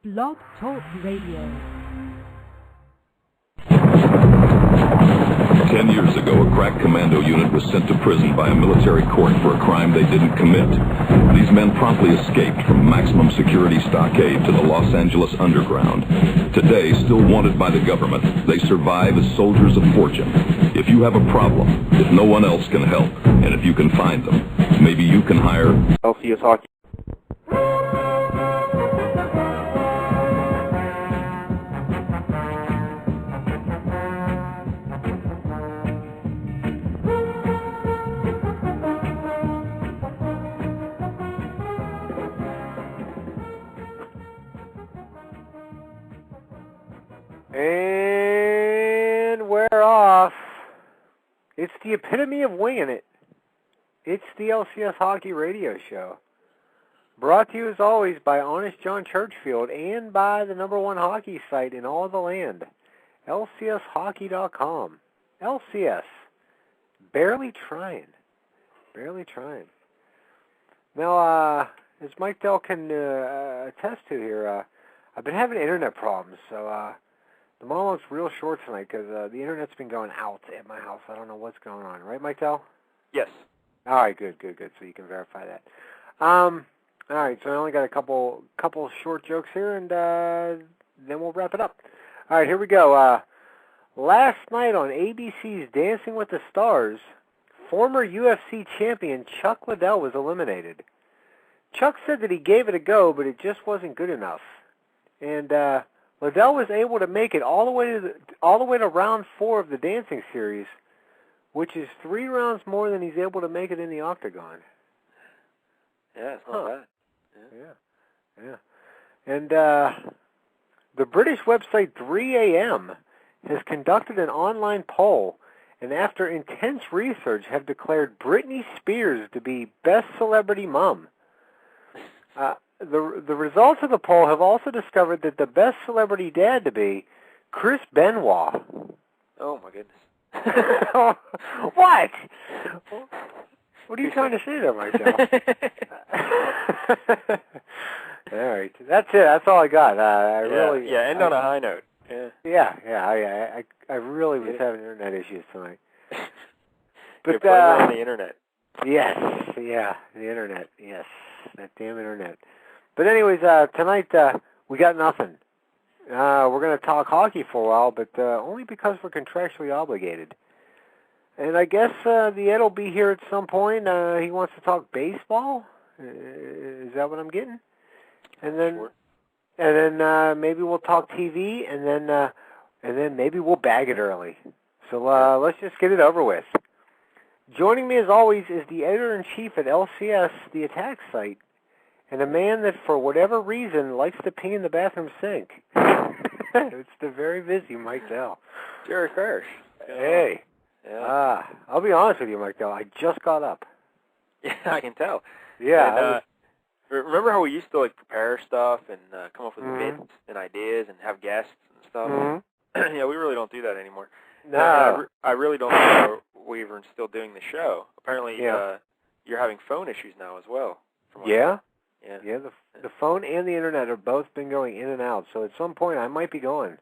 Blog Talk Radio. 10 years ago, a crack commando unit was sent to prison by a military court for a crime they didn't commit. These men promptly escaped from maximum security stockade to the Los Angeles underground. Today, still wanted by the government, they survive as soldiers of fortune. If you have a problem, if no one else can help, and if you can find them, maybe you can hire LCS Hockey. And we're off. It's the epitome of winging it. It's the LCS Hockey Radio Show. Brought to you as always by Honest John Churchfield and by the #1 hockey site in all the land, LCSHockey.com. LCS. Barely trying. Barely trying. Now, as Mike Dell can attest to here, I've been having internet problems, so the monologue's real short tonight because the internet's been going out at my house. I don't know what's going on. Right, Mike Dell? Yes. All right, good. So you can verify that. All right, so I only got a couple short jokes here, and then we'll wrap it up. All right, here we go. Last night on ABC's Dancing with the Stars, former UFC champion Chuck Liddell was eliminated. Chuck said that he gave it a go, but it just wasn't good enough. And Liddell was able to make it all the way to round 4 of the dancing series, which is 3 rounds more than he's able to make it in the octagon. Yeah, it's not bad. Yeah. And the British website 3AM has conducted an online poll, and after intense research have declared Britney Spears to be best celebrity mom. The results of the poll have also discovered that the best celebrity dad to be Chris Benoit. Oh my goodness. What? What are you trying to say there, Michael? All right, that's it. That's all I got. End on a high note. Yeah. I really was having internet issues tonight. But on the internet. Yes, the internet. Yes, that damn internet. But anyways, tonight we got nothing. We're going to talk hockey for a while, but only because we're contractually obligated. And I guess the Ed will be here at some point. He wants to talk baseball. Is that what I'm getting? And then, sure. And then maybe we'll talk TV, and then maybe we'll bag it early. So let's just get it over with. Joining me as always is the editor-in-chief at LCS, the Attack site, and a man that, for whatever reason, likes to pee in the bathroom sink. It's the very busy Mike Dell. Jerry Parrish. Hey. Yeah. I'll be honest with you, Mike Dell. I just got up. Yeah, I can tell. Yeah. And, remember how we used to prepare stuff and come up with bits and ideas and have guests and stuff? Mm-hmm. Yeah, we really don't do that anymore. No. I really don't know we're even still doing the show. Apparently, you're having phone issues now as well. Yeah. Yeah, the phone and the internet have both been going in and out, so at some point I might be gone.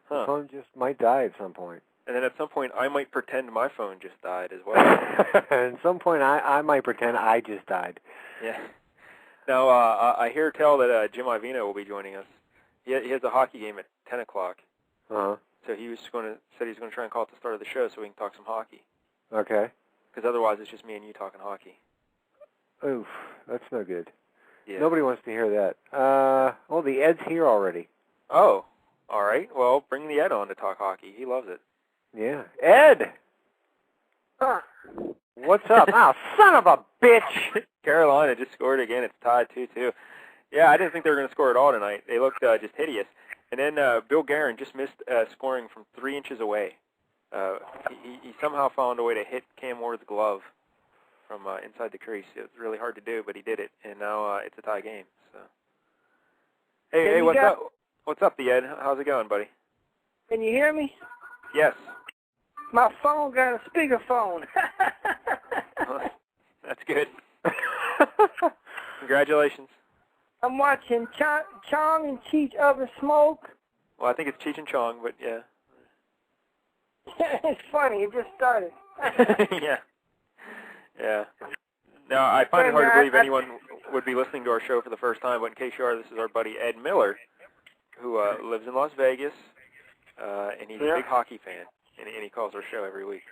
The phone just might die at some point. And then at some point I might pretend my phone just died as well. And at some point I might pretend I just died. Yeah. Now, I hear tell that Jim Ivina will be joining us. He has a hockey game at 10 o'clock. Uh-huh. So he was said he's going to try and call at the start of the show so we can talk some hockey. Okay. Because otherwise it's just me and you talking hockey. Oof, that's no good. Yeah. Nobody wants to hear that. The Ed's here already. Oh, all right. Well, bring the Ed on to talk hockey. He loves it. Yeah. Ed! What's up? Son of a bitch! Carolina just scored again. It's tied 2-2. Yeah, I didn't think they were going to score at all tonight. They looked just hideous. And then Bill Guerin just missed scoring from 3 inches away. He somehow found a way to hit Cam Ward's glove from inside the crease. It was really hard to do, but he did it, and now it's a tie game. So, hey, what's up? What's up, the Ed? How's it going, buddy? Can you hear me? Yes. My phone got a speakerphone. That's good. Congratulations. I'm watching Chong and Cheech Oven Smoke. Well, I think it's Cheech and Chong, but yeah. It's funny. It just started. Yeah. Yeah. Now, I find it hard to believe anyone would be listening to our show for the first time, but in case you are, this is our buddy Ed Miller, who lives in Las Vegas, and he's a big hockey fan, and he calls our show every week.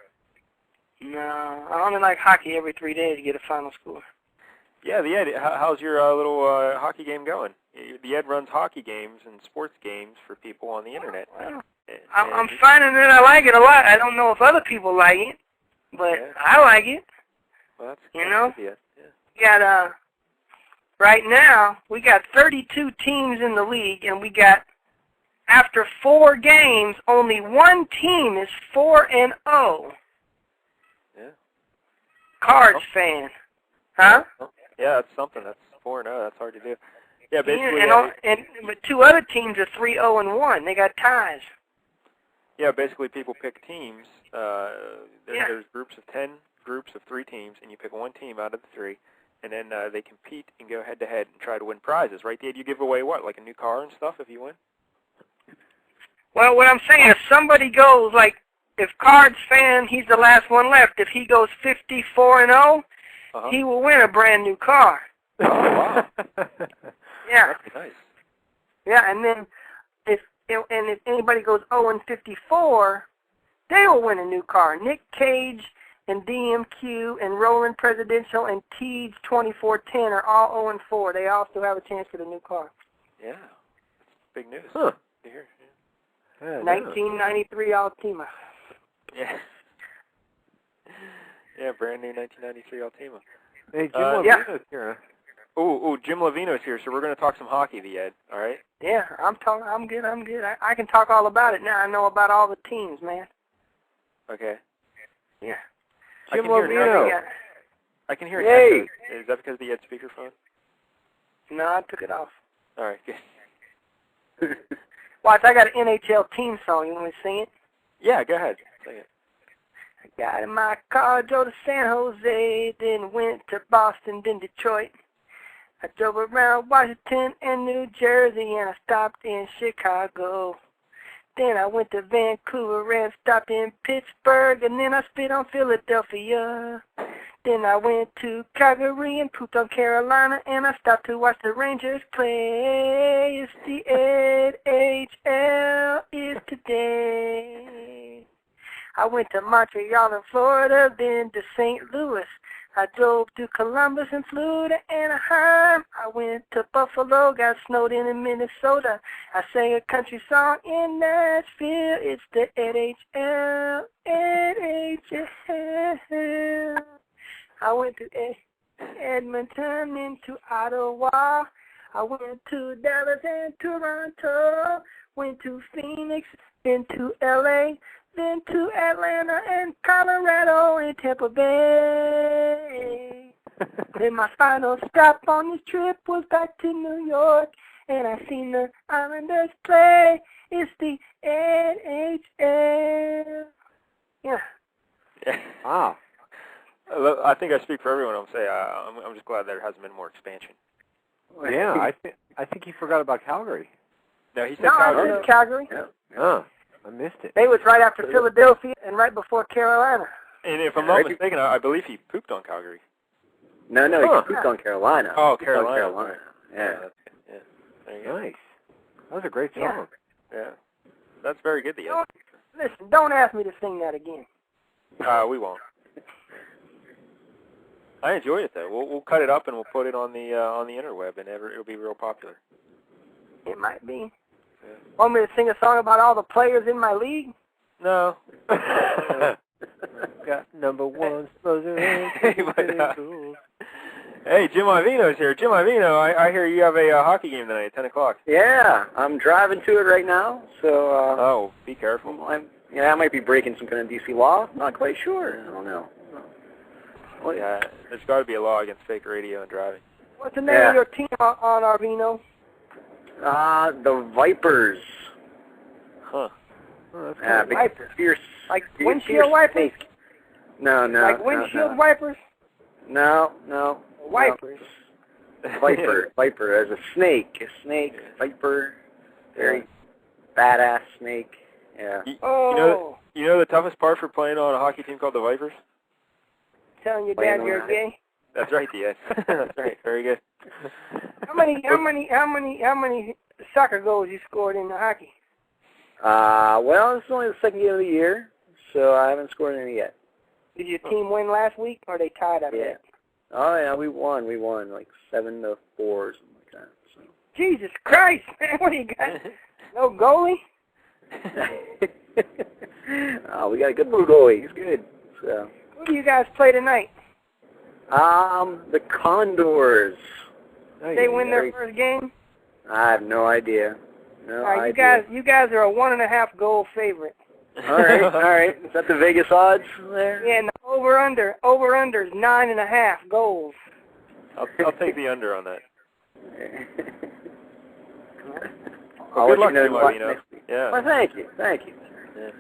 No, I only like hockey every 3 days to get a final score. Yeah, the Ed, how's your little hockey game going? The Ed runs hockey games and sports games for people on the internet. Well, I'm finding that I like it a lot. I don't know if other people like it, but I like it. Well, that's you know? Yeah. We got, right now, we got 32 teams in the league, and we got, after 4 games, only one team is 4-0. Yeah. Cards fan. Huh? Yeah, that's something. That's 4-0. That's hard to do. Yeah, basically. But 2 other teams are 3-0-1. They got ties. Yeah, basically people pick teams. There's groups of 10, groups of 3 teams, and you pick one team out of the 3, and then they compete and go head-to-head and try to win prizes, right? You give away what, like a new car and stuff if you win? Well, what I'm saying is somebody goes, like, if Cards fan, he's the last one left. If he goes 54-0, he will win a brand new car. Oh, wow. Yeah. That's nice. Yeah, and then if anybody goes 0-54, they will win a new car. Nick Cage and DMQ and Roland Presidential and Teej 2410 are all 0-4. They all still have a chance for the new car. Yeah. That's big news. Huh. Here. Yeah, 1993 Altima. Yeah. Yeah, brand new 1993 Altima. Hey, Jim Levino's here. Ooh, Jim Levino's here, so we're going to talk some hockey, the Ed. All right? Yeah, I'm good. I can talk all about it now. I know about all the teams, man. Okay. Yeah. Jim Levino. I can hear Yay. it. Is that because of the Ed speakerphone? No, I took it off. All right, good. Watch, I got an NHL team song. You want me to sing it? Yeah, go ahead. Sing it. I got in my car, drove to San Jose, then went to Boston, then Detroit. I drove around Washington and New Jersey, and I stopped in Chicago. Then I went to Vancouver and stopped in Pittsburgh, and then I spit on Philadelphia. Then I went to Calgary and pooped on Carolina, and I stopped to watch the Rangers play. It's the NHL is today. I went to Montreal in Florida, then to St. Louis. I drove to Columbus and flew to Anaheim. I went to Buffalo, got snowed in Minnesota. I sang a country song in Nashville. It's the NHL, NHL. I went to Edmonton and to Ottawa. I went to Dallas and Toronto. Went to Phoenix, then to L.A., then to Atlanta and Colorado and Tampa Bay. Then my final stop on this trip was back to New York, and I seen the Islanders play. It's the NHL. Yeah. Wow. I think I speak for everyone. I'm saying I'm just glad there hasn't been more expansion. Yeah, I think he forgot about Calgary. No, he said Calgary. I said Calgary. Yeah. I missed it. They was right after Philadelphia and right before Carolina. And if I'm not mistaken, I believe he pooped on Calgary. No, he pooped on Carolina. Oh, Carolina. Yeah. There you go. Nice. That was a great song. Yeah. That's very good, the Ed. Listen, don't ask me to sing that again. We won't. I enjoy it though. We'll cut it up and we'll put it on the interweb, and it'll be real popular. It might be. Yeah. Want me to sing a song about all the players in my league? No. Got number one exposure. Hey, Jim Ivino's here. Jim Ivino, I hear you have a hockey game tonight at 10 o'clock. Yeah, I'm driving to it right now, so... oh, be careful. I might be breaking some kind of DC law. Not quite sure. I don't know. Well, yeah, there's got to be a law against fake radio and driving. What's the name of your team on Arvino? The Vipers. Huh. Oh, that's Yeah, cool. big, Vipers. fierce. Like big, windshield fierce wipers? snake. No. Like windshield wipers? No. Wipers. Viper. Viper as a snake. Viper. Very badass snake. Yeah. You know the toughest part for playing on a hockey team called the Vipers? Telling your dad you're gay? That's right, Diaz. That's right. Very good. How many soccer goals you scored in the hockey? Well, this is only the second game of the year, so I haven't scored any yet. Did your team win last week, or they tied up? Yeah. Oh yeah, we won. We won like 7-4 or something like that. So. Jesus Christ, man! What do you got? No goalie? Oh, we got a good blue goalie. He's good. So. Who do you guys play tonight? The Condors. They win their first game? I have no idea. No idea. You guys are a 1.5 goal favorite. All right. Is that the Vegas odds there? Yeah, and the over/under is 9.5 goals. I'll take the under on that. Well, good luck, to you know. Yeah. Well, thank you. Yeah.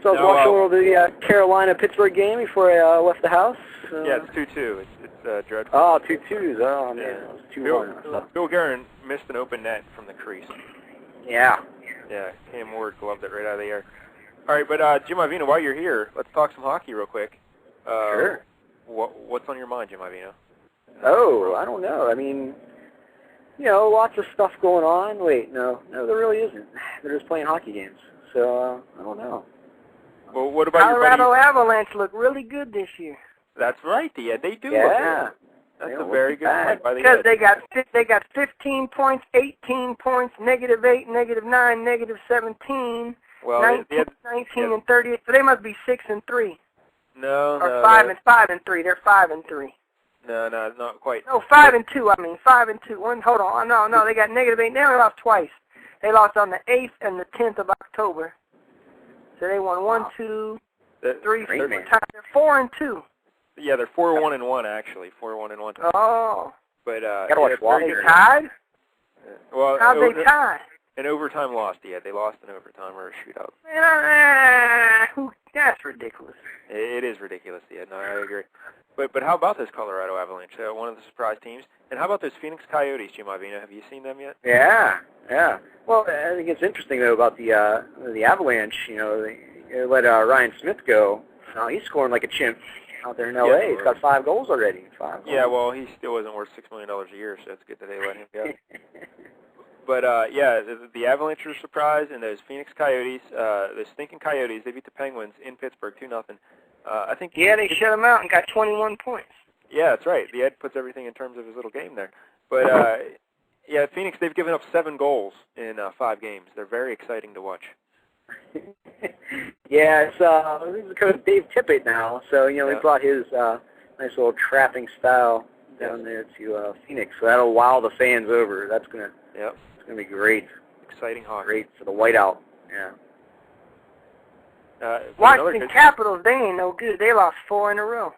So I was watching a little of the Carolina-Pittsburgh game before I left the house. Yeah, it's 2-2. It's dreadful. Oh, 2-2s. Oh, man. It was 2-1. Bill Guerin missed an open net from the crease. Yeah. Yeah, Cam Ward gloved it right out of the air. All right, but Jim Ivino, while you're here, let's talk some hockey real quick. Sure. What's on your mind, Jim Ivino? Oh, I don't know. I mean, lots of stuff going on. Wait, no, there really isn't. They're just playing hockey games. So, I don't know. Well, what about Colorado Avalanche look really good this year. That's right, they do. Yeah. That's a very good point by the Because they got 15 points, 18 points, -8, -9, -17, well, 19, 19 and 38. So they must be 6-3. No, or 5-3. They're 5-3. No, not quite. No, 5-2. I mean 5-2. Hold on. No, they got -8. They only lost twice. They lost on the 8th and the 10th of October. So they won 1, 2, 3, 4 times. They're 4-2. Yeah, they're 4-1-1 actually. 4-1-1. Oh. But gotta watch they tied? Well, how'd they tie? An overtime loss. Yeah, they lost in overtime or a shootout. That's ridiculous. It is ridiculous. Yeah, no, I agree. But how about this Colorado Avalanche? One of the surprise teams. And how about those Phoenix Coyotes, Jim Ivino? Have you seen them yet? Yeah. Well, I think it's interesting though about the Avalanche. They let Ryan Smith go. He's scoring like a chimp out there in L.A. Yeah, he's got 5 goals already. 5 goals. Yeah, well, he still isn't worth $6 million a year, so it's good that they let him go. But, the Avalanche are surprised, and those Phoenix Coyotes, those stinking Coyotes, they beat the Penguins in Pittsburgh 2-0. I think. Yeah, they shut them out and got 21 points. Yeah, that's right. The Ed puts everything in terms of his little game there. But, Phoenix, they've given up 7 goals in 5 games. They're very exciting to watch. Yeah, it's Coach Dave Tippett now, so he brought his nice little trapping style down there to Phoenix, so that'll wow the fans over. That's gonna be great. Exciting hockey. Great for the whiteout. Yeah. Washington Capitals, they ain't no good. They lost 4 in a row.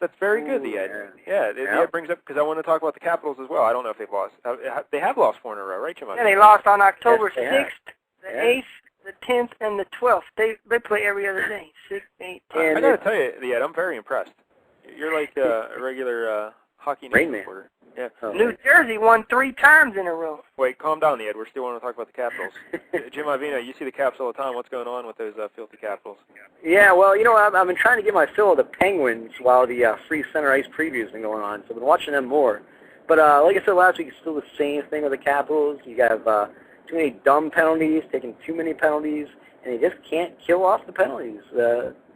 That's very good, the Ed. Yeah, the Ed brings up, because I want to talk about the Capitals as well. I don't know if they've lost. They have lost 4 in a row, right, Jim? Yeah, they lost on October 6th, the 8th, the 10th, and the 12th. They play every other day, 6, 8, 10. I got to tell you, the Ed, I'm very impressed. You're like a regular hockey news reporter. Yeah. New Jersey won 3 times in a row. Wait, calm down, the Ed. We're still want to talk about the Capitals. Jim Ivino, you see the Caps all the time. What's going on with those filthy Capitals? Yeah, well, I've been trying to get my fill of the Penguins while the free center ice preview has been going on, so I've been watching them more. But like I said last week, it's still the same thing with the Capitals. You have too many dumb penalties, taking too many penalties, and they just can't kill off the penalties.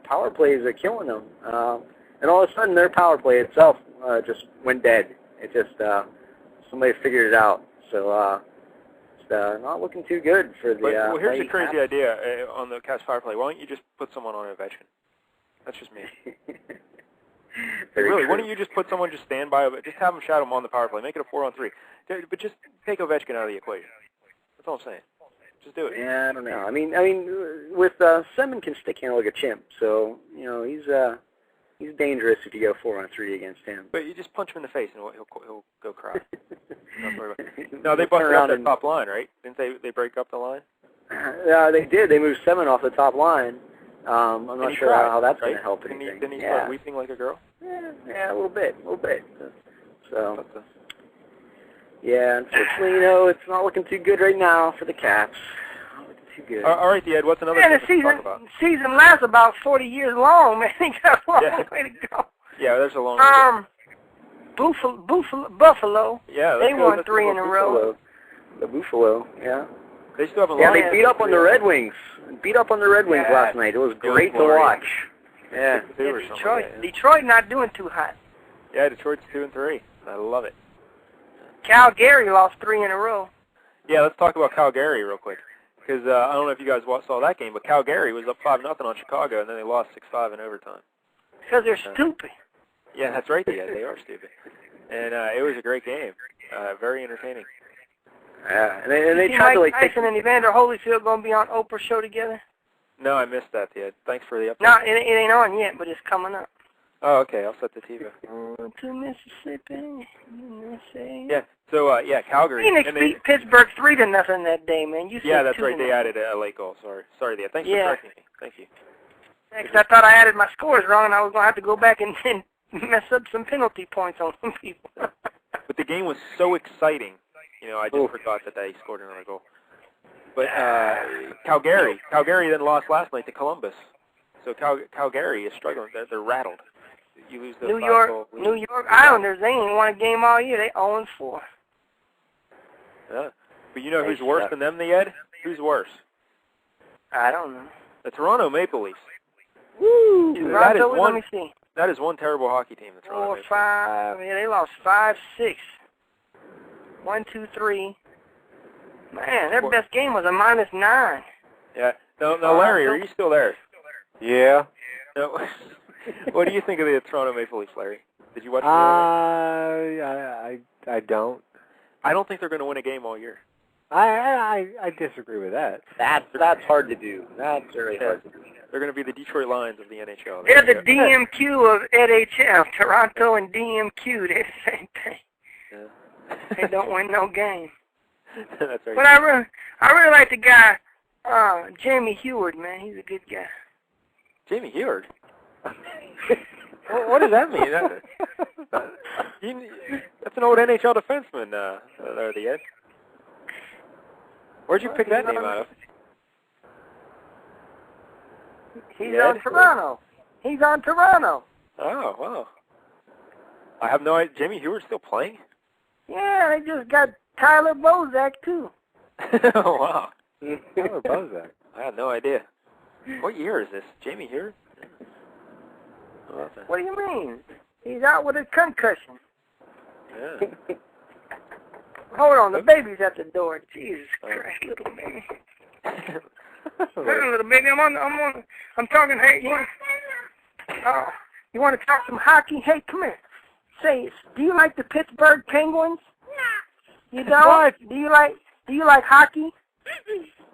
Power plays are killing them. And all of a sudden, their power play itself just went dead. It just, somebody figured it out. So it's not looking too good for the well, here's a crazy idea on the Caps power play. Why don't you just put someone on Ovechkin? That's just me. Really, why don't you just put someone, just stand by, just have them shadow him on the power play. Make it a 4-on-3. But just take Ovechkin out of the equation. That's all I'm saying. Just do it. Yeah, I don't know. I mean, with Semin can stick handle like a chimp, so he's dangerous if you go 4-on-3 against him. But you just punch him in the face and he'll go cry. No, they busted out that top line, right? Didn't they break up the line? They did. They moved Semin off the top line. I'm not sure how that's going to help anything. Didn't he start weeping like a girl? Yeah, a little bit. So. Yeah, unfortunately, you know, it's not looking too good right now for the Caps. Not looking too good. All right, Ed, what's another Man, thing the to talk about? season lasts about 40 years long, man. They got a long way to go. Yeah, there's a long way to go. Buffalo. Yeah, they won 3 in a row. The Buffalo, yeah. They still have a long Yeah, they beat up on the Red Wings. Beat up on the Red Wings last night. It was great to watch. Yeah. Detroit not doing too hot. Yeah, Detroit's 2-3. I love it. Calgary lost 3 in a row. Yeah, let's talk about Calgary real quick. Because I don't know if you guys saw that game, but Calgary was up 5-0 on Chicago, and then they lost 6-5 in overtime. Because they're stupid. Yeah, that's right, they are stupid. And it was a great game. Very entertaining. Yeah, and they tried to, like, Tyson and Evander Holyfield going to be on Oprah's show together? No, I missed that, Ed. Thanks for the update. No, it ain't on yet, but it's coming up. Oh, okay. I'll set the TV. To Mississippi, USA. Yeah. So, Calgary. Phoenix beat Pittsburgh 3-0 that day, man. You said that's 2-0. right. They added a late goal. Sorry, Ed. Thanks for correcting me. Thank you. Because I thought I added my scores wrong, and I was going to have to go back and mess up some penalty points on some people. But the game was so exciting. You know, I just forgot that they scored another goal. But Calgary then lost last night to Columbus. So Calgary is struggling. They're rattled. You lose the New York Islanders, they ain't won a game all year. They 0-4. Yeah. But you know who's worse than them, Ed? Who's worse? I don't know. The Toronto Maple Leafs. Woo! Toronto, let me see. That is one terrible hockey team, the Toronto Maple Leafs. 4-5. Yeah, they lost 5-6. 1, 2, 3. Man, their best game was a -9. Yeah. No, Larry, are you still there? Yeah. No. What do you think of the Toronto Maple Leafs, Larry? Did you watch the I don't. I don't think they're going to win a game all year. I disagree with that. That's hard to do. That's very hard to do. They're going to be the Detroit Lions of the NHL. They're the DMQ of NHL. Toronto and DMQ, they're the same thing. Yeah. They don't win no game. That's right. But I really like the guy, Jamie Heward, man. He's a good guy. Jamie Heward? What does that mean? That's an old NHL defenseman, there, the Ed. Where'd you pick that name out of? He's on Toronto. He's on Toronto. Oh, wow. I have no idea. Jamie Heward's still playing? Yeah, they just got Tyler Bozak, too. Oh, wow. Tyler Bozak. I had no idea. What year is this? Jamie Heward? What do you mean? He's out with a concussion. Yeah. Hold on, the baby's at the door. Jesus Christ, little baby. Little baby, I'm talking. Hey, you want to talk some hockey? Hey, come here. Say, do you like the Pittsburgh Penguins? No. You don't? What? Do you like hockey?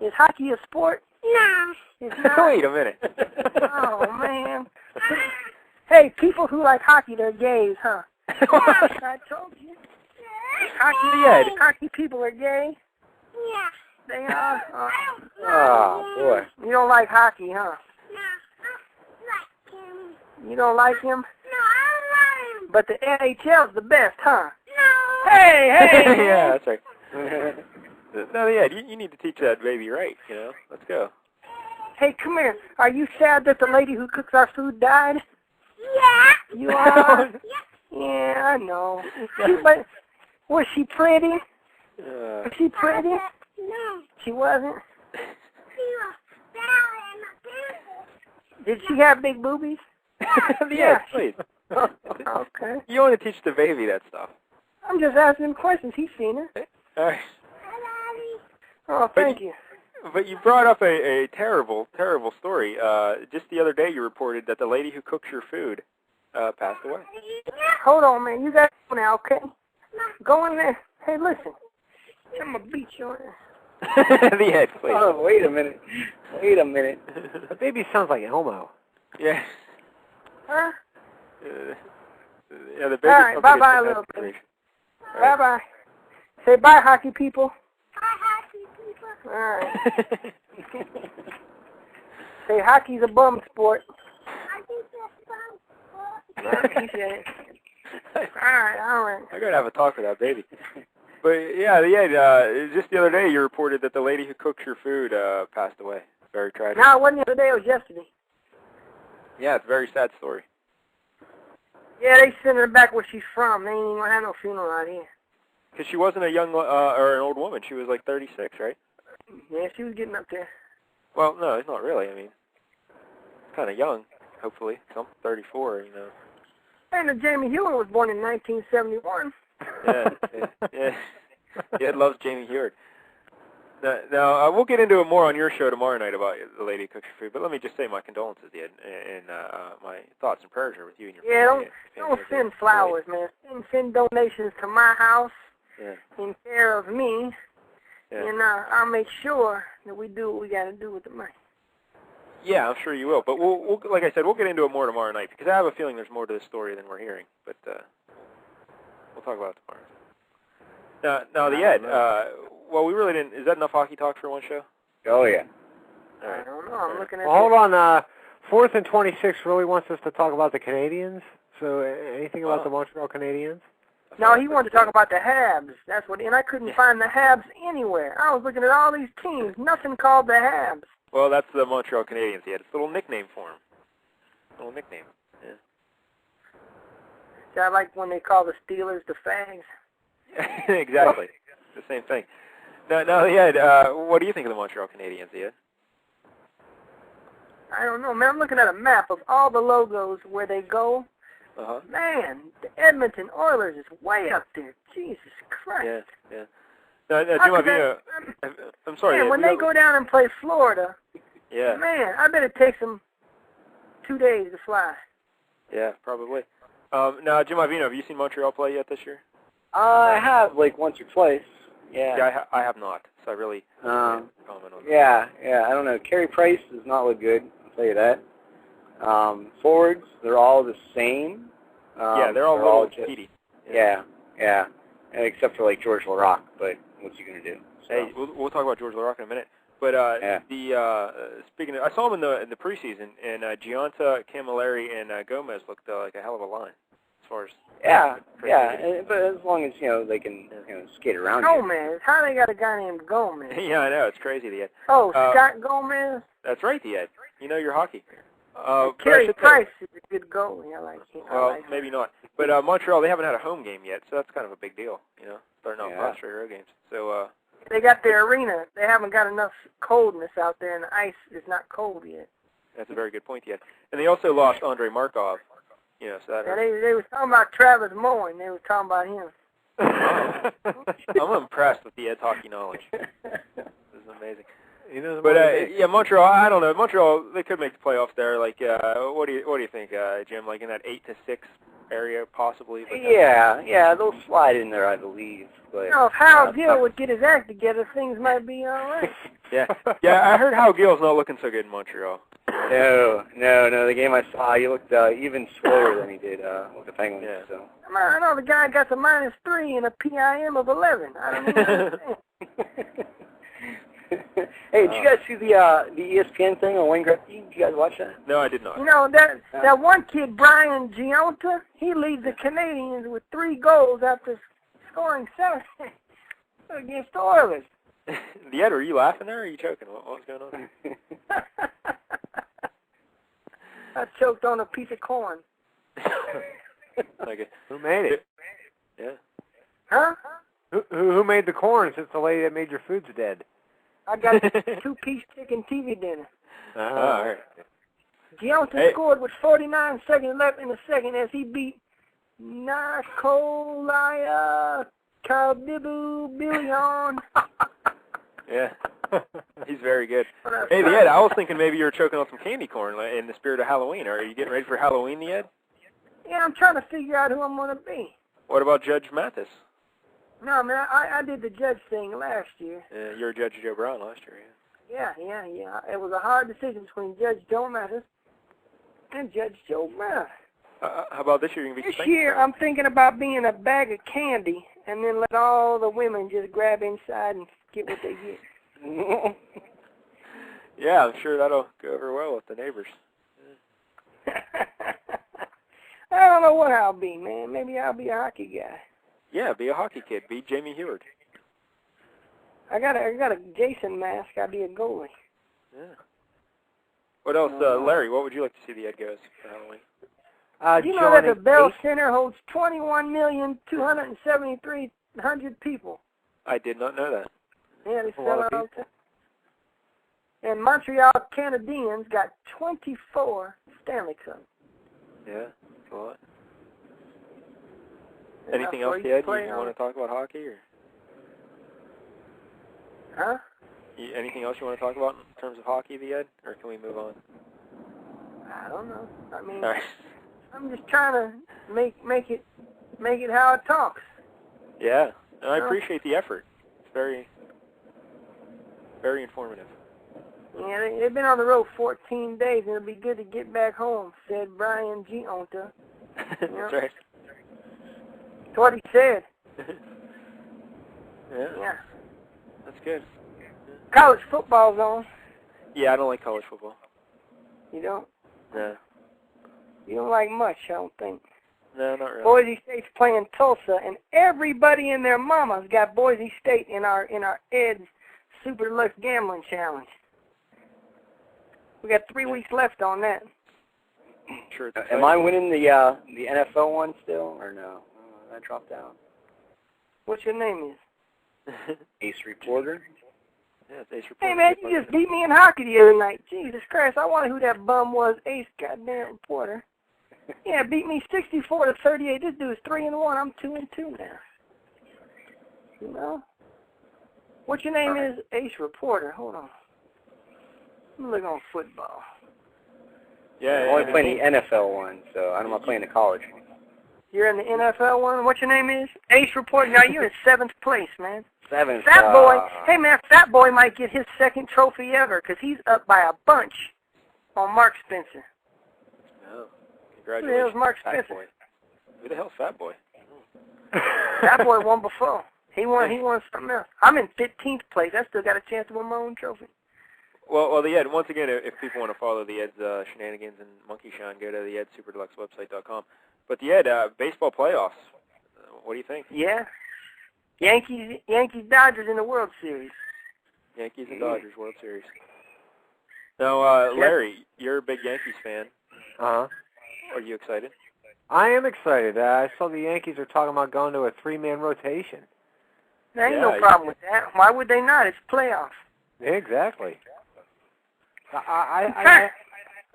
Is hockey a sport? No. It's not. Wait a minute. Oh man. Hey, people who like hockey, they're gays, huh? I told you. Hockey people are gay? Yeah. They are? Oh, boy. You don't like hockey, huh? No, I don't like him. You don't like him? No, I don't like him. But the NHL's the best, huh? No. Hey! Yeah, that's right. No, yeah, you need to teach that baby right, you know? Let's go. Hey, come here. Are you sad that the lady who cooks our food died? Yeah. You are? Yeah, I know. Was she pretty? Was she pretty? No. She wasn't? She was bad. Did she have big boobies? Yeah, please. Okay. You want to teach the baby that stuff. I'm just asking questions. He's seen her. All right. Oh, thank you. But you brought up a terrible, terrible story. Just the other day you reported that the lady who cooks your food passed away. Hold on, man. You got to go now, okay? Go in there. Hey, listen. I'm going to beat you on The Ed, please. Oh, wait a minute. Wait a minute. The baby sounds like Elmo. Yeah. Huh? Yeah, the baby. All right, bye-bye, little baby. Right. Bye-bye. Say bye, hockey people. Bye, hockey people. All right. Say hockey's a bum sport. Hockey's a bum sport. He said it. All right. I gotta have a talk with that baby. But yeah, just the other day you reported that the lady who cooks your food passed away. Very tragic. No, it wasn't the other day. It was yesterday. Yeah, it's a very sad story. Yeah, they sent her back where she's from. They ain't even gonna have no funeral out here. Because she wasn't a young or an old woman. She was like 36, right? Yeah, she was getting up there. Well, no, it's not really. I mean, it's kind of young, hopefully. I'm 34, you know. And Jamie Hewitt was born in 1971. Yeah. It loves Jamie Hewitt. Now we'll get into it more on your show tomorrow night about the lady who cooks your food, but let me just say my condolences, Ed, and my thoughts and prayers are with you and your family. Don't send flowers, man. Send donations to my house in care of me, and I'll make sure that we do what we got to do with the money. Yeah, I'm sure you will, but we'll like I said, we'll get into it more tomorrow night, because I have a feeling there's more to this story than we're hearing, but we'll talk about it tomorrow. Now the Ed, well, we really didn't. Is that enough hockey talk for one show? Oh, yeah. All right. I don't know. I'm looking at. Well, hold on. 4th and 26 really wants us to talk about the Canadians. So anything about the Montreal Canadiens? No, he wanted to talk about the Habs. That's what, and I couldn't find the Habs anywhere. I was looking at all these teams. Nothing called the Habs. Well, that's the Montreal Canadiens. He had a little nickname for him. Little nickname. Yeah. I like when they call the Steelers the Fags. Exactly. The same thing. Now, Ed, what do you think of the Montreal Canadiens, Ed? I don't know, man. I'm looking at a map of all the logos where they go. Uh-huh. Man, the Edmonton Oilers is way up there. Jesus Christ. Yeah. Now, Jim, I'm sorry. Man, Ed, when they go down and play Florida, man, I bet it takes them 2 days to fly. Yeah, probably. Now, Jim Ivino, have you seen Montreal play yet this year? I have, like, once or twice. Yeah. I have not, so I really can't comment on that. Yeah, I don't know. Carey Price does not look good, I'll tell you that. Forwards, they're all the same. They're all just speedy. Yeah. Except for, like, George Laraque, but what's he going to do? So. Hey, we'll talk about George Laraque in a minute. But speaking of, I saw him in the preseason, and Giunta, Camilleri, and Gomez looked like a hell of a line as far as. But as long as they can skate around. Gomez, how they got a guy named Gomez? Yeah, I know, it's crazy, the Ed. Oh, Scott Gomez. That's right, the Ed. You know your hockey. Carey Price is a good goalie. I like him. Well, maybe not. But Montreal, they haven't had a home game yet, so that's kind of a big deal. Starting out 5 straight road games. So. They got their arena. They haven't got enough coldness out there, and the ice is not cold yet. That's a very good point, yet. And they also lost Andrei Markov. So that. Yeah, they was talking about Travis Moen. They was talking about him. I'm impressed with the Ed's hockey knowledge. This is amazing. But Montreal. I don't know. Montreal, they could make the playoffs there. Like, what do you think, Jim? Like in that 8-6 area, possibly. But yeah, they'll slide in there, I believe. But if Hal Gill would get his act together, things might be all right. Yeah. I heard Hal Gill's not looking so good in Montreal. No. The game I saw, he looked even slower than he did with the Penguins. Yeah. So. I know the guy got a -3 and a PIM of 11. I don't even understand. Hey, did you guys see the ESPN thing on Wayne Gretzky? Did you guys watch that? No, I did not. That one kid, Brian Giunta, he leads the Canadians with 3 goals after scoring 7 against the Oilers. The Ed, were you laughing there or are you choking? What was going on? I choked on a piece of corn. Okay. Who made it? Yeah. Huh? Who made the corn since the lady that made your food's dead? I got 2-piece chicken TV dinner. All right. Giunta scored with 49 seconds left in the second as he beat Nikolai Kaldibu Billion. Yeah. He's very good. Hey, the Ed, I was thinking maybe you were choking on some candy corn in the spirit of Halloween. Are you getting ready for Halloween, the Ed? Yeah, I'm trying to figure out who I'm going to be. What about Judge Mathis? No, man, I did the judge thing last year. You were Judge Joe Brown last year, yeah. Yeah. It was a hard decision between Judge Joe Mathis and Judge Joe Brown. How about this year? You can be This year, I'm thinking about being a bag of candy and then let all the women just grab inside and get what they get. Yeah, I'm sure that'll go over well with the neighbors. I don't know what I'll be, man. Maybe I'll be a hockey guy. Yeah, be a hockey kid. Be Jamie Hewitt. I got a Jason mask. I'll be a goalie. Yeah. What else, Larry? What would you like to see the Ed goes for Halloween? You know that the Bell Center holds 21,273,100 people. I did not know that. Yeah, they sell out all the time. And Montreal Canadiens got 24 Stanley Cups. Yeah, that's a lot. Yeah, Anything else, Ed? You want to talk about hockey, or? Huh? Anything else you want to talk about in terms of hockey, the Ed, or can we move on? I don't know. I mean, All right. I'm just trying to make it how it talks. Yeah, and I appreciate the effort. It's very, very informative. Yeah, they've been on the road 14 days, and it'll be good to get back home, said Brian Gionta. That's right. That's what he said. Yeah. That's good. College football's on. Yeah, I don't like college football. You don't? No. You don't like much, I don't think. No, not really. Boise State's playing Tulsa, and everybody and their mamas got Boise State in our Ed's Super Deluxe Gambling Challenge. We got 3 weeks left on that. Sure. Am I winning the NFL one still, or no? I dropped out. What's your name is? Ace Reporter. Yeah, it's Ace Reporter. Hey, man, you just beat me in hockey the other night. Jesus Christ, I wonder who that bum was. Ace goddamn Reporter. Yeah, beat me 64-38. This dude's 3-1. I'm 2-2 now. You know? What's your name is? Ace Reporter. Hold on. Let me look on football. Yeah, I'm only playing the NFL one, so I'm not playing the college one. You're in the NFL one? What's your name is? Ace Reporter. Now you're in 7th place, man. 7th. Fat Boy. Hey, man, Fat Boy might get his second trophy ever because he's up by a bunch on Mark Spencer. Oh, Who congratulations. the hell's Mark Spencer? Who the hell's Fat Boy? Fat Boy won before. He won something else. I'm in 15th place. I still got a chance to win my own trophy. Well, the Ed, once again, if people want to follow the Ed's shenanigans and monkey shine, go to the EdSuperDeluxeWebsite.com. But the Ed, baseball playoffs, what do you think? Yeah. Yankees, Dodgers in the World Series. Yankees and Dodgers World Series. Now, Larry, you're a big Yankees fan. Uh-huh. Are you excited? I am excited. I saw the Yankees are talking about going to a 3-man rotation. There ain't no problem with that. Why would they not? It's playoffs. Yeah, exactly. I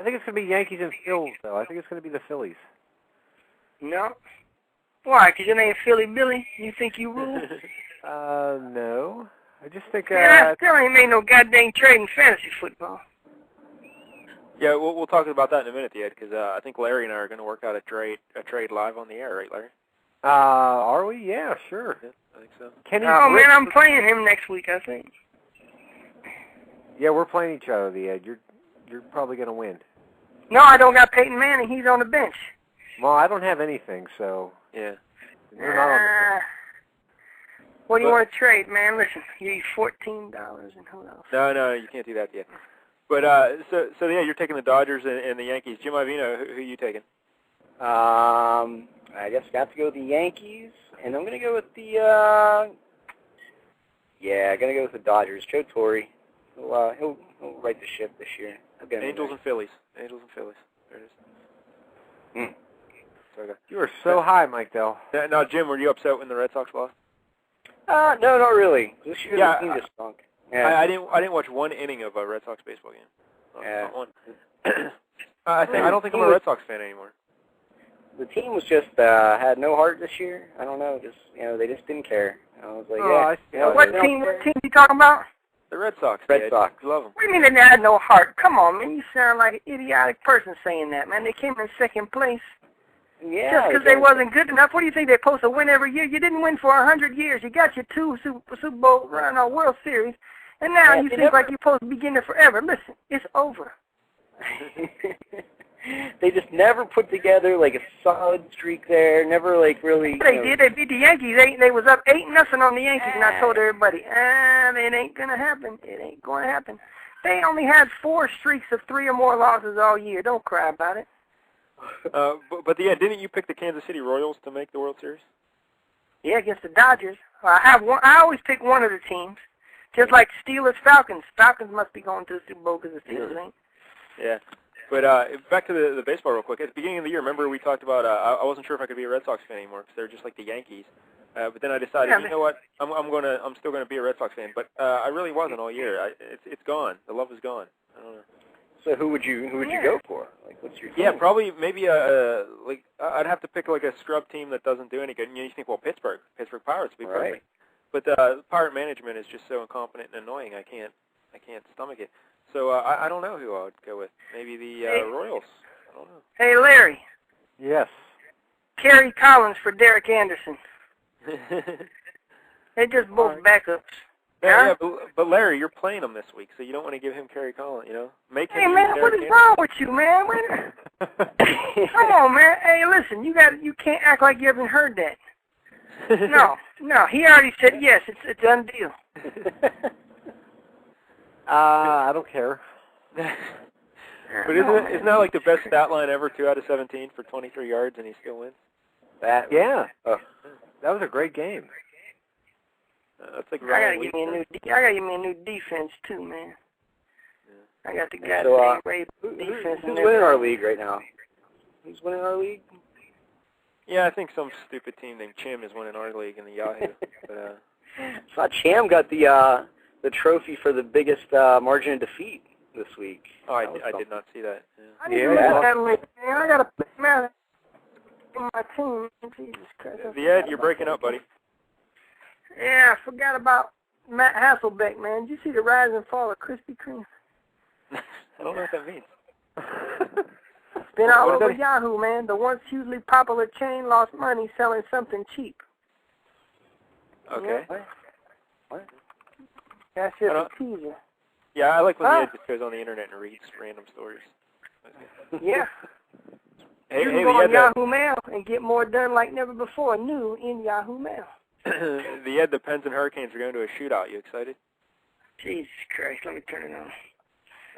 think it's going to be Yankees and Phils, though. I think it's going to be the Phillies. No. Why? Because your name's Philly Billy? You think you rule? No. I just think... I still ain't made no goddamn trade in fantasy football. Yeah, we'll talk about that in a minute, Ed, because I think Larry and I are going to work out a trade live on the air, right, Larry? Are we? Yeah, sure. Yeah, I think so. Man, I'm playing him next week, I think. Yeah, we're playing each other, the Ed. You're probably going to win. No, I don't got Peyton Manning. He's on the bench. Well, I don't have anything, so... Yeah. You're not on the bench. What do you want to trade, man? Listen, you need $14 and who else? No, you can't do that yet. But, so yeah, you're taking the Dodgers and the Yankees. Jim Ivino, who are you taking? I guess I got to go with the Yankees, and I'm going to go with the, I'm going to go with the Dodgers. Joe Torre. He'll right the ship this year. Angels and Phillies. There it is. Okay. You are so high, Mike, though. Now, Jim, were you upset when the Red Sox lost? No, not really. This year the team just stunk. Yeah. I didn't watch one inning of a Red Sox baseball game. Not one. I don't think I'm a Red Sox fan anymore. The team was just had no heart this year. I don't know. Just they just didn't care. I was like, What team you talking about? The Red Sox. Red Sox. Love them. What do you mean they had no heart? Come on, man. You sound like an idiotic person saying that, man. They came in second place. Yeah. Just because they wasn't good enough. What do you think they're supposed to win every year? You didn't win for 100 years. You got your 2 Super Bowl run or World Series, and now you think like you're supposed to be getting it forever. Listen, it's over. They just never put together like a solid streak there. Never like really. They did. They beat the Yankees. They was up 8-0 on the Yankees, and I told everybody, it ain't gonna happen. It ain't gonna happen. They only had 4 streaks of 3 or more losses all year. Don't cry about it. But didn't you pick the Kansas City Royals to make the World Series? Yeah, against the Dodgers. I always pick one of the teams. Just like Steelers Falcons. Falcons must be going to the Super Bowl because the Steelers ain't. Yeah. But back to the baseball real quick. At the beginning of the year, remember we talked about I wasn't sure if I could be a Red Sox fan anymore because they're just like the Yankees. But then I decided, you know what, I'm still gonna be a Red Sox fan. But I really wasn't all year. It's gone. The love is gone. I don't know. So who would you go for? Like, what's your team? Yeah, probably maybe like I'd have to pick like a scrub team that doesn't do any good. And you think, well, Pittsburgh Pirates would be perfect. Right. But Pirate management is just so incompetent and annoying. I can't stomach it. So I don't know who I would go with. Maybe the Royals. I don't know. Hey, Larry. Yes. Kerry Collins for Derek Anderson. They just both backups. Yeah, but Larry, you're playing him this week, so you don't want to give him Kerry Collins, you know? Make him man, what is wrong with you, man? Come on, man. Hey, listen, you can't act like you haven't heard that. No, he already said yes. It's a done deal. I don't care. But isn't that like the best stat line ever? 2 out of 17 for 23 yards, and he still wins. That was a great game. That's like I gotta give me a new defense too, man. Yeah. I got the guy great defense. Who's winning our league right now? Who's winning our league? Yeah, I think some stupid team named Chim is winning our league in the Yahoo. But I saw Cham got the trophy for the biggest margin of defeat this week. Oh, I did not see that. Yeah. I need to look at that league, man. I gotta put man in my team. Jesus Christ. The Ed, you're breaking up, buddy. Yeah, I forgot about Matt Hasselbeck, man. Did you see the rise and fall of Krispy Kreme? I don't know what that means. It's been all over Yahoo, man. The once hugely popular chain lost money selling something cheap. Okay. Yeah. What? That's just a teaser. Yeah, I like when the Ed just goes on the internet and reads random stories. Yeah. Hey, you can go on Yahoo Mail and get more done like never before, new in Yahoo Mail. The Ed, the Pens and Hurricanes are going to a shootout. You excited? Jesus Christ, let me turn it on.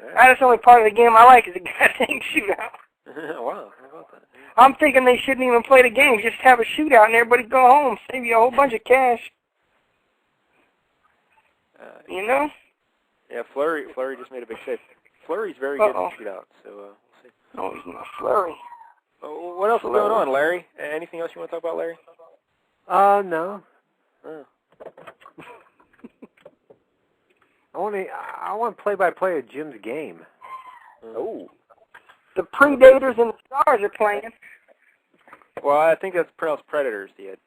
Right. That's the only part of the game I like is the goddamn shootout. Wow, how about that? I'm thinking they shouldn't even play the game. Just have a shootout and everybody go home. Save you a whole bunch of cash. You know? Yeah, Fleury just made a big save. Fleury's very good in shootouts, so we'll see. No, he's not Fleury. What else is going on, Larry? Anything else you want to talk about, Larry? No. Oh. I want play-by-play of Jim's game. Oh. The Predators and the Stars are playing. Well, I think that's pronounced Predators, Ed.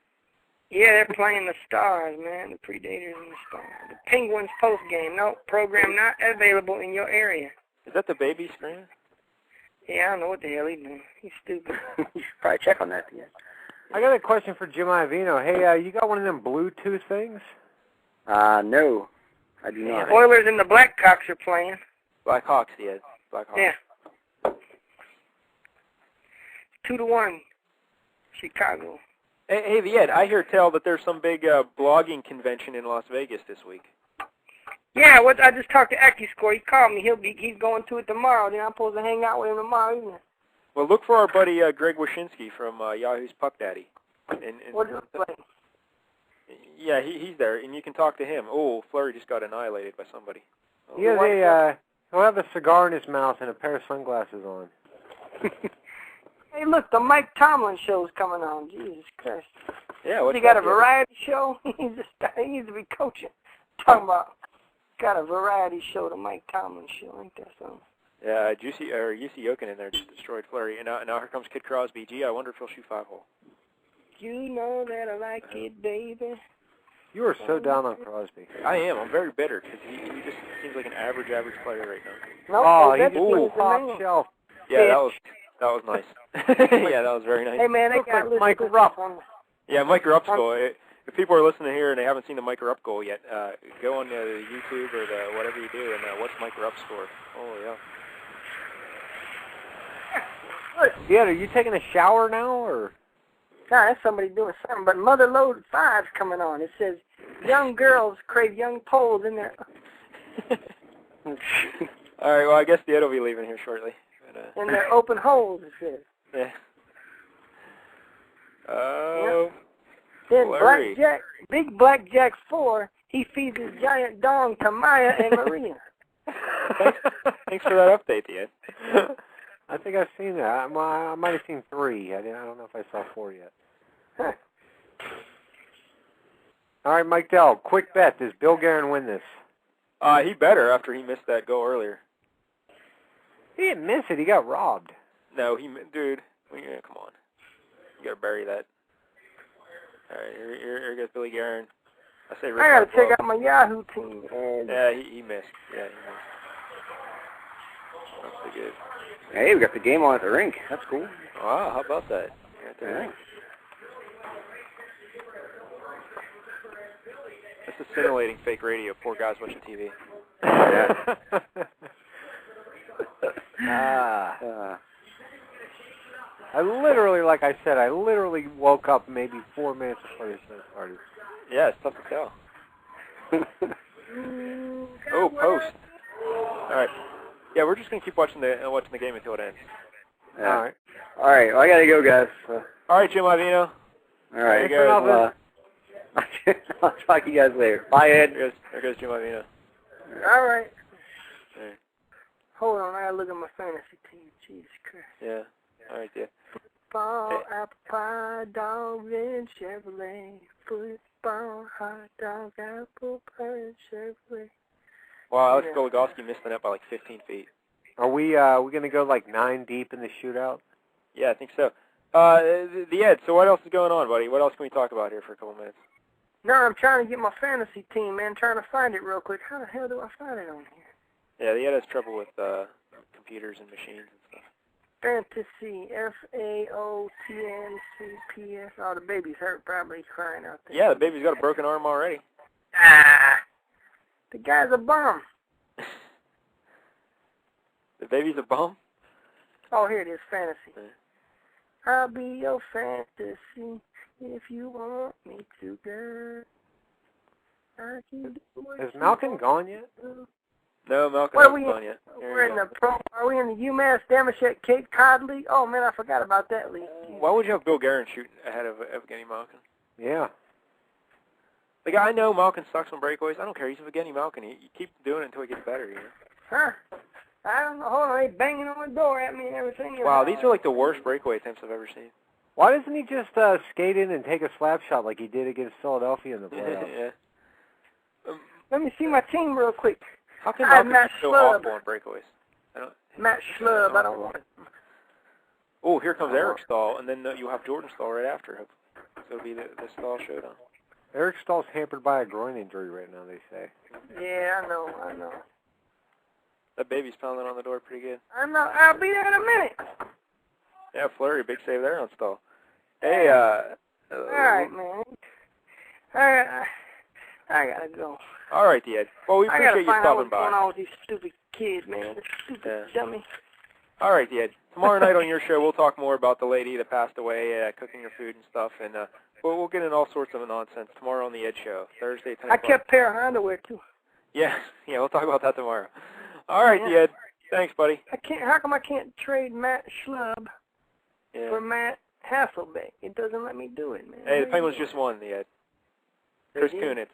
Yeah, they're playing the Stars, man. The Predators and the Stars. The Penguins post-game. No, program not available in your area. Is that the baby screen? Yeah, I don't know what the hell he's doing. He's stupid. You should probably check on that, yeah. I got a question for Jim Iovino. Hey, you got one of them Bluetooth things? No, I do not. The Oilers and the Blackhawks are playing. Blackhawks, Ed. Blackhawks. Yeah. 2-1, Chicago. Hey, the Ed, I hear tell that there's some big blogging convention in Las Vegas this week. Yeah, I just talked to AccuScore. He called me. He's going to it tomorrow. Then I'm supposed to hang out with him tomorrow evening. Well, look for our buddy Greg Wyshynski from Yahoo's Puck Daddy. What is it like? Yeah, he's there, and you can talk to him. Oh, Fleury just got annihilated by somebody. He has he'll have a cigar in his mouth and a pair of sunglasses on. Hey, look, the Mike Tomlin show's coming on. Jesus Christ. Yeah, what's he got a variety show? He needs to be coaching. Talking about got a variety show, the Mike Tomlin show. Ain't that something? Yeah, UC Yokin in there just destroyed Fleury. And now here comes Kid Crosby. Gee, I wonder if he'll shoot 5-hole. You know that I like it, baby. You are so down on Crosby. I am. I'm very bitter because he just seems like an average player right now. No, he just top shelf. Yeah, that was nice. Yeah, that was very nice. Hey, man, they got Mike Rupp. Yeah, Mike Rupp's goal. If people are listening here and they haven't seen the Mike Rupp goal yet, go on YouTube or whatever you do and watch Mike Rupp score. Oh, yeah. Yeah, are you taking a shower now, or? God, that's somebody doing something. But Mother Lode 5's coming on. It says, young girls crave young poles in their... All right, well, I guess the Ed will be leaving here shortly. But, in their open holes, it says. Yeah. Oh, Then Larry. Big Blackjack 4 He feeds his giant dong to Maya and Maria. Thanks for that update, Ian. I think I've seen that. I might have seen 3. I don't know if I saw 4 yet. Huh. All right, Mike Dell, quick bet. Does Bill Guerin win this? He better after he missed that goal earlier. He didn't miss it. He got robbed. No, dude, come on. You got to bury that. All right, here goes Billy Guerin. I got to check out my Yahoo team. Yeah, he missed. Yeah, he missed. That's pretty good. Hey, we got the game on at the rink. That's cool. Wow, how about that? Right there. Yeah. This is simulating fake radio. Poor guys watching TV. I literally, like I said, I literally woke up maybe 4 minutes before this show started. Yeah, it's tough to tell. Oh, post. All right. Yeah, we're just gonna keep watching the game until it ends. Yeah. All right. Well, I gotta go, guys. All right, Jim Ivino. All right. There you go. I'll talk to you guys later. Bye, Ed. There goes Jim Ivino. All right. Right. Hold on, I gotta look at my fantasy team. Jesus Christ. Yeah. All right, yeah. Football, apple pie, dog, and Chevrolet. Football, hot dog, apple pie, and Chevrolet. Wow, Alex Goligoski missed the net by like 15 feet. Are we gonna go like 9 deep in the shootout? Yeah, I think so. The Ed. So what else is going on, buddy? What else can we talk about here for a couple minutes? No, I'm trying to get my fantasy team, man. Trying to find it real quick. How the hell do I find it on here? Yeah, the Ed has trouble with computers and machines and stuff. Fantasy, FAOTNCPS. Oh, the baby's hurt, probably crying out there. Yeah, the baby's got a broken arm already. The guy's a bum. The baby's a bum? Oh, here it is, fantasy. Yeah. I'll be your fantasy if you want me to, girl. I can do what Is you Malcolm want gone yet? to. No, Malcolm What are hasn't we gone yet. We're in the Are we in the UMass Damashek Cape Cod League? Oh man, I forgot about that league. Why would you have Bill Guerin shoot ahead of Evgeny Malkin? Yeah. Like, I know Malkin sucks on breakaways. I don't care. He's Evgeny Malkin. You keep doing it until he gets better, you know? Huh? I don't know. Hold on, they banging on the door at me and everything. Wow, these are like the worst breakaway attempts I've ever seen. Why doesn't he just skate in and take a slap shot like he did against Philadelphia in the playoffs? Yeah. Let me see my team real quick. How can I'm Malkin be so Matt awful on breakaways? Matt Schlub, I don't want it. Oh, here comes Eric Stahl, and then you'll have Jordan Stahl right after him. So it'll be the Stahl showdown. Eric Stahl's hampered by a groin injury right now, they say. Yeah, I know. That baby's pounding on the door pretty good. I know. I'll be there in a minute. Yeah, Fleury, big save there on Stahl. Hey, all right, man. I gotta go. All right, Ed. Well, we appreciate you stopping I gotta find out what's going by. on with these stupid kids, man. This stupid dummy. All right, Ed. Tomorrow night on your show, we'll talk more about the lady that passed away, cooking her food and stuff, and we'll get in all sorts of nonsense tomorrow on the Ed Show, Thursday, 10 o'clock. I kept a pair of underwear, too. Yeah, we'll talk about that tomorrow. All right, Ed. Thanks, buddy. How come I can't trade Matt Schlub for Matt Hasselbeck? It doesn't let me do it, man. Hey, the Penguins just won, Ed. Chris Kunitz.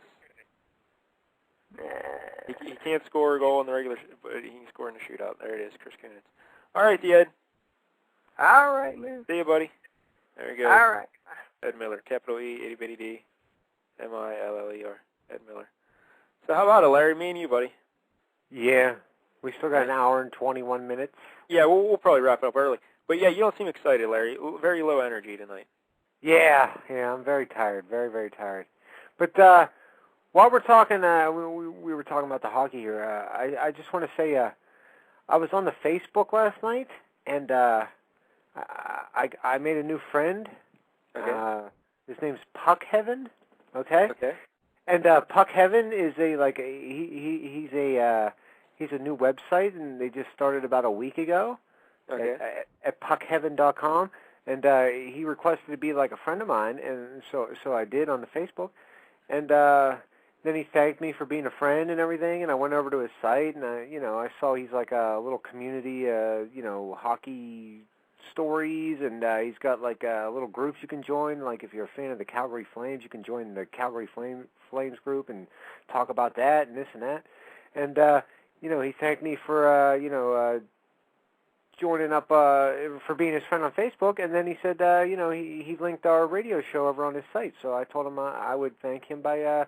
He can't score a goal in the regular, but he can score in the shootout. There it is, Chris Kunitz. All right, Ed. All right, man. See you, buddy. There you go. All right. Ed Miller, capital E, itty bitty D, M-I-L-L-E-R. Ed Miller. So how about it, Larry? Me and you, buddy. Yeah. We still got an hour and 21 minutes. Yeah, we'll probably wrap it up early. But yeah, you don't seem excited, Larry. Very low energy tonight. Yeah, I'm very tired. Very, very tired. But while we're talking, we were talking about the hockey here. I just want to say I was on the Facebook last night, and I made a new friend. Okay. His name's Puck Heaven. Okay. Okay. And Puck Heaven is he's a new website, and they just started about a week ago. Okay. At puckheaven.com, and he requested to be like a friend of mine, and so I did on the Facebook, and then he thanked me for being a friend and everything, and I went over to his site, and I saw he's like a little community, hockey stories, and he's got like little groups you can join. Like if you're a fan of the Calgary Flames, you can join the Calgary Flames group and talk about that and this and that. And he thanked me for joining up for being his friend on Facebook, and then he said he linked our radio show over on his site. So I told him I would thank him by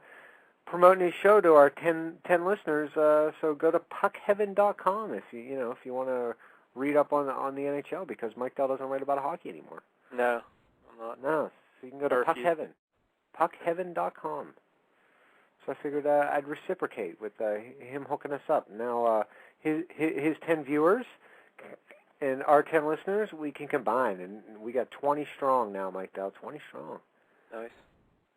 promoting his show to our 10 listeners. So go to puckheaven.com if you want to read up on the NHL, because Mike Dell doesn't write about hockey anymore. No, I'm not. No, so you can go to puckheaven.com. So I figured I'd reciprocate with him hooking us up. Now his 10 viewers and our 10 listeners, we can combine, and we got 20 strong now, Mike Dell. 20 strong. Nice.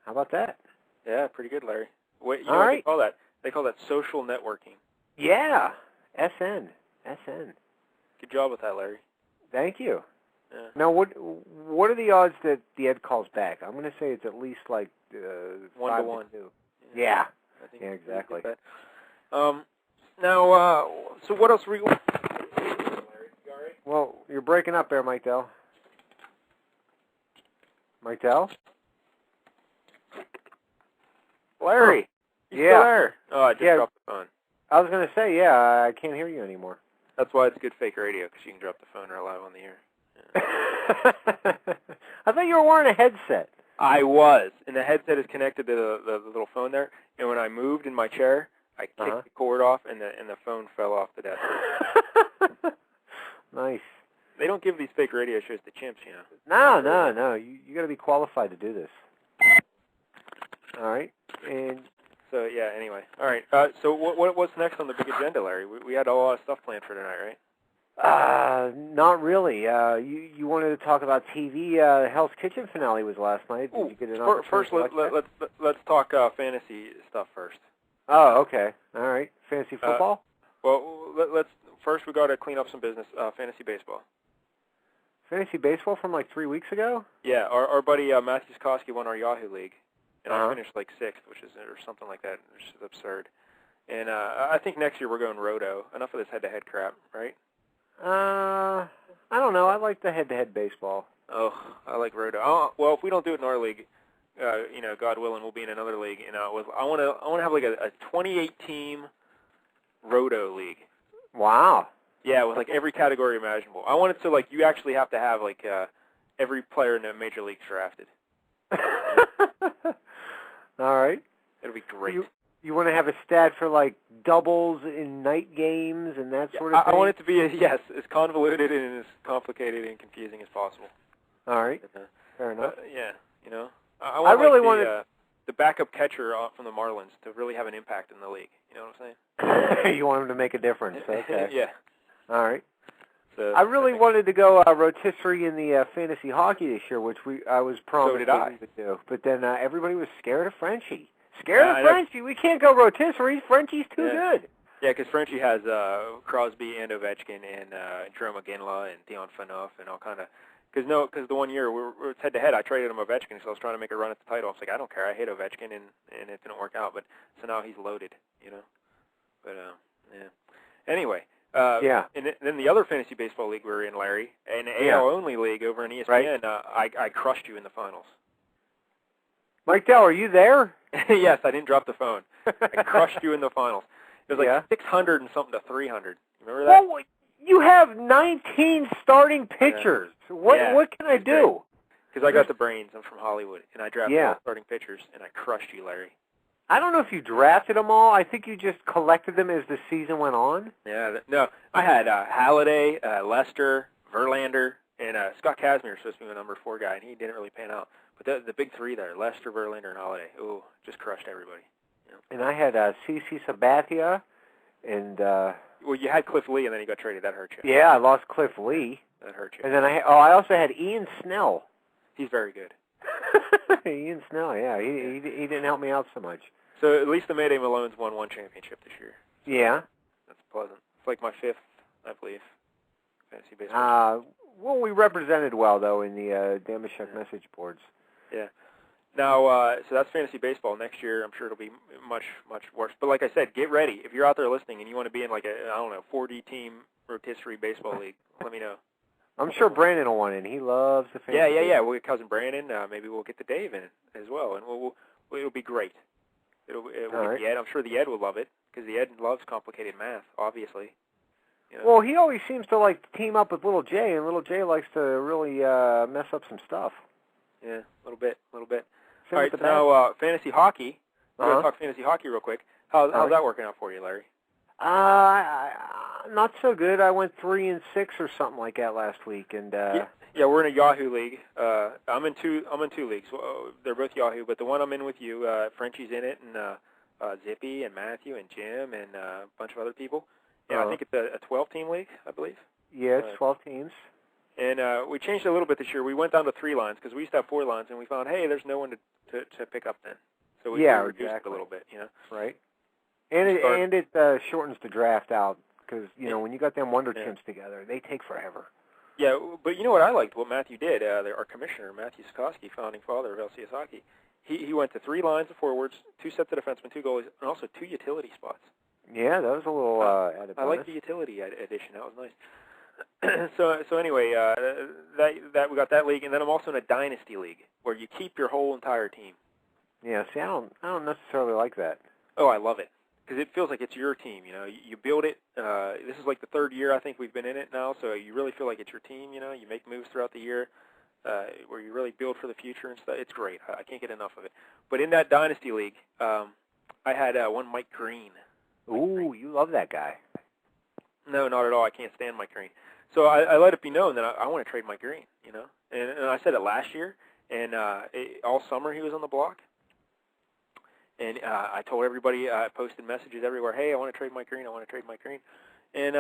How about that? Yeah, pretty good, Larry. What All right. they call that? They call that social networking. Yeah, SN. Good job with that, Larry. Thank you. Yeah. Now, what are the odds that the Ed calls back? I'm going to say it's at least like 1 to 1. 2. Yeah. I think Yeah, exactly. Now, so what else were you? Larry, you all right? Well, you're breaking up there, Mike Dell. Mike Dell? Larry, you Yeah. still there? Oh, I just dropped the phone. I was going to say, yeah, I can't hear you anymore. That's why it's good fake radio, because you can drop the phone right live on the air. Yeah. I thought you were wearing a headset. I was, and the headset is connected to the little phone there. And when I moved in my chair, I kicked the cord off, and the phone fell off the desk. Nice. They don't give these fake radio shows to chimps, you know. No. You got to be qualified to do this. All right, and so yeah. Anyway, all right. So what's next on the big agenda, Larry? We had a lot of stuff planned for tonight, right? Not really. You wanted to talk about TV. Hell's Kitchen finale was last night. Did you get an opportunity first, to watch that? let's talk fantasy stuff first. Oh, okay. All right. Fantasy football? Well, let's first we got to clean up some business. Fantasy baseball. Fantasy baseball from like 3 weeks ago? Yeah, our buddy Matthew Skoski won our Yahoo League, and I finished like 6th, or something like that, which is absurd. And I think next year we're going Roto. Enough of this head-to-head crap, right? I don't know. I like the head-to-head baseball. Oh, I like Roto. Oh, well, if we don't do it in our league, God willing, we'll be in another league. And I want to have like a 28-team Roto league. Wow. Yeah, with like every category imaginable. I want it to like you actually have to have like every player in the major leagues drafted. All right. It'll be great. You want to have a stat for like doubles in night games and that sort of thing? I want it to be as convoluted and as complicated and confusing as possible. All right. Fair enough. Yeah, I really wanted the backup catcher from the Marlins to really have an impact in the league. You know what I'm saying? You want him to make a difference. Okay. Yeah. All right. So, I really wanted to go rotisserie in the fantasy hockey this year, which I was promised that we would do. But then everybody was scared of Frenchie. Scared of Frenchie? We can't go rotisserie. Frenchie's too good. Yeah, because Frenchie has Crosby and Ovechkin and Jerome McGinley and Dion Phaneuf and all kind of. Because the 1 year we're head-to-head, I traded him Ovechkin, so I was trying to make a run at the title. I was like, I don't care. I hate Ovechkin, and it didn't work out. But so now he's loaded, But, yeah. Anyway. Yeah. And then the other fantasy baseball league we were in, Larry, an AL-only league over in ESPN, right. I crushed you in the finals. Mike Dell, are you there? Yes, I didn't drop the phone. I crushed you in the finals. It was like 600 and something to 300. Remember that? Well, you have 19 starting pitchers. Yeah. What can I do? Because I got the brains. I'm from Hollywood, and I drafted all starting pitchers, and I crushed you, Larry. I don't know if you drafted them all. I think you just collected them as the season went on. Yeah, no. I had Halladay, Lester, Verlander, and Scott Kazmir was supposed to be my number 4 guy, and he didn't really pan out. But the big 3 there, Lester, Verlander, and Halladay, just crushed everybody. And I had CC Sabathia, and... well, you had Cliff Lee, and then he got traded. That hurt you. Yeah, I lost Cliff Lee. That hurt you. And then I also had Ian Snell. He's very good. Ian Snell, yeah. He didn't help me out so much. So at least the Mayday Malones won 1 championship this year. So yeah. That's pleasant. It's like my 5th, I believe, fantasy baseball. Well, we represented well, though, in the Damashek message boards. Yeah. Now, so that's fantasy baseball. Next year, I'm sure it'll be much, much worse. But like I said, get ready. If you're out there listening and you want to be in like a, 40-team rotisserie baseball league, let me know. I'm sure Brandon will want in. He loves the fantasy. Yeah. We'll get cousin Brandon. Maybe we'll get the Dave in as well, and it'll be great. We'll get the Ed. I'm sure the Ed will love it because the Ed loves complicated math, obviously. You know? Well, he always seems to like to team up with Little J, and Little J likes to really mess up some stuff. Yeah, a little bit. Same All right, with so the now fantasy hockey. We're going to Uh-huh. talk fantasy hockey real quick. How's that working out for you, Larry? Not so good. I went 3-6 or something like that last week, and Yeah, we're in a Yahoo league. I'm in two leagues. They're both Yahoo, but the one I'm in with you, Frenchie's in it, and Zippy and Matthew and Jim and a bunch of other people. Yeah, I think it's a 12-team league, I believe. yeah, it's 12 teams. And we changed it a little bit this year. We went down to 3 lines because we used to have 4 lines, and we found, hey, there's no one to pick up then. So we reduced it a little bit, you know. Right. And it shortens the draft out because, you know, when you got them wonder teams together, they take forever. Yeah, but you know what I liked? What Matthew did, our commissioner, Matthew Sikorsky, founding father of LCS hockey, he went to 3 lines of forwards, 2 sets of defensemen, 2 goalies, and also 2 utility spots. Yeah, that was a little added bonus. I like the utility addition. That was nice. So anyway, that we got that league, and then I'm also in a dynasty league where you keep your whole entire team. Yeah, see, I don't necessarily like that. Oh, I love it because it feels like it's your team. You know, you build it. This is like the 3rd year I think we've been in it now, so you really feel like it's your team. You know, you make moves throughout the year where you really build for the future and stuff. It's great. I can't get enough of it. But in that dynasty league, I had one Mike Green. Ooh, you love that guy. No, not at all. I can't stand Mike Green. So I let it be known that I want to trade Mike Green, you know. And I said it last year, and all summer he was on the block. And I told everybody, I posted messages everywhere, hey, I want to trade Mike Green, I want to trade Mike Green. And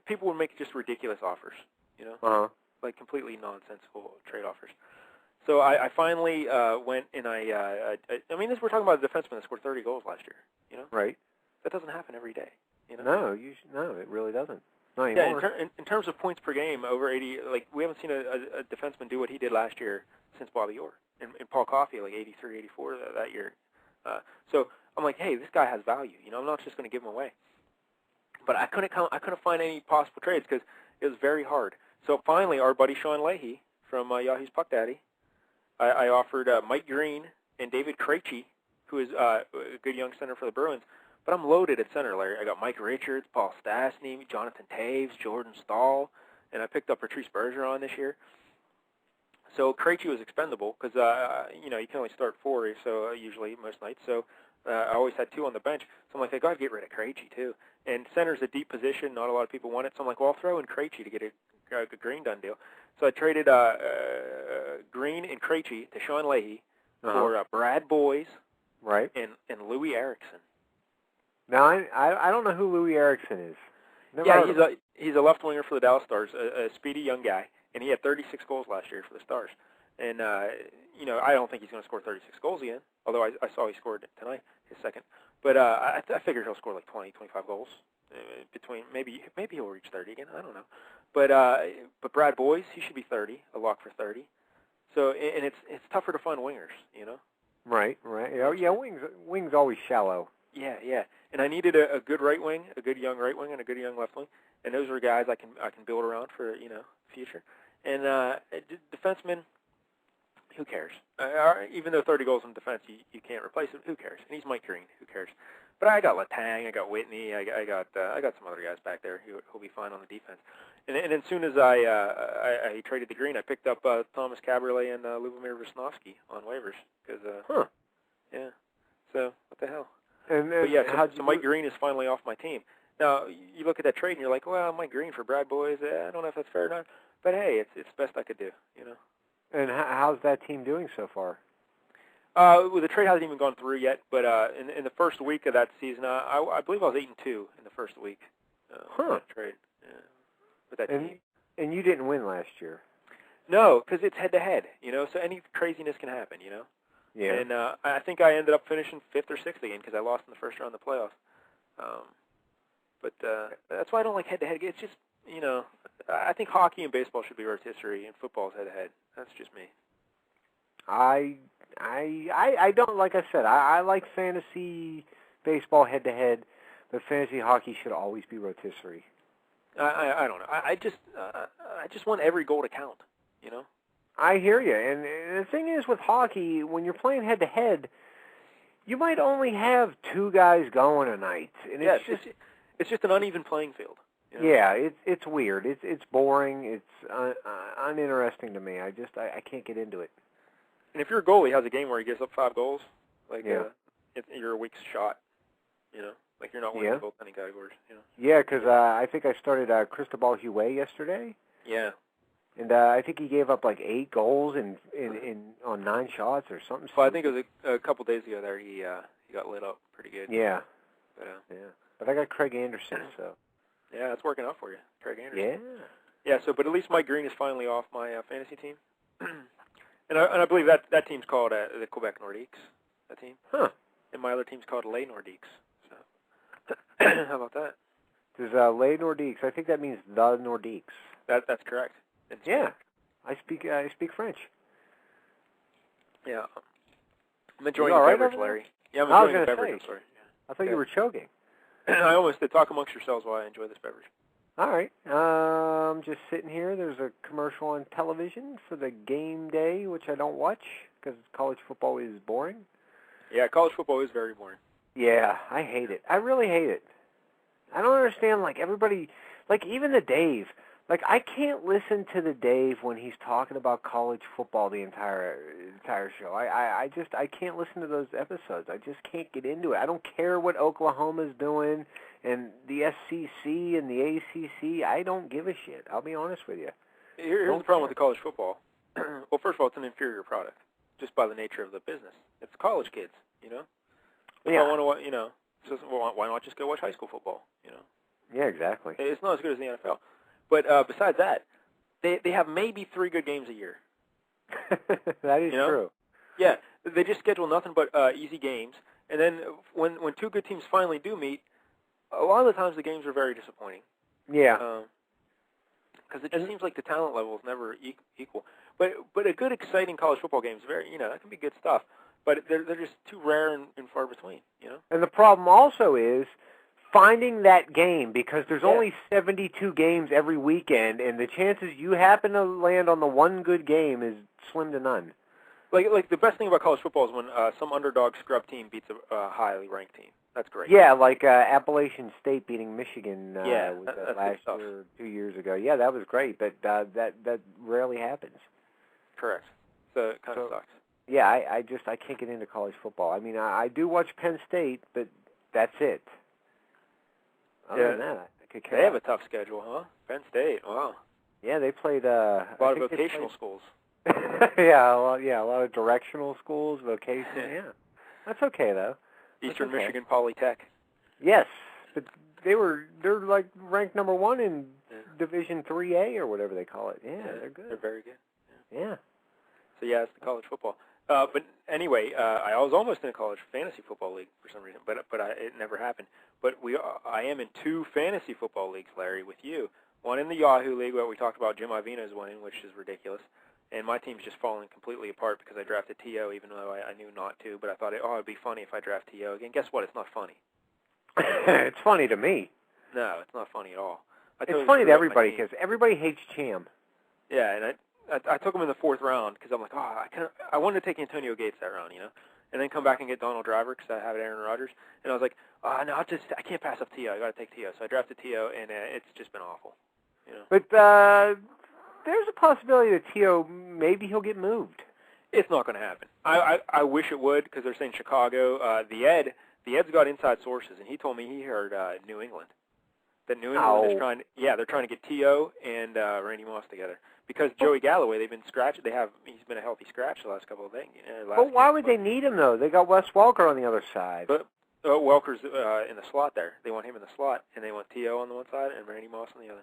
people would make just ridiculous offers, you know, like completely nonsensical trade offers. So I finally went and I mean, we're talking about a defenseman that scored 30 goals last year, you know. Right. That doesn't happen every day, you know. No, it really doesn't. Not Yeah, anymore. in terms of points per game, over 80, like we haven't seen a defenseman do what he did last year since Bobby Orr and Paul Coffey, like 83, 84 that year. So I'm like, hey, this guy has value. You know, I'm not just going to give him away. But I couldn't find any possible trades because it was very hard. So finally, our buddy Sean Leahy from Yahoo's Puck Daddy, I offered Mike Green and David Krejci, who is a good young center for the Bruins. But I'm loaded at center, Larry. I got Mike Richards, Paul Stastny, Jonathan Taves, Jordan Stahl, and I picked up Patrice Bergeron this year. So Krejci was expendable because, you know, you can only start 4 or so usually most nights. So I always had 2 on the bench. So I'm like, I got to get rid of Krejci too. And center's a deep position. Not a lot of people want it. So I'm like, well, I'll throw in Krejci to get a Green done deal. So I traded Green and Krejci to Sean Leahy for Brad Boys and Louis Erickson. Now, I don't know who Louis Erickson is. He's a left winger for the Dallas Stars, a speedy young guy, and he had 36 goals last year for the Stars. And you know, I don't think he's going to score 36 goals again. Although I saw he scored tonight, his second. But I figure he'll score like 20, 25 goals between maybe he'll reach 30 again. I don't know. But Brad Boys, he should be 30, a lock for 30. So and it's tougher to find wingers, you know. Right. Yeah, wings always shallow. Yeah. And I needed a good right wing, a good young right wing, and a good young left wing. And those were guys I can build around for, you know, future. And defenseman, who cares? Even though 30 goals in defense, you can't replace it. Who cares? And he's Mike Green. Who cares? But I got Letang, I got Whitney, I got some other guys back there who'll be fine on the defense. And as soon as I traded the Green, I picked up Thomas Caberlet and Lubomir Visnovsky on waivers because yeah. So what the hell? But yeah, so Mike Green is finally off my team. Now, you look at that trade and you're like, well, Mike Green for Brad Boys, I don't know if that's fair or not. But hey, it's the best I could do, you know. And how's that team doing so far? Well, the trade hasn't even gone through yet, but in the first week of that season, I believe I was 8-2 in the first week of that trade with that team. And you didn't win last year? No, because it's head-to-head, you know, so any craziness can happen, you know. Yeah. And I think I ended up finishing 5th or 6th again because I lost in the first round of the playoffs. But that's why I don't like head-to-head. It's just, you know, I think hockey and baseball should be rotisserie and football is head-to-head. That's just me. I don't, like I said, I like fantasy baseball head-to-head, but fantasy hockey should always be rotisserie. I don't know. I just want every goal to count, you know? I hear you. And the thing is with hockey, when you're playing head-to-head, you might only have 2 guys going a night. And it's just an uneven playing field. You know? Yeah, it's weird. It's boring. It's uninteresting to me. I can't get into it. And if your goalie has a game where he gives up 5 goals, like you're a weak shot, you know, like you're not winning the goaltending categories, you know. Yeah, because I think I started Cristobal Huet yesterday. Yeah. And I think he gave up like 8 goals in on 9 shots or something. Well, I think it was a couple days ago there he got lit up pretty good. Yeah. But, But I got Craig Anderson, so. Yeah, that's working out for you, Craig Anderson. Yeah. Yeah. So, but at least Mike Green is finally off my fantasy team, and I believe that team's called the Quebec Nordiques. That team. Huh. And my other team's called Les Nordiques. So, how about that? There's Les Nordiques. I think that means the Nordiques. That's correct. Yeah. I speak French. Yeah. I'm enjoying the the right beverage, over there? Larry. Yeah, I'm enjoying the beverage. Say. I'm sorry. I thought you were choking. I almost did. Talk amongst yourselves while I enjoy this beverage. All right. I'm just sitting here. There's a commercial on television for the game day, which I don't watch because college football is boring. Yeah, college football is very boring. Yeah, I hate it. I really hate it. I don't understand, like, everybody, like, even the Dave. Like, I can't listen to the Dave when he's talking about college football the entire show. I can't listen to those episodes. I just can't get into it. I don't care what Oklahoma's doing and the SEC and the ACC. I don't give a shit. I'll be honest with you. Here's the problem with the college football. Well, first of all, it's an inferior product, just by the nature of the business. It's college kids, you know? Yeah. I want to, you know, so why not just go watch high school football, you know? Yeah, exactly. It's not as good as the NFL. But besides that, they have maybe 3 good games a year. That is true. Yeah, they just schedule nothing but easy games. And then when 2 good teams finally do meet, a lot of the times the games are very disappointing. Yeah. Because it just seems like the talent level is never equal. But a good, exciting college football game is very, you know, that can be good stuff. But they're just too rare and far between, you know? And the problem also is finding that game, because there's only 72 games every weekend, and the chances you happen to land on the one good game is slim to none. Like the best thing about college football is when some underdog scrub team beats a highly ranked team. That's great. Yeah, like Appalachian State beating Michigan that's last year, 2 years ago. Yeah, that was great, but that rarely happens. Correct. So it kind of sucks. Yeah, I can't get into college football. I mean, I do watch Penn State, but that's it. Other than that, I could care. They have a tough schedule, huh? Penn State, wow. Yeah, they played a lot of vocational schools. Yeah, a lot of directional schools, vocational. Yeah, that's okay though. Eastern Michigan Polytech. Yes, but they're like ranked number 1 in Division 3A or whatever they call it. Yeah, they're good. They're very good. Yeah. So yeah, it's the college football. But anyway, I was almost in a college fantasy football league for some reason, but it never happened. But I am in 2 fantasy football leagues, Larry, with you. One in the Yahoo League, where we talked about Jim Ivina's winning, which is ridiculous. And my team's just falling completely apart because I drafted T.O., even though I knew not to. But I thought, it'd be funny if I draft T.O. again. Guess what? It's not funny. It's funny to me. No, it's not funny at all. It's funny to everybody because everybody hates Cham. Yeah, and I took him in the 4th round because I'm like, I wanted to take Antonio Gates that round, you know, and then come back and get Donald Driver because I have Aaron Rodgers, and I was like, no, I can't pass up T.O. I got to take T.O. So I drafted T.O. and it's just been awful, you know. But there's a possibility that T.O. maybe he'll get moved. It's not going to happen. I wish it would because they're saying Chicago. The Ed's got inside sources, and he told me he heard New England. That New England is they're trying to get T.O. and Randy Moss together. Because Joey Galloway, he's been a healthy scratch the last couple of things. But why would they need him, though? They got Wes Welker on the other side. But Welker's in the slot there. They want him in the slot, and they want T.O. on the one side and Randy Moss on the other.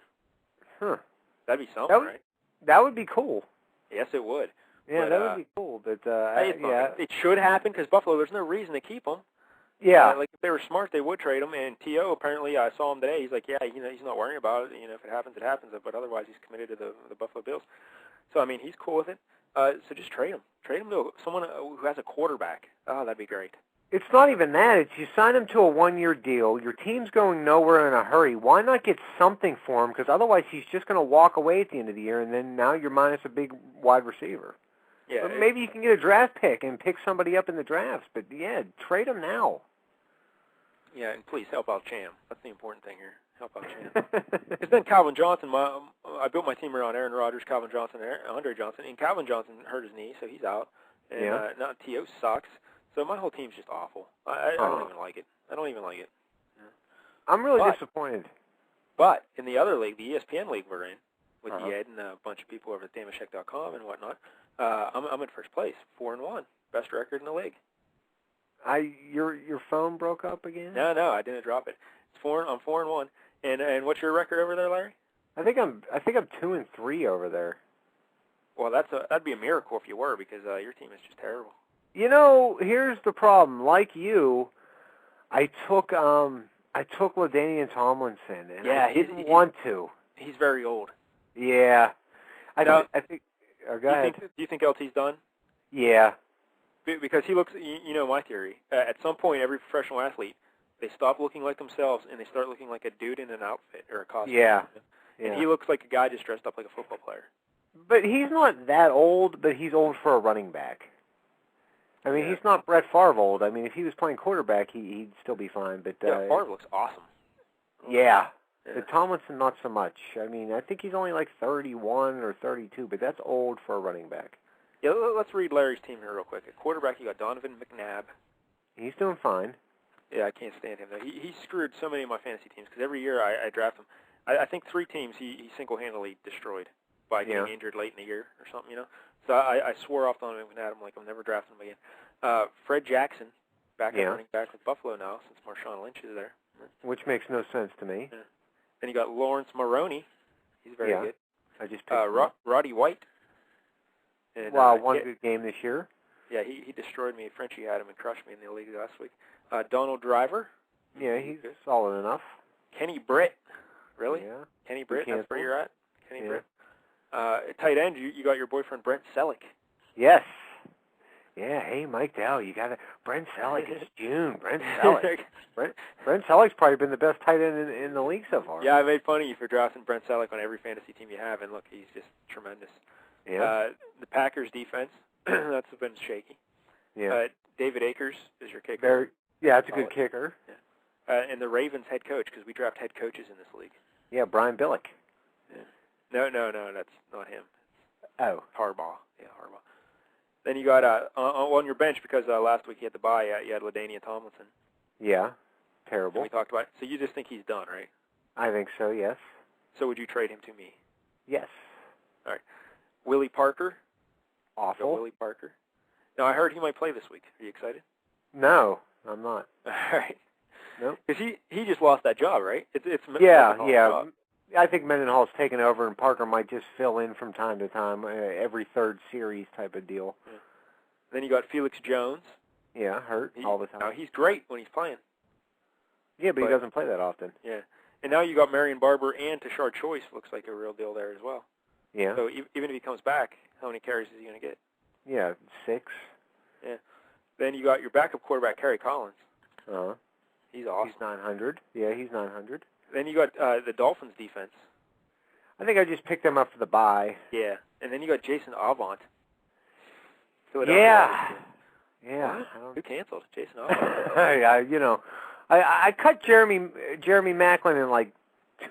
Huh. That'd be something, right? That would be cool. Yes, it would. Yeah, that would be cool. But it should happen because Buffalo, there's no reason to keep him. Yeah. Like if they were smart, they would trade him. And T.O. apparently, I saw him today. He's like, he's not worrying about it. You know, if it happens, it happens. But otherwise, he's committed to the Buffalo Bills. So I mean, he's cool with it. So just trade him. Trade him to someone who has a quarterback. Oh, that'd be great. It's not even that. It's you sign him to a 1-year deal. Your team's going nowhere in a hurry. Why not get something for him? Because otherwise he's just going to walk away at the end of the year, and then now you're minus a big wide receiver. Yeah. Or maybe you can get a draft pick and pick somebody up in the drafts. But, yeah, trade him now. Yeah, and please help out Cham. That's the important thing here. Help out Cham. Because then Calvin Johnson, I built my team around Aaron Rodgers, Calvin Johnson, and Andre Johnson. And Calvin Johnson hurt his knee, so he's out. And now T.O. sucks. So my whole team's just awful. I don't even like it. I don't even like it. Yeah. I'm really disappointed. But in the other league, the ESPN league we're in, with Ed and a bunch of people over at damashek.com and whatnot, I'm in first place, 4-1, best record in the league. Your phone broke up again? No, I didn't drop it. I'm 4-1. And what's your record over there, Larry? I think I'm 2-3 over there. Well, that'd be a miracle if you were, because your team is just terrible. You know, here's the problem. Like you, I took LaDainian Tomlinson, and I didn't want to. He's very old. Yeah, I think. Go ahead. Do you think LT's done? Yeah. Because he looks. You know my theory. At some point, every professional athlete, they stop looking like themselves and they start looking like a dude in an outfit or a costume. Yeah. And he looks like a guy just dressed up like a football player. But he's not that old, but he's old for a running back. I mean, he's not Brett Favre old. I mean, if he was playing quarterback, he'd still be fine. But Favre looks awesome. Yeah. But Tomlinson, not so much. I mean, I think he's only like 31 or 32, but that's old for a running back. Yeah, let's read Larry's team here real quick. At quarterback, you got Donovan McNabb. He's doing fine. Yeah, I can't stand him, though. He screwed so many of my fantasy teams, because every year I draft him. I think 3 teams he single-handedly destroyed by getting injured late in the year or something, you know. So I swore off Donovan McNabb. I'm like, I'm never drafting him again. Fred Jackson, backup running back with Buffalo now, since Marshawn Lynch is there. Which makes no sense to me. Yeah. Then you got Lawrence Maroney. He's very good. I just picked Roddy White. And, one good game this year. Yeah, he destroyed me. Frenchie had him and crushed me in the league last week. Donald Driver. Yeah, he's solid enough. Kenny Britt. Really? Yeah. Kenny Britt, that's where you're at? Kenny Britt. Tight end, you got your boyfriend Brent Selleck. Yes. Yeah, hey, Mike Dow, you got it. Brent Selleck, it's June. Brent Selleck. Brent Selleck's probably been the best tight end in the league so far. Yeah, I made fun of you for drafting Brent Selleck on every fantasy team you have, and look, he's just tremendous. Yeah. The Packers' defense, that's been shaky. Yeah. David Akers is your kicker. That's a good kicker. Yeah. And the Ravens head coach, because we draft head coaches in this league. Yeah, Brian Billick. Yeah. No, that's not him. Oh. Harbaugh. Yeah, Harbaugh. Then you got on your bench, because last week you had to buy, you had LaDainian Tomlinson. Yeah, terrible. And we talked about it. So you just think he's done, right? I think so, yes. So would you trade him to me? Yes. All right. Willie Parker. Awful. Willie Parker. Now, I heard he might play this week. Are you excited? No, I'm not. All right. Nope. Because he just lost that job, right? It's yeah. Job. I think Mendenhall's taken over, and Parker might just fill in from time to time, every third series type of deal. Yeah. Then you got Felix Jones. Yeah, hurt all the time. Now, he's great when he's playing. Yeah, but he doesn't play that often. Yeah. And now you got Marion Barber and Tashard Choice. Looks like a real deal there as well. Yeah. So even if he comes back, how many carries is he going to get? Yeah, 6. Yeah. Then you got your backup quarterback, Kerry Collins. Uh-huh. He's awesome. He's 900. Yeah, he's 900. Then you got the Dolphins defense. I think I just picked them up for the bye. Yeah. And then you got Jason Avant. Yeah. Yeah. Who canceled? Jason Avant. Yeah, I cut Jeremy Macklin in like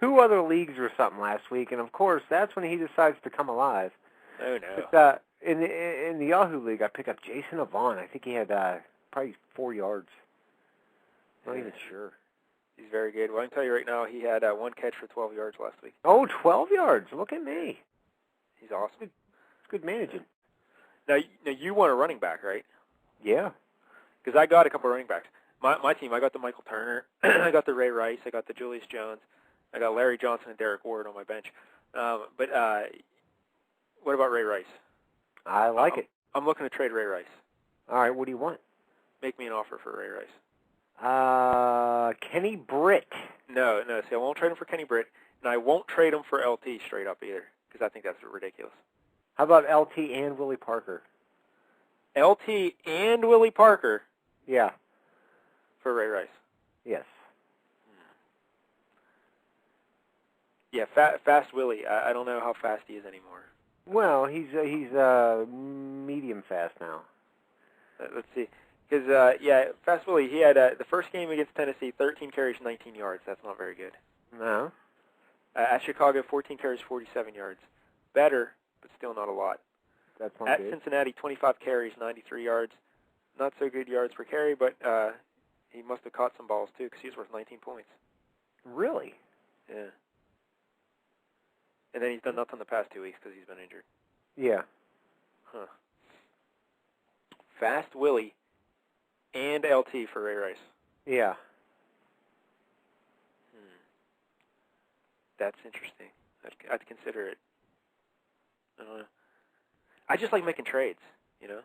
2 other leagues or something last week, and of course that's when he decides to come alive. Oh no. But, in the Yahoo League, I picked up Jason Avant. I think he had probably 4 yards. Not even sure. He's very good. Well, I can tell you right now, he had 1 catch for 12 yards last week. Oh, 12 yards. Look at me. He's awesome. It's good managing. Now you want a running back, right? Yeah. Because I got a couple of running backs. My team, I got the Michael Turner, I got the Ray Rice, I got the Julius Jones, I got Larry Johnson and Derek Ward on my bench. But what about Ray Rice? I like it. I'm looking to trade Ray Rice. All right, what do you want? Make me an offer for Ray Rice. Kenny Britt. No. See, I won't trade him for Kenny Britt, and I won't trade him for LT straight up either, because I think that's ridiculous. How about LT and Willie Parker? LT and Willie Parker? Yeah. For Ray Rice. Yes. Yeah, Fast Willie. I don't know how fast he is anymore. Well, he's medium fast now. Let's see. Because, Fast Willie, he had the first game against Tennessee, 13 carries, 19 yards. That's not very good. No. At Chicago, 14 carries, 47 yards. Better, but still not a lot. That's not At good. Cincinnati, 25 carries, 93 yards. Not so good yards per carry, but he must have caught some balls, too, because he's worth 19 points. Really? Yeah. And then he's done nothing the past 2 weeks because he's been injured. Yeah. Huh. Fast Willie and LT for Ray Rice. Yeah. That's interesting. I'd consider it. I don't know. I just like making trades, you know?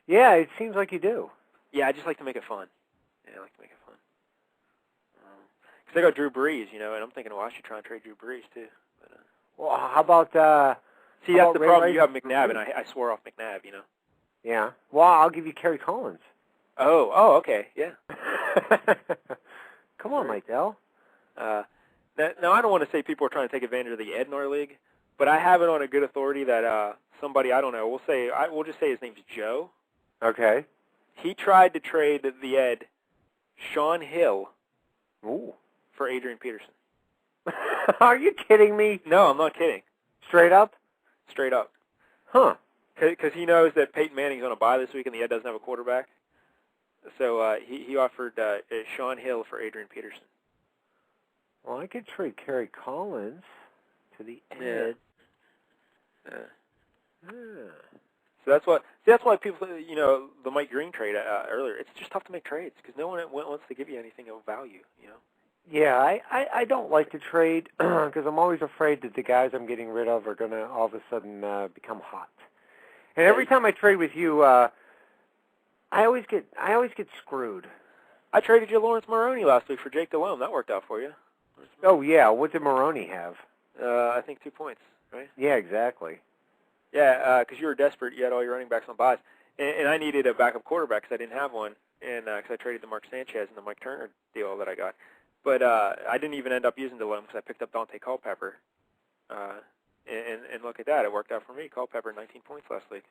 Yeah, it seems like you do. Yeah, I just like to make it fun. Yeah, I like to make it fun. Because I got Drew Brees, you know, and I'm thinking, well, I should try and trade Drew Brees, too. But, Well, how about see, that's the problem. You have McNabb, and I swore off McNabb, you know? Yeah. Well, I'll give you Kerry Collins. Oh, okay, yeah. Come on, Mike Dell. Now, I don't want to say people are trying to take advantage of the Ed in our league, but I have it on a good authority that somebody, I don't know, we'll just say his name's Joe. Okay. He tried to trade the Ed, Sean Hill, Ooh. for Adrian Peterson. Are you kidding me? No, I'm not kidding. Straight up? Straight up. Huh. Because he knows that Peyton Manning's on a bye this week and the Ed doesn't have a quarterback. So he offered Sean Hill for Adrian Peterson. Well, I could trade Kerry Collins to the Ed. Yeah. Yeah. So that's why people, you know, the Mike Green trade earlier, it's just tough to make trades because no one wants to give you anything of value, you know. Yeah, I don't like to trade because I'm always afraid that the guys I'm getting rid of are going to all of a sudden become hot. And every time I trade with you, I always get screwed. I traded you Lawrence Maroney last week for Jake Delhomme. That worked out for you. Oh, yeah. What did Maroney have? I think 2 points, right? Yeah, exactly. Yeah, because you were desperate. You had all your running backs on buys. And I needed a backup quarterback because I didn't have one, and because I traded the Mark Sanchez and the Mike Turner deal that I got. But I didn't even end up using Delhomme because I picked up Dante Culpepper. And look at that. It worked out for me. Culpepper, 19 points last week.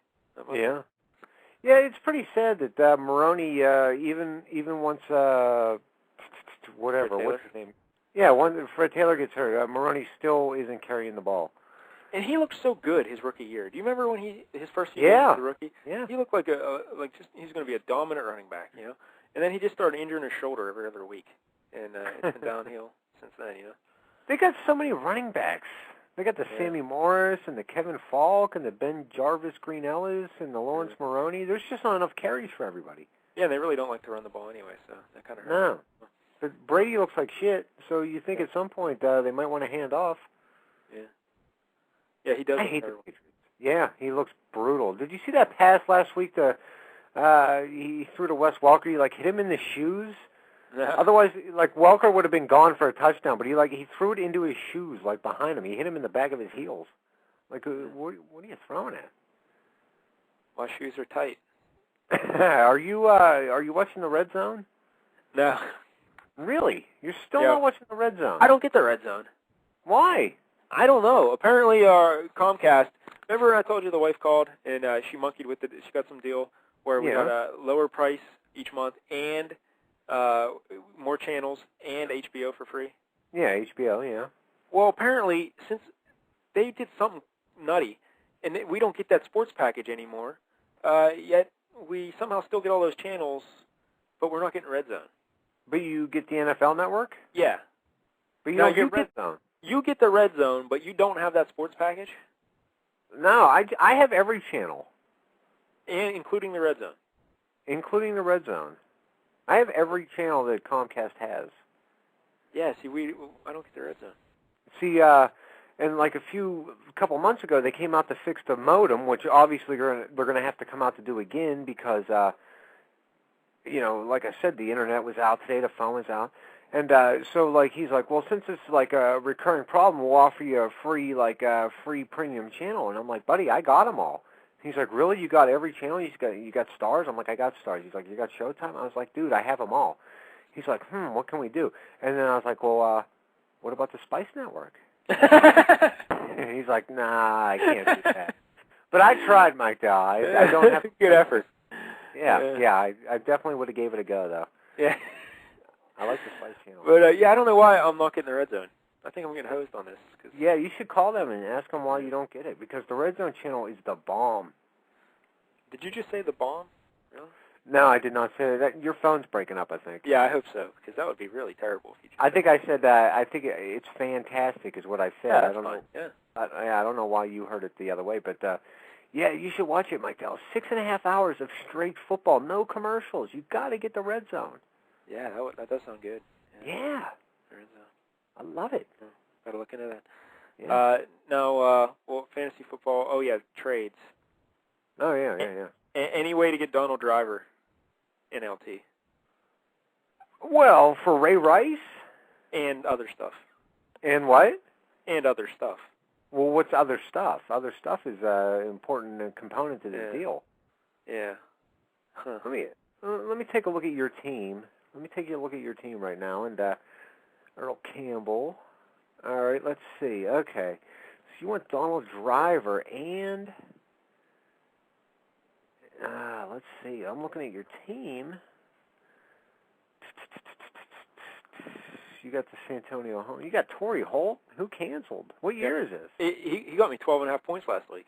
Yeah. Yeah, it's pretty sad that Maroney, even once, whatever, what's his name? Yeah, Fred Taylor gets hurt. Maroney still isn't carrying the ball. And he looked so good his rookie year. Do you remember when his first year as a rookie? Yeah. He looked like he's going to be a dominant running back, you know. And then he just started injuring his shoulder every other week, and it's been downhill since then, you know. They got so many running backs. They got the Sammy Morris and the Kevin Falk and the Ben Jarvis Green Ellis and the Lawrence Maroney. There's just not enough carries for everybody. Yeah, they really don't like to run the ball anyway, so that kind of hurts. No. But Brady looks like shit, so you think at some point they might want to hand off. Yeah. Yeah, he does. I hate the Patriots. Yeah, he looks brutal. Did you see that pass last week? He threw to Wes Welker. He hit him in the shoes. Yeah. Otherwise, Welker would have been gone for a touchdown, but he threw it into his shoes, behind him. He hit him in the back of his heels. What are you throwing at? My shoes are tight. Are you watching the Red Zone? No. Really? You're still not watching the Red Zone? I don't get the Red Zone. Why? I don't know. Apparently, Comcast. Remember, I told you the wife called and she monkeyed with it. She got some deal where we got a lower price each month and more channels and HBO for free. Yeah, HBO. Yeah. Well, apparently, since they did something nutty, and we don't get that sports package anymore, yet we somehow still get all those channels, but we're not getting Red Zone. But you get the NFL Network? Yeah. But you don't get Red Zone. You get the Red Zone, but you don't have that sports package? No, I have every channel. And including the Red Zone? Including the Red Zone. I have every channel that Comcast has. Yeah, see, I don't get the Red Zone. See, and a couple months ago, they came out to fix the modem, which obviously we're going to have to come out to do again because, like I said, the internet was out today, the phone was out. And so he's like, well, since it's a recurring problem, we'll offer you a free premium channel. And I'm like, buddy, I got them all. He's like, really? You got every channel? You got Stars? I'm like, I got Stars. He's like, you got Showtime? I was like, dude, I have them all. He's like, what can we do? And then I was like, well, what about the Spice Network? And he's like, nah, I can't do that. But I tried, Mike Dell. I don't have good effort. Yeah, I definitely would have gave it a go, though. Yeah. I like the Spice Channel. But, I don't know why I'm not getting the Red Zone. I think I'm getting hosed on this. Yeah, you should call them and ask them why you don't get it, because the Red Zone channel is the bomb. Did you just say the bomb? Really? No, I did not say that. Your phone's breaking up, I think. Yeah, I hope so, because that would be really terrible if you just I think I said that. I think it's fantastic is what I said. Yeah, that's I don't fine. know. Yeah. I don't know why you heard it the other way, but yeah, you should watch it, Mike Dell. 6.5 hours of straight football, no commercials. You got to get the Red Zone. Yeah, that does sound good. Yeah. Red Zone. I love it. Yeah, gotta look into that. Yeah. Well, fantasy football. Oh yeah, trades. Oh yeah. Any way to get Donald Driver in LT Well, for Ray Rice and other stuff. and what? And other stuff. Well, what's other stuff? Other stuff is an important component to the deal. Yeah. Huh. Let me take a look at your team. Let me take a look at your team right now. And Earl Campbell. All right, let's see. Okay. So you want Donald Driver and... let's see. I'm looking at your team. You got the Santonio Home. You got Torrey Holt. Who canceled? What year is this? He got me 12.5 points last week.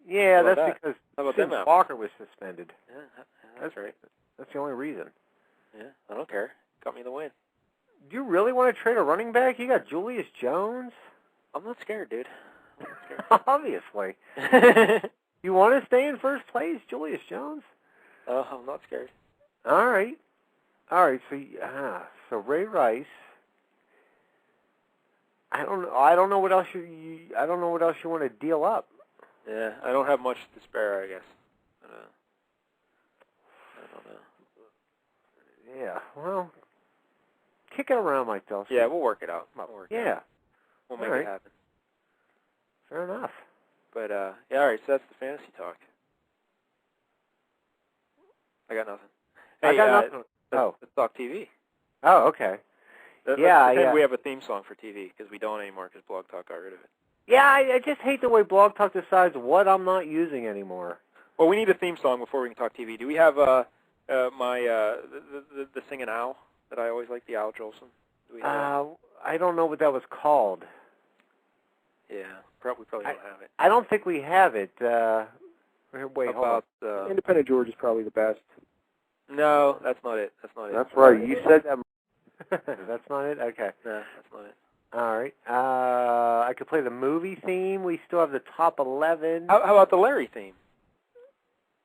Yeah, that's that? because How about Sid them apples? Walker was suspended. Yeah, that's right. That's the only reason. Yeah, I don't care. Got me the win. Do you really want to trade a running back? You got Julius Jones? I'm not scared, dude. I'm not Obviously. scared. You want to stay in first place, Julius Jones? I'm not scared. All right. So Ray Rice. I don't know what else you want to deal up. Yeah, I don't have much to spare, I guess. I don't know. Yeah. Well, kick it around, Mike Dell. Yeah, we'll work it out. Yeah. We'll make All right. it happen. Fair enough. But, yeah, all right, so that's the fantasy talk. I got nothing. Hey, I got nothing. Let's talk TV. Oh, okay. Let's Yeah. pretend we have a theme song for TV, because we don't anymore, because Blog Talk got rid of it. Yeah, I just hate the way Blog Talk decides what I'm not using anymore. Well, we need a theme song before we can talk TV. Do we have the singing owl that I always like, the Owl Jolson? Do we have I don't know what that was called. Yeah, we probably don't have it. I don't think we have it. Wait, hold on. Independent George is probably the best. No, that's not it. That's right. You said that. That's not it? Okay. No, that's not it. All right. I could play the movie theme. We still have the top 11. How about the Larry theme?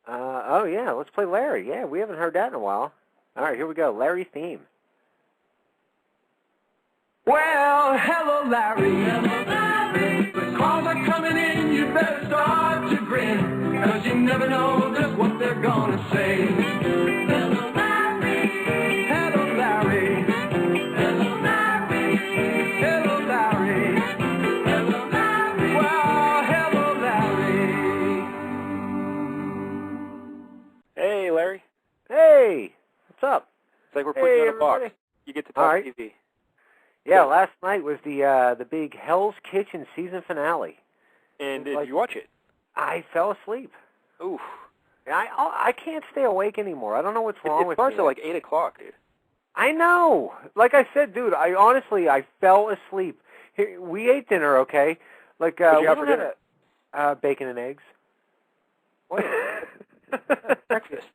Oh, yeah. Let's play Larry. Yeah, we haven't heard that in a while. All right, here we go. Larry theme. Well, hello, Larry. Hello, Larry. The calls are coming in. You better start to grin, 'cause you never know just what they're gonna say. Hello, Larry. Hello, Larry. Hello, Larry. Hello, Larry. Hello, Larry. Well, hello, Larry. Hey, Larry. Hey, what's up? It's like we're putting you in a box. everybody. You get to talk All right. TV. Yeah, last night was the big Hell's Kitchen season finale. And did you watch it? I fell asleep. Oof. I can't stay awake anymore. I don't know what's wrong It with starts me. at like 8 o'clock, dude. I know. Like I said, dude, I fell asleep. Here, we ate dinner, okay? Like What'd you we have for had dinner? Bacon and eggs. What? Breakfast.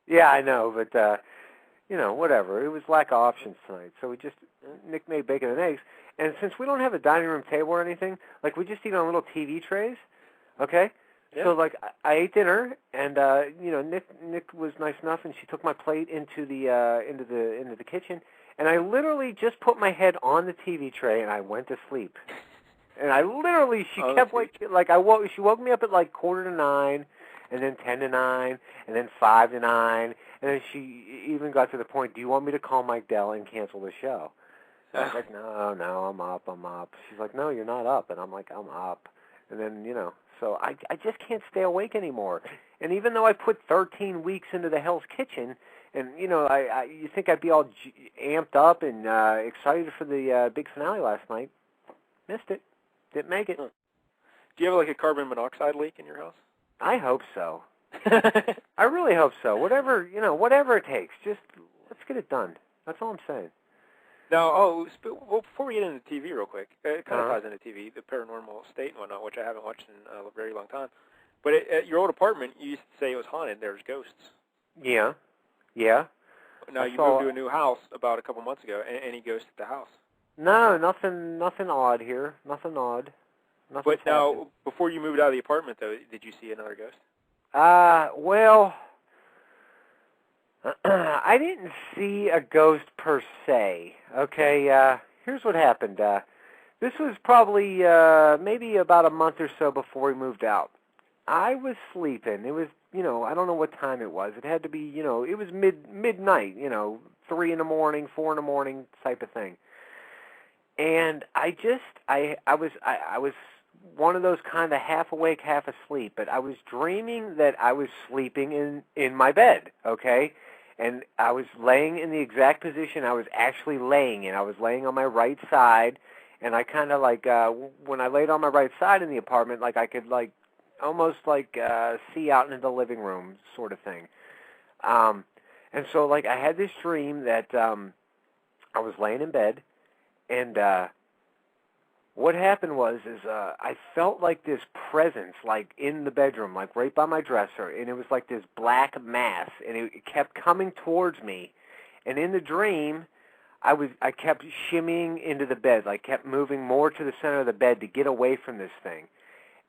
Yeah, I know, but whatever. It was lack of options tonight, so we just Nick made bacon and eggs. And since we don't have a dining room table or anything, like we just eat on little TV trays, okay? Yeah. So like I ate dinner, and Nick was nice enough, and she took my plate into the kitchen, and I literally just put my head on the TV tray, and I went to sleep. And I literally, she kept she woke me up at like 8:45, and then 10:50, and then 5:50, and then she even got to the point, do you want me to call Mike Dell and cancel the show? I was like, no, I'm up. She's like, no, you're not up. And I'm like, I'm up. And then, so I just can't stay awake anymore. And even though I put 13 weeks into the Hell's Kitchen, And you know, you think I'd be all amped up and excited for the big finale last night. Missed it. Didn't make it. Huh. Do you have like a carbon monoxide leak in your house? I hope so. I really hope so. Whatever it takes. Just let's get it done. That's all I'm saying. Now, well, before we get into TV real quick, it kind of Uh-huh. ties into TV, the paranormal state and whatnot, which I haven't watched in a very long time. But at your old apartment, you used to say it was haunted. There's ghosts. Yeah. Yeah. Now, you moved to a new house about a couple months ago. Any ghosts at the house? No, nothing odd here. Nothing odd. Nothing. But now, before you moved out of the apartment, though, did you see another ghost? Well, I didn't see a ghost per se. Okay, here's what happened. This was probably maybe about a month or so before we moved out. I was sleeping. It was, I don't know what time it was. It had to be, it was midnight, 3 in the morning, 4 in the morning type of thing. And I was one of those kind of half awake, half asleep, but I was dreaming that I was sleeping in my bed, okay? And I was laying in the exact position I was actually laying in. I was laying on my right side, and I kind of like, when I laid on my right side in the apartment, like I could like almost like see out into the living room sort of thing. And so like I had this dream that I was laying in bed, and what happened was I felt like this presence, like in the bedroom, like right by my dresser, and it was like this black mass, and it kept coming towards me. And in the dream, I kept shimmying into the bed, like kept moving more to the center of the bed to get away from this thing.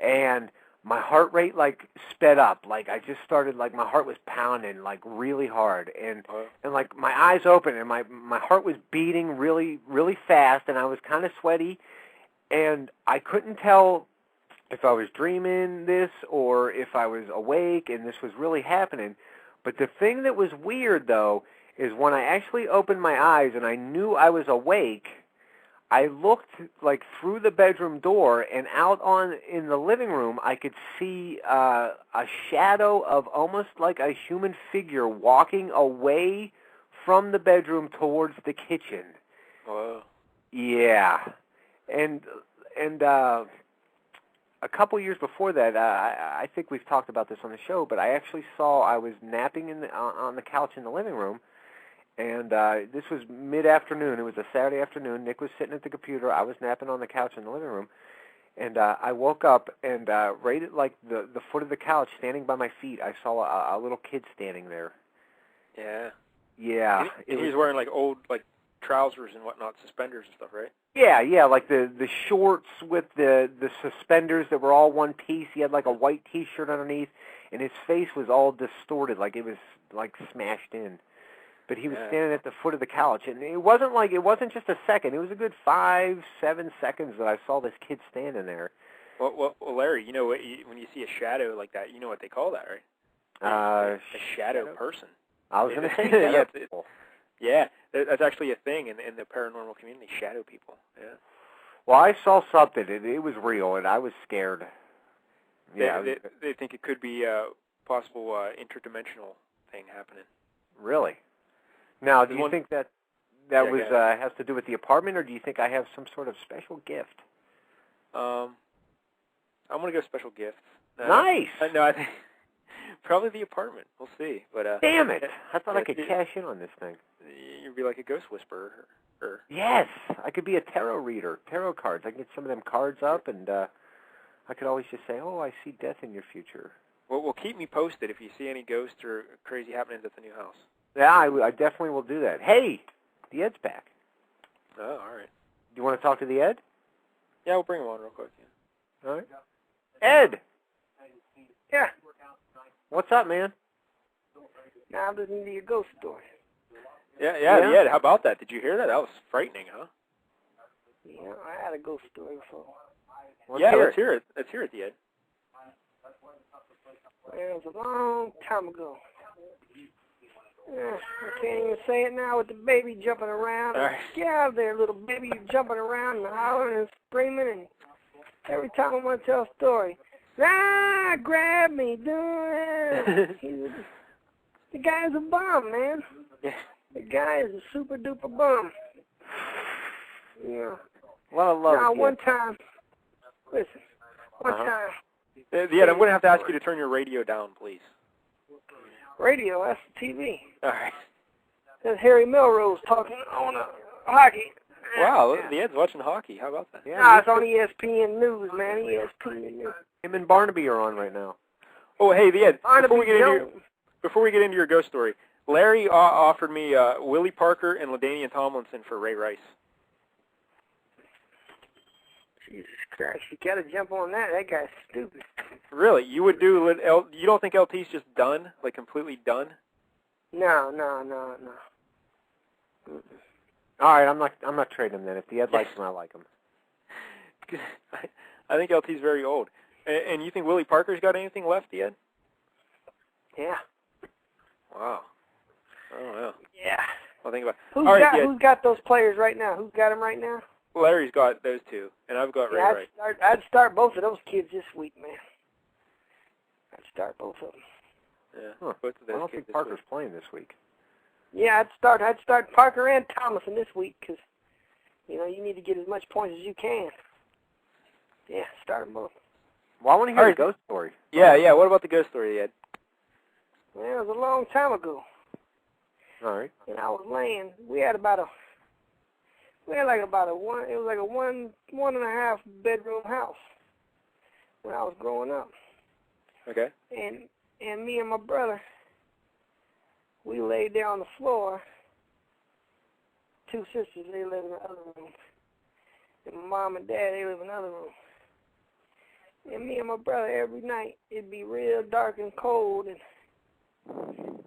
And my heart rate like sped up, like I just started, like my heart was pounding like really hard, and like my eyes opened, and my heart was beating really, really fast, and I was kind of sweaty. And I couldn't tell if I was dreaming this or if I was awake and this was really happening. But the thing that was weird, though, is when I actually opened my eyes and I knew I was awake, I looked like through the bedroom door, and out in the living room, I could see a shadow of almost like a human figure walking away from the bedroom towards the kitchen. Whoa. Yeah. And a couple years before that, I think we've talked about this on the show, but I actually I was napping on the couch in the living room, and this was mid-afternoon. It was a Saturday afternoon. Nick was sitting at the computer. I was napping on the couch in the living room, and I woke up, and right at like the foot of the couch, standing by my feet, I saw a little kid standing there. Yeah. Yeah. And he was wearing like old like trousers and whatnot, suspenders and stuff, right? Yeah, like the shorts with the suspenders that were all one piece. He had like a white T-shirt underneath, and his face was all distorted, like it was like smashed in. But he was standing at the foot of the couch, and it wasn't just a second. It was a good 5-7 seconds that I saw this kid standing there. Well, Larry, you know what? When you see a shadow like that, you know what they call that, right? A shadow person. I was going to say that. Yeah, that's actually a thing in the paranormal community, shadow people. Yeah. Well, I saw something, and it was real, and I was scared. Yeah. They think it could be a possible interdimensional thing happening. Really? Now, do you think that has to do with the apartment, or do you think I have some sort of special gift? I'm going to go special gift. Nice! No, I think probably the apartment. We'll see. But damn it! I thought I could cash in on this thing. You'd be like a ghost whisperer. Yes! I could be a tarot reader. Tarot cards. I can get some of them cards up, and I could always just say, oh, I see death in your future. Well, keep me posted if you see any ghosts or crazy happenings at the new house. Yeah, I definitely will do that. Hey! The Ed's back. Oh, all right. Do you want to talk to the Ed? Yeah, we'll bring him on real quick. Yeah. All right. Ed! Yeah. What's up, man? Now I'm listening to your ghost story. Yeah. Ed, how about that? Did you hear that? That was frightening, huh? Yeah, I had a ghost story before. Let's hear it. Let's hear it, Ed. Well, it was a long time ago. I can't even say it now with the baby jumping around. All right. Get out of there, little baby. You're jumping around and hollering and screaming. And every time I want to tell a story, grab me, do it. The guy is a bum, man. Yeah. The guy is a super duper bum. Yeah. A lot of love. Now, kid. one time, listen, one time. Yeah, I'm going to have to ask you to turn your radio down, please. Radio, that's the TV. All right. There's Harry Melrose talking on hockey. Wow, the Ed's watching hockey. How about that? Yeah, Nah, it's on ESPN News, man. ESPN News. him and Barnaby are on right now. Oh, hey, the Ed. Barnaby Before we get into your ghost story, Larry offered me Willie Parker and LaDainian Tomlinson for Ray Rice. Jesus Christ, you gotta jump on that. That guy's stupid. Really? You would do? You don't think LT's just done, like completely done? No. All right, I'm not trading him then. If the Ed likes him, I like him. I think LT's very old. And you think Willie Parker's got anything left, Ed? Yeah. Wow. Oh, yeah. Yeah. I'll think about it. Who's got those players right now? Who's got them right now? Larry's got those two, and I've got Ray Rice. I'd start both of those kids this week, man. I'd start both of them. Yeah. Huh. Both of those I don't kids think Parker's playing this week. Yeah, I'd start Parker and Thomason this week because, you need to get as much points as you can. Yeah, start them both. Well, I want to hear the ghost story. Yeah. What about the ghost story, Ed? Well, it was a long time ago. All right. And I was laying. We had like a one and a half bedroom house when I was growing up. Okay. And me and my brother, we laid there on the floor. Two sisters, they live in the other room. And my mom and dad, they live in the other room. And me and my brother, every night, it'd be real dark and cold, and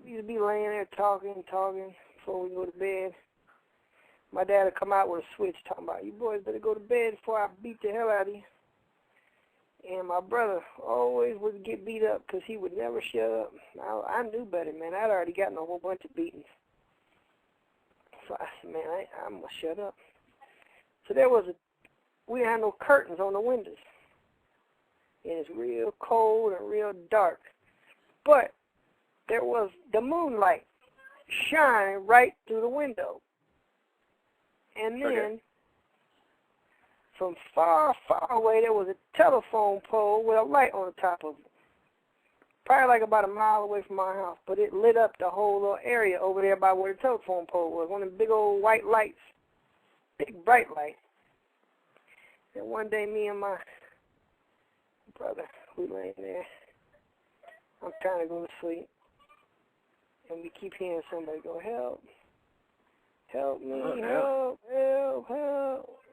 we used to be laying there talking before we go to bed. My dad would come out with a switch talking about, you boys better go to bed before I beat the hell out of you. And my brother always would get beat up because he would never shut up. I knew better, man. I'd already gotten a whole bunch of beatings. So I said, man, I'm going to shut up. So we didn't have no curtains on the windows. And it's real cold and real dark. But there was the moonlight shining right through the window. And then, from far, far away, there was a telephone pole with a light on the top of it. Probably like about a mile away from my house, but it lit up the whole little area over there by where the telephone pole was. One of them big old white lights, big bright light. And one day, me and my brother, we laying there. I'm trying to go to sleep. And we keep hearing somebody go, help. Help me, help.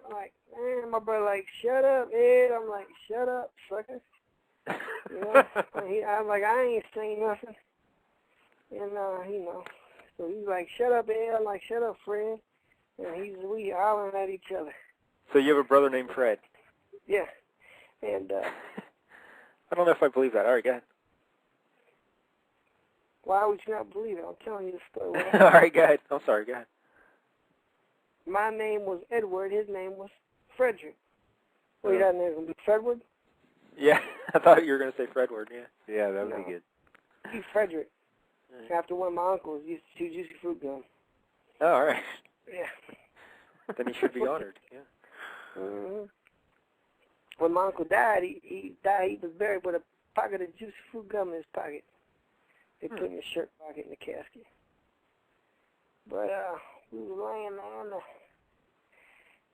I'm like, man, my brother like, shut up, Ed. I'm like, shut up, sucker. I'm like, I ain't saying nothing. And, so he's like, shut up, Ed. I'm like, shut up, Fred. And we hollering at each other. So you have a brother named Fred? Yeah. And, I don't know if I believe that. All right, go ahead. Why would you not believe it? I'm telling you the story. All right, go ahead. I'm sorry, go ahead. My name was Edward. His name was Frederick. Well, your name was Fredward? Yeah, I thought you were going to say Fredward, yeah. Yeah, that would be good. He's Frederick. After one of my uncles used to chew juicy fruit gum. Oh, all right. Yeah. Then he should be honored, yeah. Mm-hmm. When my uncle died, he was buried with a pocket of juicy fruit gum in his pocket. They put in his shirt pocket in the casket. But we were laying there, and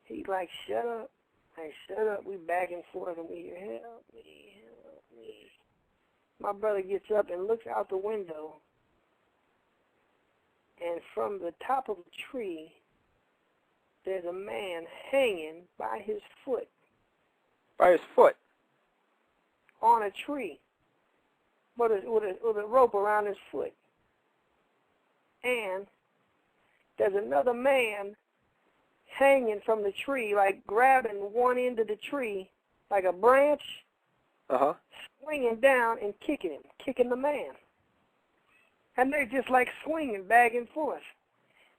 he's like, shut up. Hey, shut up. We back and forth, and we hear, help me, help me. My brother gets up and looks out the window, and from the top of a tree, there's a man hanging by his foot. By his foot? On a tree. With a rope around his foot. And there's another man hanging from the tree, like grabbing one end of the tree, like a branch, swinging down and kicking the man. And they're just like swinging back and forth.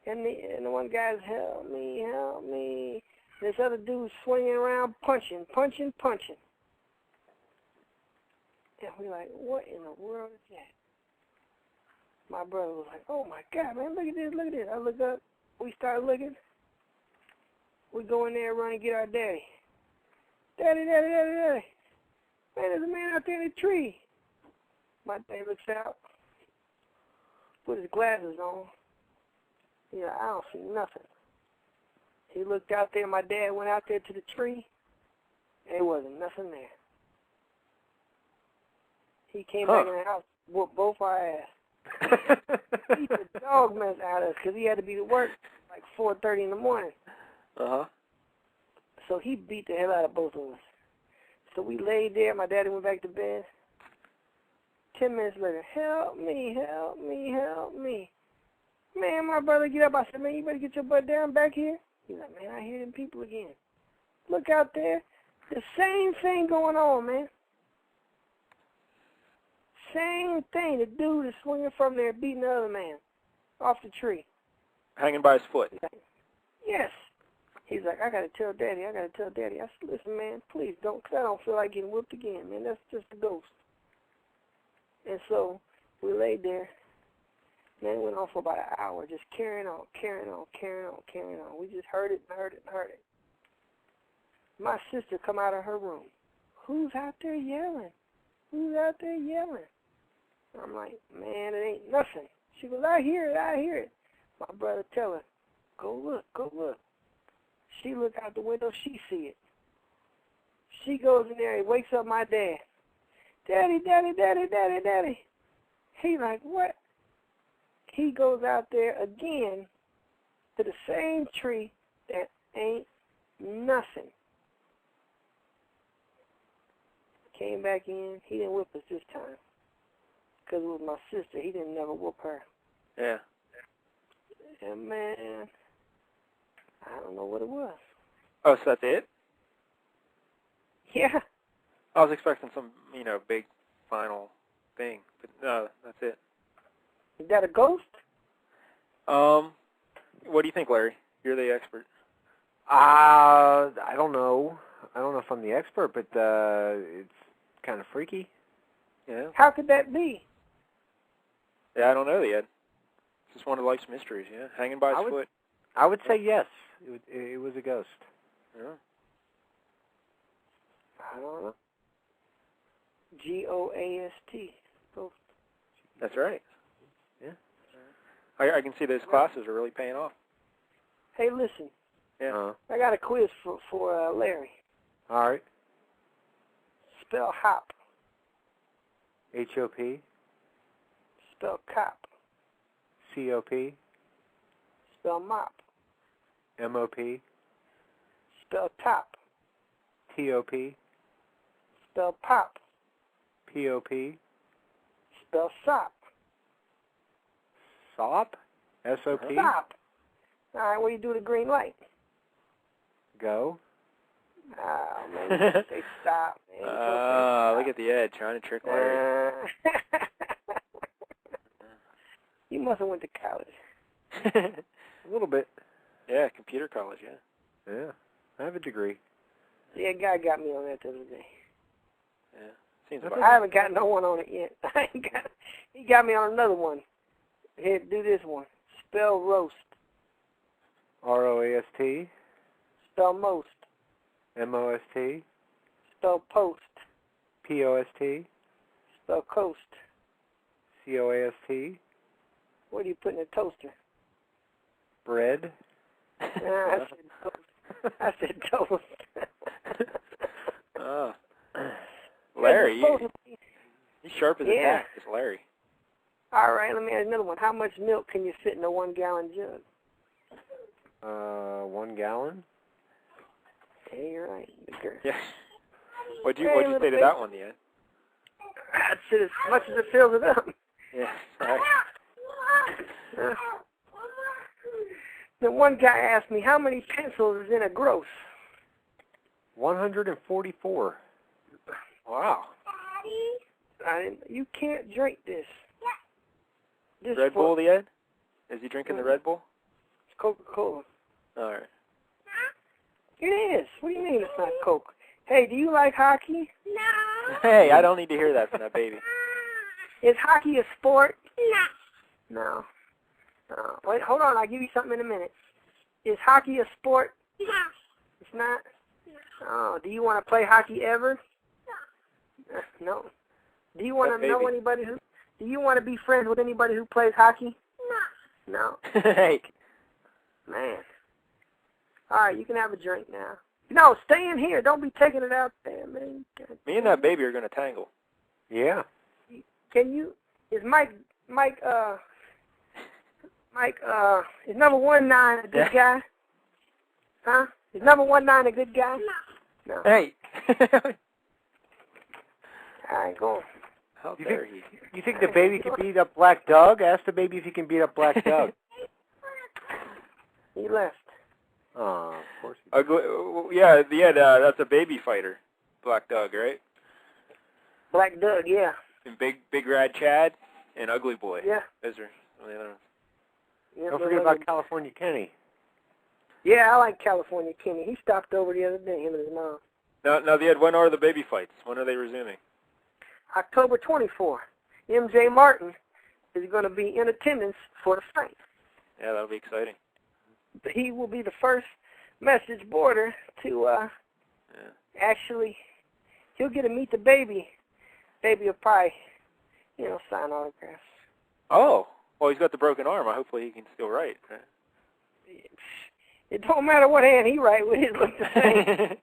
And the one guy's, help me, help me. This other dude's swinging around, punching. And we're like, what in the world is My brother was like, oh, my God, man, look at this, look at this. I look up. We start looking. We go in there, run and get our daddy. Daddy, daddy, daddy, daddy. Man, there's a man out there in the tree. My dad looks out, put his glasses on. Yeah, I don't see nothing. He looked out there. My dad went out there to the tree. There wasn't nothing there. He came back in the house, whooped both our ass. He beat the dog mess out of us because he had to be to work like 4:30 in the morning. Uh-huh. So he beat the hell out of both of us. So we laid there. My daddy went back to bed. 10 minutes later, help me, help me, help me. Man, my brother get up. I said, man, you better get your butt down back here. He's like, man, I hear them people again. Look out there. The same thing going on, man. Same thing. The dude is swinging from there, beating the other man off the tree. Hanging by his foot. Yes. He's like, I got to tell Daddy. I got to tell Daddy. I said, listen, man, please don't, because I don't feel like getting whooped again, man. That's just a ghost. And so we laid there. Man, it went on for about an hour, just carrying on, carrying on, carrying on, carrying on. We just heard it and heard it and heard it. My sister come out of her room. Who's out there yelling? Who's out there yelling? I'm like, man, it ain't nothing. She goes, I hear it, I hear it. My brother tell her, go look, go look. She look out the window, she see it. She goes in there and wakes up my dad. Daddy, daddy, daddy, daddy, daddy. He like, what? He goes out there again to the same tree that ain't nothing. Came back in. He didn't whip us this time because it was my sister. He didn't never whoop her. Yeah. And, man, I don't know what it was. Oh, so that's it? Yeah. I was expecting some, big final thing, but no, that's it. Is that a ghost? What do you think, Larry? You're the expert. I don't know. I don't know if I'm the expert, but it's kind of freaky. Yeah. How could that be? Yeah, I don't know yet. It's just one of life's mysteries, yeah? Hanging by its foot. I would say yes. It was a ghost. Yeah. I don't know. G-O-A-S-T. Ghost. That's right. Yeah. I can see those classes are really paying off. Hey, listen. Yeah. I got a quiz for Larry. All right. Spell hop. H-O-P. Spell cop. C-O-P. Spell mop. M-O-P. Spell top. T-O-P. Spell pop. P-O-P. Spell sop. Sop? S-O-P? Stop. All right, what do you do with the green light? Go. Oh, man, you can't say stop, man. You can't say stop. Look at the Ed trying to trick Larry. You must have went to college. A little bit. Yeah, computer college, yeah. Yeah. I have a degree. Yeah, a guy got me on that the other day. Yeah. Seems I about haven't got no one on it yet. He got me on another one. Here, do this one. Spell roast. R-O-A-S-T. Spell most. M-O-S-T. Spell post. P-O-S-T. Spell coast. C-O-A-S-T. What do you put in a toaster? Bread. I said toast. I said toast. Larry, he's sharp as a tack. It's Larry. All right, let me ask another one. How much milk can you fit in a 1-gallon jug? 1 gallon? Yeah, you're right. Yeah. What'd you say to that one, Ed? I said as much as it fills it up. Yeah, right. Then one guy asked me, how many pencils is in a gross? 144. Wow. You can't drink this. This Red Bull, Ed? Is he drinking the Red Bull? It's Coca-Cola. All right. It is. What do you mean it's not Coke? Hey, do you like hockey? No. Hey, I don't need to hear that from that baby. Is hockey a sport? No. Wait, hold on. I'll give you something in a minute. Is hockey a sport? No. It's not? Oh, do you want to play hockey ever? No. Do you want to know anybody who? Do you want to be friends with anybody who plays hockey? No. No. Hey. Man. All right, you can have a drink now. No, stay in here. Don't be taking it out there, man. Me and that baby are going to tangle. Yeah. Can you? Is Mike? Is number 19 a good guy? Huh? Is number 19 a good guy? No. Hey. All right, go on. How dare he? You think the baby can beat up Black Doug? Ask the baby if he can beat up Black Doug. He left. Oh, of course he Yeah, that's a baby fighter. Black Doug, right? Black Doug, yeah. And Big Rad Chad and Ugly Boy. Yeah. Those are the other ones. Yeah, Don't forget about California Kenny. Yeah, I like California Kenny. He stopped over the other day, him and his mom. Now, when are the baby fights? When are they resuming? October 24th. MJ Martin is going to be in attendance for the fight. Yeah, that'll be exciting. He will be the first message boarder to actually, he'll get to meet the baby. Baby will probably, sign autographs. Oh, well, he's got the broken arm. Hopefully he can still write. Right? It don't matter what hand he write with, it looks the same.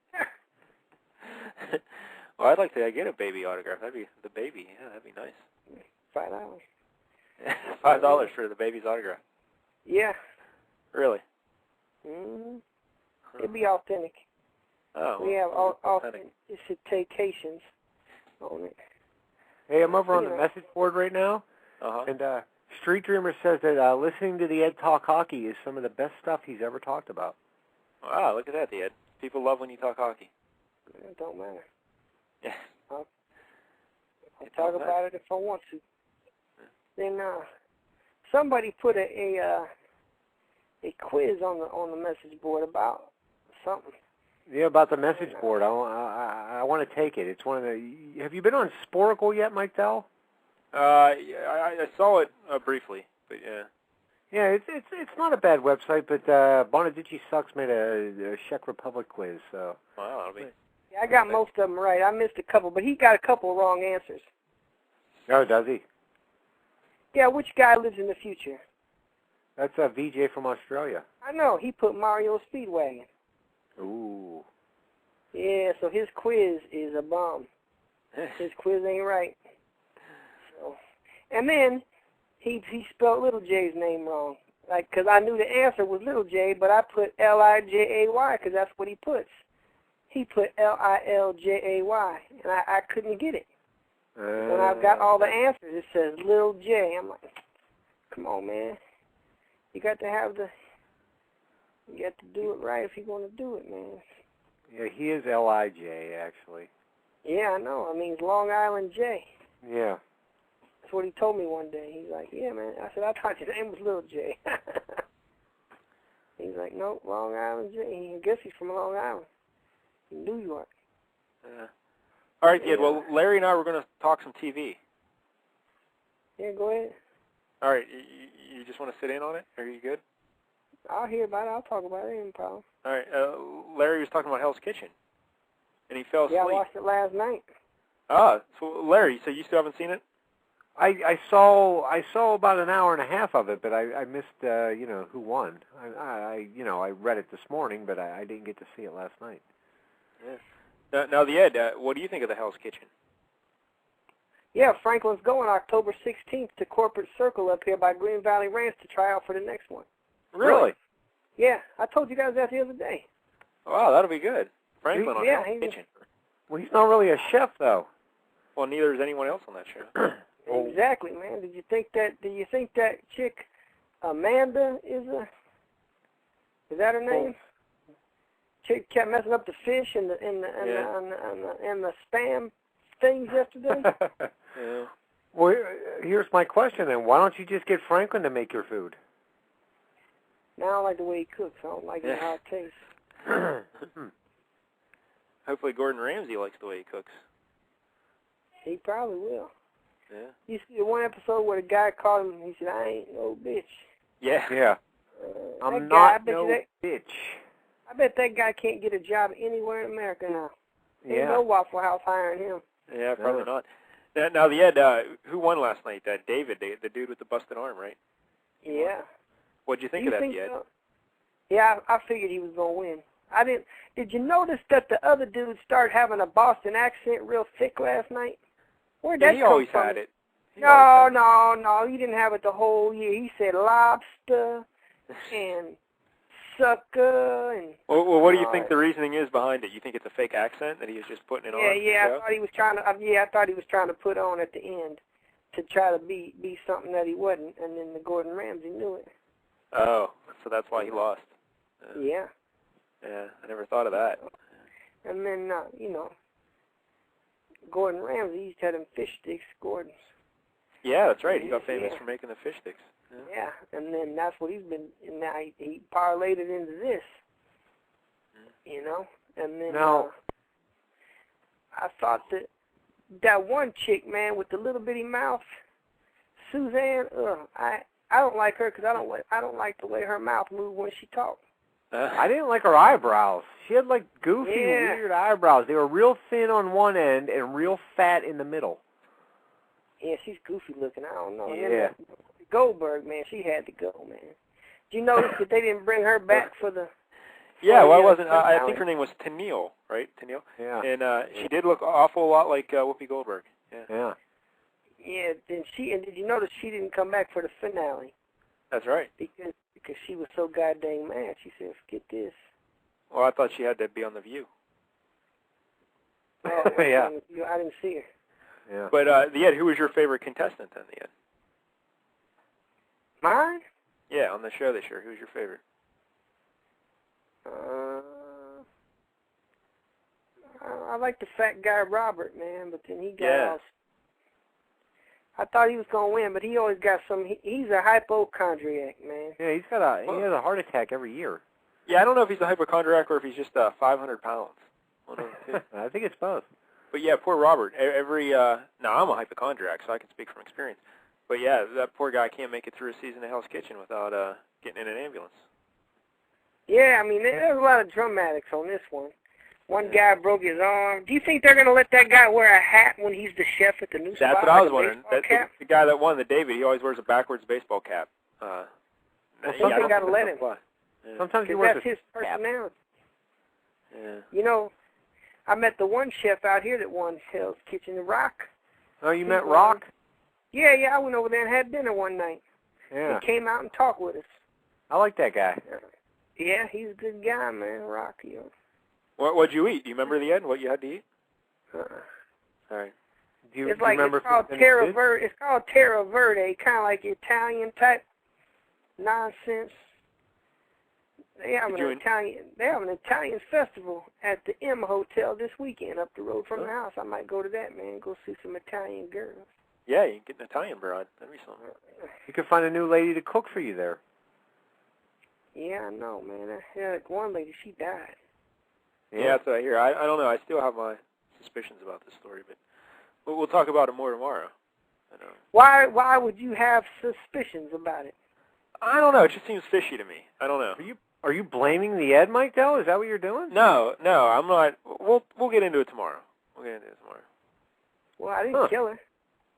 Well, I'd like to get a baby autograph. That'd be the baby. Yeah, that'd be nice. $5. $5 for the baby's autograph. Yeah. Really? Mm-hmm. It'd be authentic. Oh. We have authentications on it. Hey, I'm over on the message board right now, and Street Dreamer says that listening to the Ed talk hockey is some of the best stuff he's ever talked about. Wow, look at that, the Ed. People love when you talk hockey. It don't matter. Yeah. I'll talk about it if I want to. Then somebody put a quiz on the message board about something. Yeah, about the message board. I want to take it. It's one of the. Have you been on Sporkle yet, Mike Dell? I saw it briefly, but yeah. Yeah, it's not a bad website, but Bonadici Sucks made a Czech Republic quiz. So. Wow, that'll be. Yeah, I got most of them right. I missed a couple, but he got a couple of wrong answers. Oh, does he? Yeah, which guy lives in the future? That's a VJ from Australia. I know. He put Mario Speedwagon. Ooh. Yeah, so his quiz is a bomb. His quiz ain't right. So, and then he spelled Little J's name wrong. Like, because I knew the answer was Little J, but I put Lijay because that's what he puts. He put Liljay, and I couldn't get it. When I've got all the answers, it says Little J. I'm like, come on, man. You got to do it right if you're going to do it, man. Yeah, he is Lij, actually. Yeah, I know. I mean, it's Long Island J. Yeah. That's what he told me one day. He's like, yeah, man. I said, I thought your name was Little J. He's like, nope, Long Island J. I guess he's from Long Island, in New York. All right, Ed. Well, Larry and I were going to talk some TV. Yeah, go ahead. All right. You just want to sit in on it? Are you good? I'll hear about it. I'll talk about it. Ain't a problem. All right. Larry was talking about Hell's Kitchen, and he fell asleep. Yeah, I watched it last night. Ah, so Larry, so you still haven't seen it? I saw about an hour and a half of it, but I missed who won. I read it this morning, but I didn't get to see it last night. Yeah. Now the Ed, what do you think of the Hell's Kitchen? Yeah, Franklin's going October 16th to Corporate Circle up here by Green Valley Ranch to try out for the next one. Really? Yeah, I told you guys that the other day. Wow, that'll be good. Franklin on Hell's Kitchen. Well, he's not really a chef, though. Well, neither is anyone else on that show. Exactly, man. Do you think that chick Amanda is that her name? Chick kept messing up the fish and the spam things yesterday. Yeah. Well, here's my question then. Why don't you just get Franklin to make your food? Now I don't like the way he cooks. I don't like how it tastes. Hopefully Gordon Ramsay likes the way he cooks. He probably will. Yeah. You see the one episode where the guy called him, he said, I ain't no bitch. Yeah. Yeah. That I'm guy, I not bet no you that, bitch. I bet that guy can't get a job anywhere in America now. Ain't Yeah. no Waffle House hiring him. Yeah, probably No. not. Now, the Ed, who won last night? David, the dude with the busted arm, right? Yeah. What'd you think You of that, think Ed? so? Yeah, I figured he was going to win. I didn't. Did you notice that the other dude started having a Boston accent real thick last night? Where'd that he come always from? had it. No, he didn't have it the whole year. He said lobster and sucker and... Well, what do you think the reasoning is behind it? You think it's a fake accent that he was just putting it on? Yeah, I thought he was trying to. I thought he was trying to put on at the end to try to be something that he wasn't, and then the Gordon Ramsay knew it. Oh, so that's why he lost. Yeah. Yeah, I never thought of that. And then Gordon Ramsay used to have them fish sticks, Gordon's. Yeah, that's right. He got famous for making the fish sticks. Yeah, and then that's what he's been. And now he parlayed it into this. And then I thought that one chick, man, with the little bitty mouth, Suzanne. I don't like her because I don't like the way her mouth moved when she talked. I didn't like her eyebrows. She had like goofy, weird eyebrows. They were real thin on one end and real fat in the middle. Yeah, she's goofy looking. I don't know. Yeah. And then Goldberg, man, she had to go, man. Did you notice that they didn't bring her back for the... Yeah, well, I wasn't. I think her name was Tennille, right? Tennille. Yeah. And she did look awful lot like Whoopi Goldberg. Yeah. Yeah. Yeah. Then did you notice she didn't come back for the finale? That's right. Because she was so goddamn mad. She said, "Forget this." Well, I thought she had to be on The View. Oh, yeah. I didn't see her. Yeah. But the Ed, who was your favorite contestant then, the Ed? Mine? Yeah, on the show this year, who's your favorite? I like the fat guy Robert, man, but then he got Yeah. I thought he was gonna win, but he always got some. He's a hypochondriac, man. Yeah, he has a heart attack every year. Yeah, I don't know if he's a hypochondriac or if he's just 500 pounds. One of the two. I think it's both. But yeah, poor Robert. Now I'm a hypochondriac, so I can speak from experience. But yeah, that poor guy can't make it through a season of Hell's Kitchen without getting in an ambulance. Yeah, I mean, there's a lot of dramatics on this one. One guy broke his arm. Do you think they're going to let that guy wear a hat when he's the chef at the new spot? That's what I was wondering. The guy that won, the David, he always wears a backwards baseball cap. Well, something got to let him. Yeah. Sometimes he wears that's his personality. Yeah. You know, I met the one chef out here that won Hell's Kitchen, Rock. Oh, you met Rock? Yeah, I went over there and had dinner one night. Yeah. He came out and talked with us. I like that guy. Yeah, he's a good guy, man, Rock. What'd you eat? Do you remember the Ed? What you had to eat? All right. It's called Terra Verde. It's called Terra Verde, kind of like Italian type nonsense. They have an Italian festival at the M Hotel this weekend up the road from the house. I might go to that, man. Go see some Italian girls. Yeah, you can get an Italian broad. That'd be something. You could find a new lady to cook for you there. Yeah, I know, man. Like one lady, she died. Yeah, that's what I hear. I don't know. I still have my suspicions about this story, but we'll talk about it more tomorrow. Why would you have suspicions about it? I don't know. It just seems fishy to me. I don't know. Are you blaming the Ed Mike though? Is that what you're doing? No, I'm not. We'll get into it tomorrow. Well, I didn't kill her.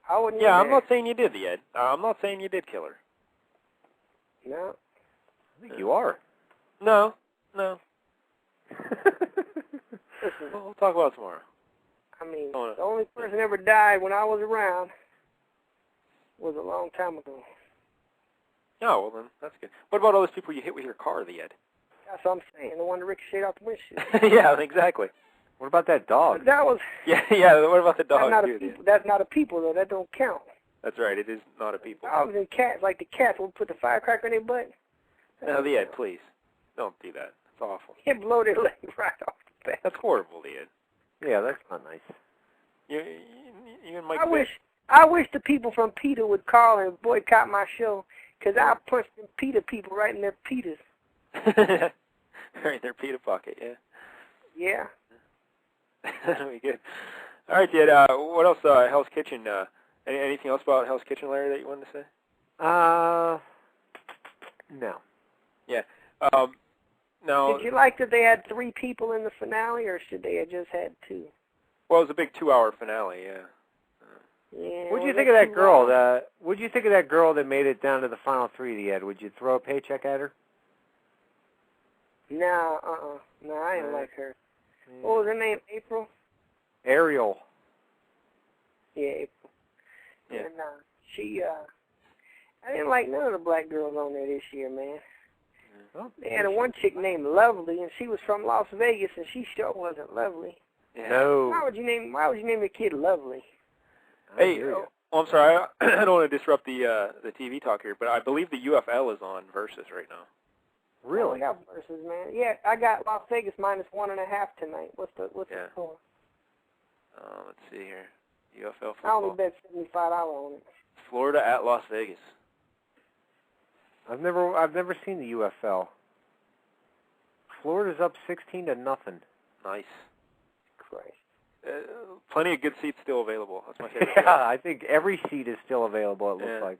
I wouldn't. Yeah, I'm not saying you did, the Ed. I'm not saying you did kill her. No. I think you are. No. We'll talk about it tomorrow. I mean, the only person ever died when I was around was a long time ago. Oh, well then, that's good. What about all those people you hit with your car, the Ed? That's what I'm saying. The one that ricocheted off the windshield. Yeah, exactly. What about that dog? But that was... Yeah, what about the dog, That's not a people, though. That don't count. That's right. It is not a people. Dogs and cats, like the cats will put the firecracker in their butt. No, the Ed, please. Don't do that. It's awful. You blow their leg right off the bat. That's horrible, the Ed. Yeah, that's not nice. You and Mike... I wish the people from PETA would call and boycott my show, because I punched them PETA people right in their PETAs. Right in their PETA pocket, yeah. Yeah. That'll be good. All right, Ed, what else, Hell's Kitchen? Anything else about Hell's Kitchen, Larry, that you wanted to say? No. Yeah. No. Did you like that they had 3 people in the finale, or should they have just had 2? Well, it was a big 2-hour finale, yeah. Yeah. What'd you think of that girl? What'd you think of that girl that made it down to the final 3 at the end? Would you throw a paycheck at her? No, No, I didn't like her. What was her name? April? Ariel. Yeah, April. Yeah. And she, I didn't like none of the black girls on there this year, man. Oh, They had one chick named Lovely, and she was from Las Vegas, and she sure wasn't lovely. Yeah. No. Why would you name your kid Lovely? Hey, I'm sorry. I don't want to disrupt the TV talk here, but I believe the UFL is on Versus right now. Really? I got Versus, man. Yeah, I got Las Vegas -1.5 tonight. What's the score? Let's see here. UFL I only football. bet $75 on it. Florida at Las Vegas. I've never seen the UFL. Florida's up 16-0. Nice. Christ. Plenty of good seats still available. That's my favorite. Yeah, I think every seat is still available, it looks like.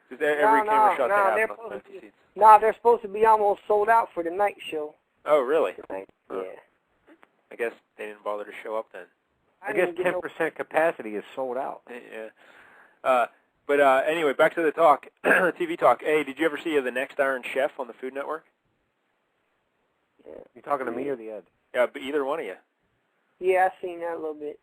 Just every camera shot they have on empty seats. No, they're supposed to be almost sold out for the night show. Oh, really? Tonight. Huh. Yeah. I guess they didn't bother to show up then. I guess 10% capacity is sold out. Yeah. But anyway, back to the talk, TV talk. Hey, did you ever see The Next Iron Chef on the Food Network? Yeah. You talking to me or the Ed? Yeah, but either one of you. Yeah, I seen that a little bit.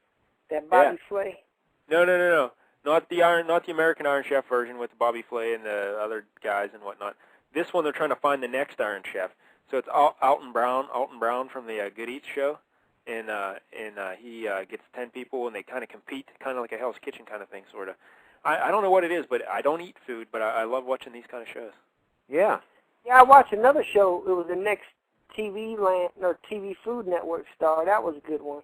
That Bobby Flay. No. Not the American Iron Chef version with Bobby Flay and the other guys and whatnot. This one, they're trying to find the next Iron Chef. So it's Alton Brown from the Good Eats show, and he gets 10 people, and they kind of compete, kind of like a Hell's Kitchen kind of thing, sort of. I don't know what it is, but I don't eat food, but I love watching these kind of shows. Yeah. Yeah, I watched another show. It was the next TV Food Network star. That was a good one.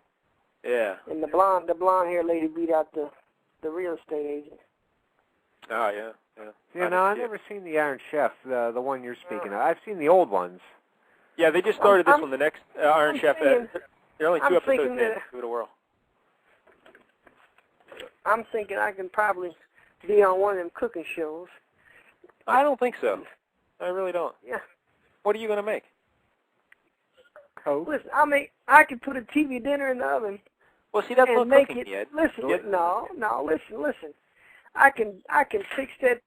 Yeah. And the blonde hair lady beat out the real estate agent. Oh, yeah. Yeah, no, I've never seen the Iron Chef, the one you're speaking of. I've seen the old ones. Yeah, they just started this one, the next Iron Chef. There are only 2 episodes in. Give it a whirl. I'm thinking I can probably be on one of them cooking shows. I don't think so. I really don't. Yeah. What are you going to make? Coke? Listen, I could put a TV dinner in the oven. Well, see, that's and not make cooking it. yet. Listen, Yet. no, listen. I can fix that.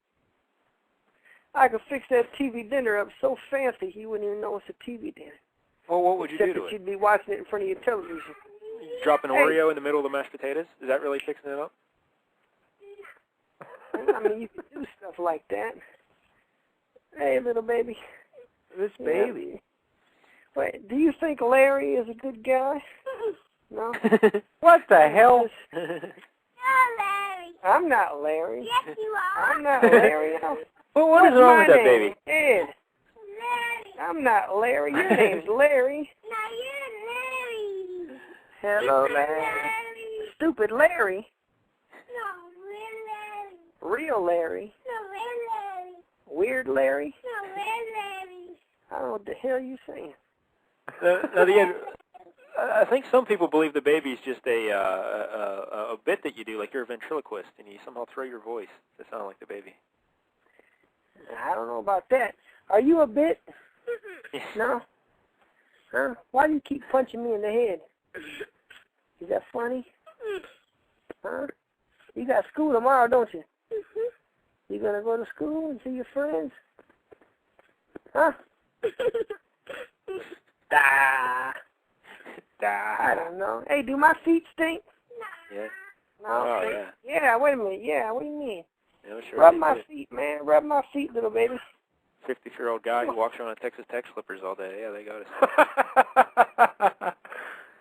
I can fix that TV dinner up so fancy you wouldn't even know it's a TV dinner. Well, what would you do Except to that it? you'd be watching it in front of your television. Drop an Oreo in the middle of the mashed potatoes? Is that really fixing it up? I mean, you can do stuff like that. Hey, little baby. This baby. Wait, do you think Larry is a good guy? No? What the hell? You're Larry. I'm not Larry. Yes, you are. I'm not Larry. Well, what is wrong with that baby? Ed. Larry. I'm not Larry. Your name's Larry. No, you're Larry. Hello, Larry. Larry. Stupid Larry. No, we're Larry. Real Larry. No, we're Larry. Weird Larry. No, we're Larry. I don't know what the hell you saying. I think some people believe the baby's just a bit that you do, like you're a ventriloquist, and you somehow throw your voice to sound like the baby. I don't know about that. Are you a bit? No? Huh? Why do you keep punching me in the head? Is that funny? Huh? You got school tomorrow, don't you? You gonna go to school and see your friends? Huh? I don't know. Hey, do my feet stink? Yeah. No. Oh, yeah. Yeah, wait a minute. Yeah, what do you mean? Yeah, sure. Rub my feet, man. Rub my feet, little baby. 50-year-old guy who walks around in Texas Tech slippers all day. Yeah, they got us.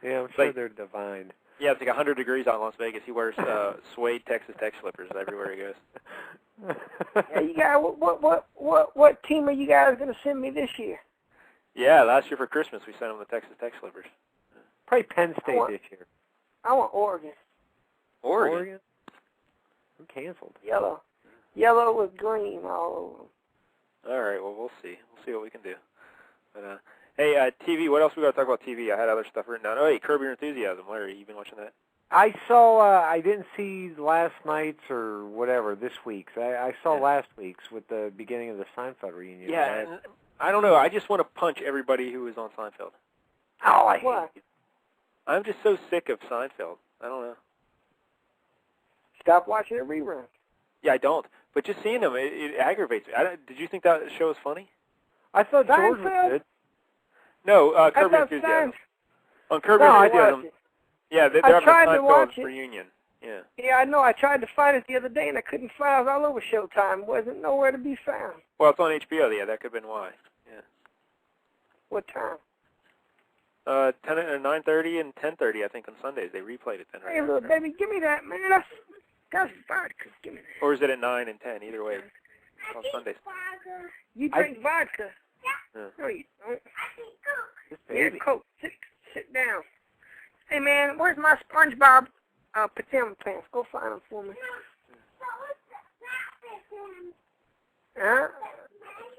Yeah, I'm sure they're divine. Yeah, it's like 100 degrees out in Las Vegas. He wears suede Texas Tech slippers everywhere he goes. Yeah, you guys, what team are you guys gonna send me this year? Yeah, last year for Christmas we sent him the Texas Tech slippers. Probably Penn State this year. I want Oregon. Oregon? I'm canceled. Yellow with green all over them. All right, well, we'll see. We'll see what we can do. But hey, TV, what else we got to talk about TV? I had other stuff written down. Oh, hey, Curb Your Enthusiasm. Larry, you been watching that? I saw. I didn't see last night's or whatever this week's. I saw last week's with the beginning of the Seinfeld reunion. Yeah, I don't know. I just want to punch everybody who was on Seinfeld. Oh, I What? hate it. I'm just so sick of Seinfeld. I don't know. Stop watching a rerun. Yeah, I don't. But just seeing them, it aggravates me. Did you think that show was funny? I thought George was Seinfeld? good. No, I Curb Your thought Enthusiasm. Seinfeld. On Curb No, Your I Enthusiasm. watched it. Yeah, they're I having a tried to watch Seinfeld it. reunion. Yeah. Yeah, I know. I tried to find it the other day, and I couldn't find it. I was all over Showtime. Wasn't nowhere to be found. Well, it's on HBO. Yeah, that could have been why. Yeah. What time? 9:30 and 10:30, I think, on Sundays. They replayed it then. Hey, little baby, give me that, man. That's vodka. Give me that. Or is it at 9 and 10? Either way, on Sundays. You drink vodka? Yeah. No, you don't. This Here, baby. Coke. Sit down. Hey, man, where's my SpongeBob pajama pants? Go find them for me. Huh?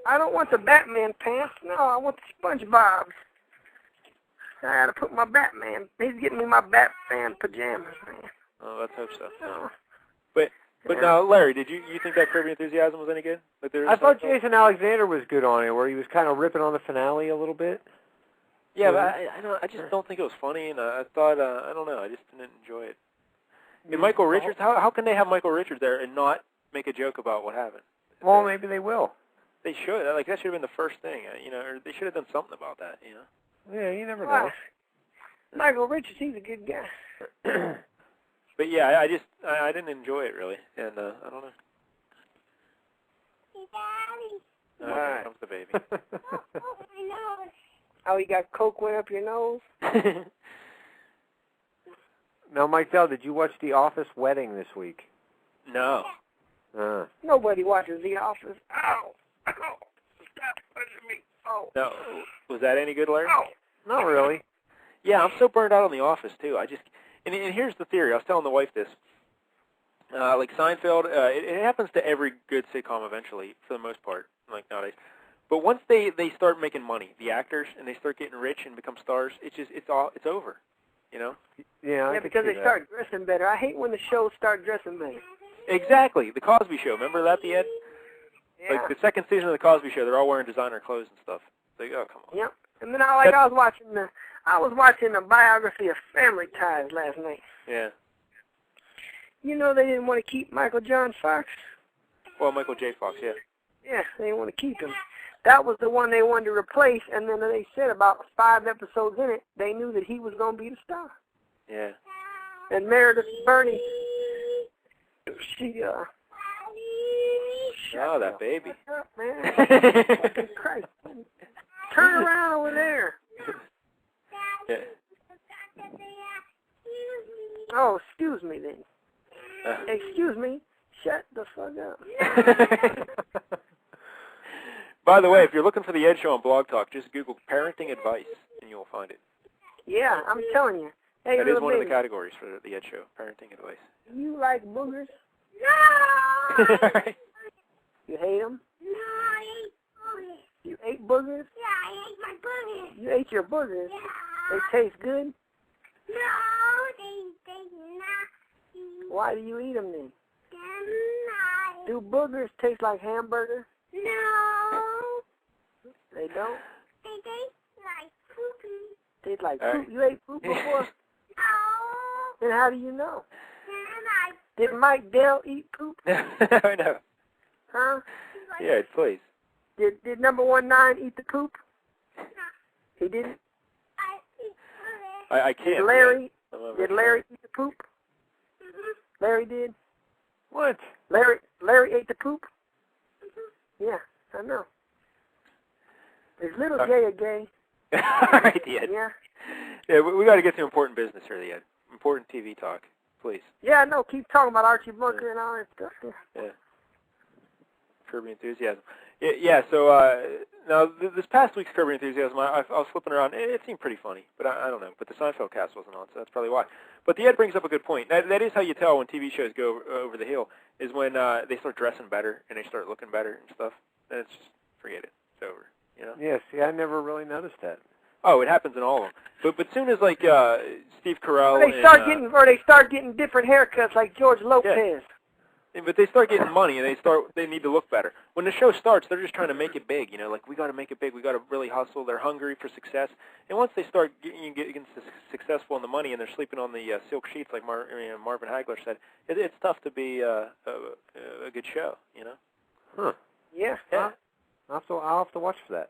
I don't want the Batman pants. No, I want the SpongeBob's. I gotta put my Batman. He's getting me my Batman pajamas, man. Oh, let's hope so. Oh. But now, Larry, did you think that Curb Your Enthusiasm was any good? Like I thought Jason Alexander was good on it, where he was kind of ripping on the finale a little bit. Yeah, but I just don't think it was funny, and I thought I don't know, I just didn't enjoy it. And Michael Richards, how can they have Michael Richards there and not make a joke about what happened? Well, maybe they will. They should. Like that should have been the first thing, or they should have done something about that, Yeah, you never know. Wow. Michael Richards, he's a good guy. But yeah, I didn't enjoy it really, and I don't know. Daddy. Here comes the baby. My nose. Oh, you got Coke went up your nose? Now, Mike Dell, did you watch The Office Wedding this week? No. Nobody watches The Office. Ow! Ow! Stop touching me. Oh. No. Was that any good, Larry? Ow! Not really. Yeah, I'm so burned out on The Office too. And here's the theory. I was telling the wife this. Like Seinfeld, it happens to every good sitcom eventually, for the most part, like nowadays. But once they start making money, the actors, and they start getting rich and become stars, it's over, Yeah, Yeah, because they start dressing better. I hate when the shows start dressing better. Exactly. The Cosby Show. Remember that, the end? Yeah. Like the second season of the Cosby Show, they're all wearing designer clothes and stuff. It's like, oh, come on. Yep. And then I was watching the biography of Family Ties last night. Yeah. You know they didn't want to keep Michael John Fox. Well, Michael J. Fox, yeah. Yeah, they didn't want to keep him. That was the one they wanted to replace, and then they said about 5 episodes in it, they knew that he was going to be the star. Yeah. And Meredith Burney, she, Oh, that baby. Shut up, man. Fucking Christ. Turn around over there. Yeah. Oh, excuse me then. Excuse me. Shut the fuck up. By the way, if you're looking for the Ed Show on Blog Talk, just Google parenting advice, and you'll find it. Yeah, I'm telling you. Hey, That is little one of baby, the categories for the Ed Show, parenting advice. you like boogers? No! Right. You hate them? No, I ate boogers. You ate boogers? Yeah, I ate my boogers. You ate your boogers? Yeah. They taste good? No, they not. Why do you eat them then? Then Do boogers taste like hamburger? no. They don't? They taste like poopy. Taste like All poop. right. You ate poop before? Oh. Then how do you know? Then Did Mike Dell eat poop? I know. Huh? Yeah, please. Did number 19 eat the poop? He didn't? I eat boogers. I can't. Did Larry I'm Did Larry eat the poop? Mm-hmm. Larry did? What? Larry ate the poop? Yeah, I know. Is little gay a gay? All right, the Ed. Yeah. Yeah, we got to get to important business here, the Ed. Important TV talk, please. Yeah, I know. Keep talking about Archie Bunker and all that stuff. Yeah. Yeah. Curb Your Enthusiasm. Yeah, so now this past week's Curb Your Enthusiasm, I was flipping around. It seemed pretty funny, but I don't know. But the Seinfeld cast wasn't on, so that's probably why. But the Ed brings up a good point. That is how you tell when TV shows go over the hill, is when they start dressing better and they start looking better and stuff. Then it's just, forget it. It's over. You know? Yeah, see, I never really noticed that. Oh, it happens in all of them. But soon as like Steve Carell Or they start getting different haircuts like George Lopez. Yeah, but they start getting money and they need to look better. When the show starts, they're just trying to make it big. You know, like we got to make it big. We got to really hustle. They're hungry for success. And once they start getting successful in the money and they're sleeping on the silk sheets, like Marvin Hagler said, it's tough to be a good show. You know. Huh. Yeah. I'll have to watch for that.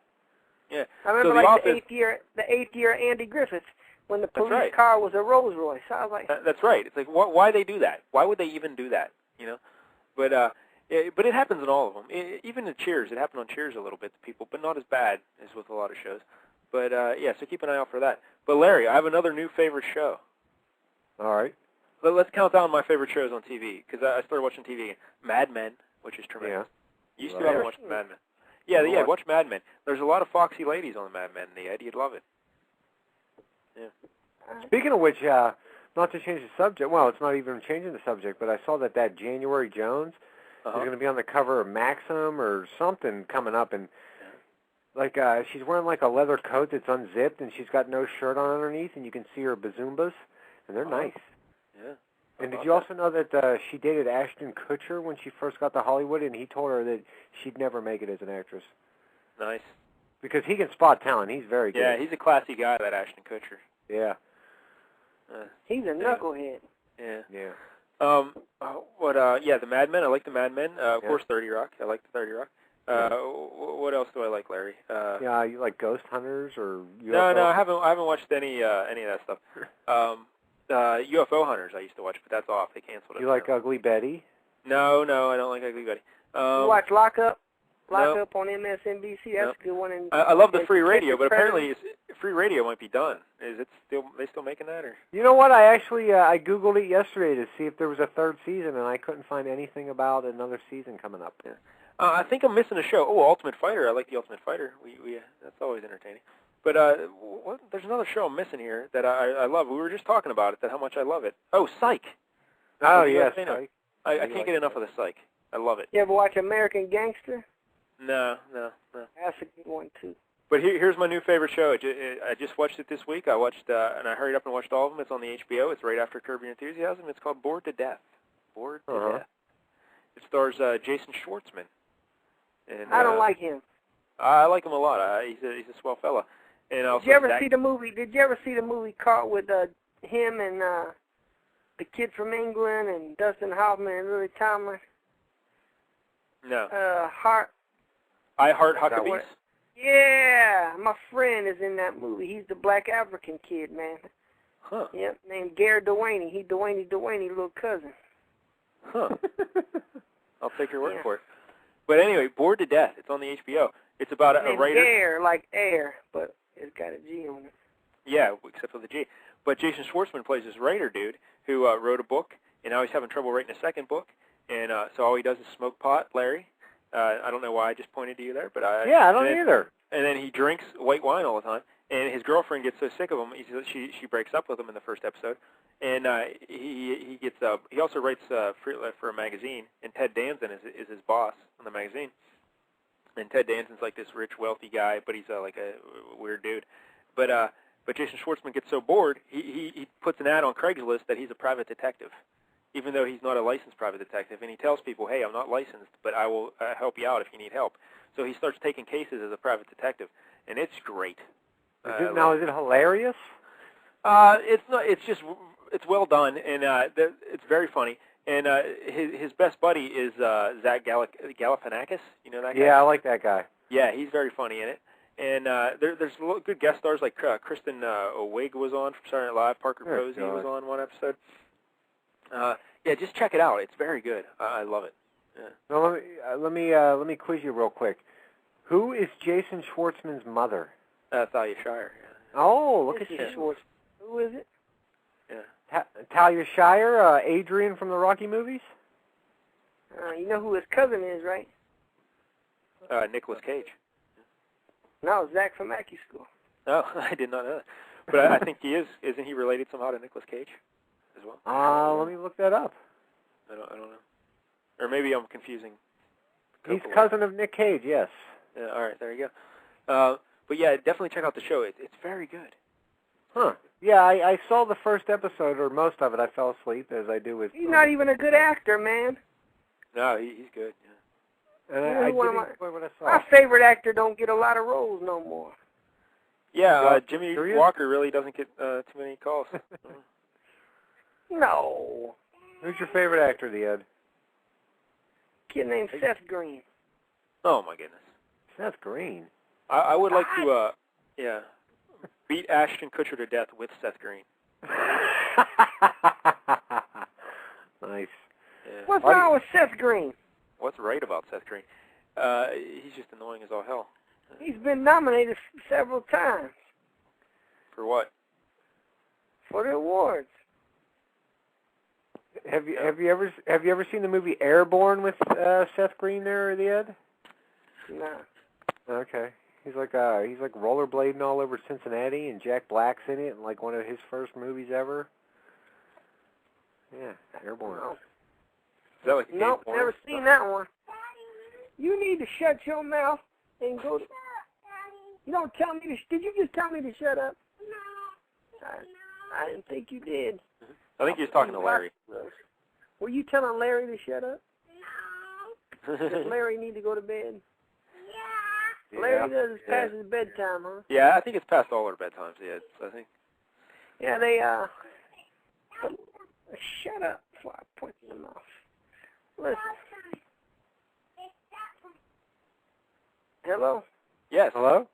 Yeah. I remember the eighth year Andy Griffith when the police car was a Rolls Royce. I was like, that's right. It's like why they do that? Why would they even do that? You know. But it happens in all of them. Even in Cheers, it happened on Cheers a little bit to people, but not as bad as with a lot of shows. But yeah, so keep an eye out for that. But Larry, I have another new favorite show. All right. Let's count down my favorite shows on TV because I started watching TV again. Mad Men, which is tremendous. Yeah. You still haven't watched Mad Men. Yeah, watch Mad Men. There's a lot of foxy ladies on the Mad Men, Ed. You'd love it. Yeah. Speaking of which, not to change the subject, well, it's not even changing the subject, but I saw that January Jones is going to be on the cover of Maxim or something coming up, and like she's wearing like a leather coat that's unzipped, and she's got no shirt on underneath, and you can see her bazoombas, and they're nice. Yeah. And did you also know that she dated Ashton Kutcher when she first got to Hollywood, and he told her that she'd never make it as an actress? Nice. Because he can spot talent. He's very good. Yeah, he's a classy guy, that Ashton Kutcher. Yeah. He's a knucklehead. Yeah. Yeah. The Mad Men. I like the Mad Men. Of course, 30 Rock. I like the 30 Rock. What else do I like, Larry? Yeah, you like Ghost Hunters or No, UFO? I haven't watched any of that stuff. UFO Hunters I used to watch, but that's off. They canceled it. You like Ugly Betty? No, I don't like Ugly Betty. You watch Lockup? Lockup on MSNBC. That's a good one. I love the free radio, but apparently free radio might be done. Is it still? They still making that? Or? You know what? I actually I googled it yesterday to see if there was a third season, and I couldn't find anything about another season coming up. Yeah. I think I'm missing a show. Oh, Ultimate Fighter. I like the Ultimate Fighter. We that's always entertaining. But there's another show I'm missing here that I love. We were just talking about it. How much I love it. Oh, Psych. Oh yes. Psych. I can't get enough of the Psych. I love it. You ever watch American Gangster? No. That's a good one too. But here's my new favorite show. I just watched it this week. I watched and I hurried up and watched all of them. It's on the HBO. It's right after Curb Your Enthusiasm. It's called Bored to Death. Bored to Death. It stars Jason Schwartzman. And, I don't like him. I like him a lot. He's a swell fella. And also Did you ever see the movie? Did you ever see the movie Caught with him and the kid from England and Dustin Hoffman and Lily Tomlin? No. I Heart Huckabees. Yeah, my friend is in that movie. He's the black African kid, man. Huh. Yep, named Gary Dewaney. He Dewaney little cousin. Huh. I'll take your word for it. But anyway, Bored to Death. It's on the HBO. It's about a writer. Air, like air, but it's got a G on it. Yeah, except for the G. But Jason Schwartzman plays this writer dude who wrote a book, and now he's having trouble writing a second book. And so all he does is smoke pot, Larry. I don't know why I just pointed to you there, but I don't either. And then he drinks white wine all the time, and his girlfriend gets so sick of him, she breaks up with him in the first episode, and he also writes for a magazine, and Ted Danson is his boss on the magazine, and Ted Danson's like this rich, wealthy guy, but he's like a weird dude, but Jason Schwartzman gets so bored, he puts an ad on Craigslist that he's a private detective, even though he's not a licensed private detective, and he tells people, hey, I'm not licensed, but I will help you out if you need help. So he starts taking cases as a private detective, and it's great. Is it hilarious? It's not. It's well done, and it's very funny. And his best buddy is Zach Galifianakis. You know that guy? Yeah, I like that guy. Yeah, he's very funny in it. And there's good guest stars like Kristen Wiig was on from Saturday Night Live. Parker Posey was on one episode. Yeah, just check it out. It's very good. I love it. Yeah. Now let me quiz you real quick. Who is Jason Schwartzman's mother? Talia Shire. Yeah. Oh, look at you. Who is it? Yeah. Talia Shire, Adrian from the Rocky movies? You know who his cousin is, right? Nicolas Cage. No, Zach from Mackey School. Oh, I did not know that. But I think he is. Isn't he related somehow to Nicolas Cage as well? Let me look that up. I don't know. Or maybe I'm confusing. He's cousin of Nick Cage, yes. Yeah, all right, there you go. But yeah, definitely check out the show. It's very good. Huh. Yeah, I saw the first episode, or most of it. I fell asleep, as I do with... He's not even a good actor, man. No, he's good. Yeah. And I didn't enjoy what I saw. My favorite actor don't get a lot of roles no more. Yeah, Jimmy Walker really doesn't get too many calls. No. Who's your favorite actor, the Ed? Kid named Seth Green. Oh, my goodness. Seth Green? I would like to, beat Ashton Kutcher to death with Seth Green. Nice. Yeah. What's wrong with Seth Green? What's right about Seth Green? He's just annoying as all hell. He's been nominated several times. For what? For the awards. Have you ever seen the movie Airborne with Seth Green there, the Ed? No. Okay. He's like rollerblading all over Cincinnati, and Jack Black's in it, and like one of his first movies ever. Yeah, Airborne. No. Is that like a Nope, game never seen that one. You need to shut your mouth and go to... You don't tell me to... Did you just tell me to shut up? No. I didn't think you did. I think he was talking to Larry. Were you telling Larry to shut up? No. Does Larry need to go to bed? Yeah. Larry does it past his bedtime, huh? Yeah, I think it's past all our bedtimes, yeah, I think. Yeah, they, shut up before I point in the mouth. Listen. Hello? Yes. Hello?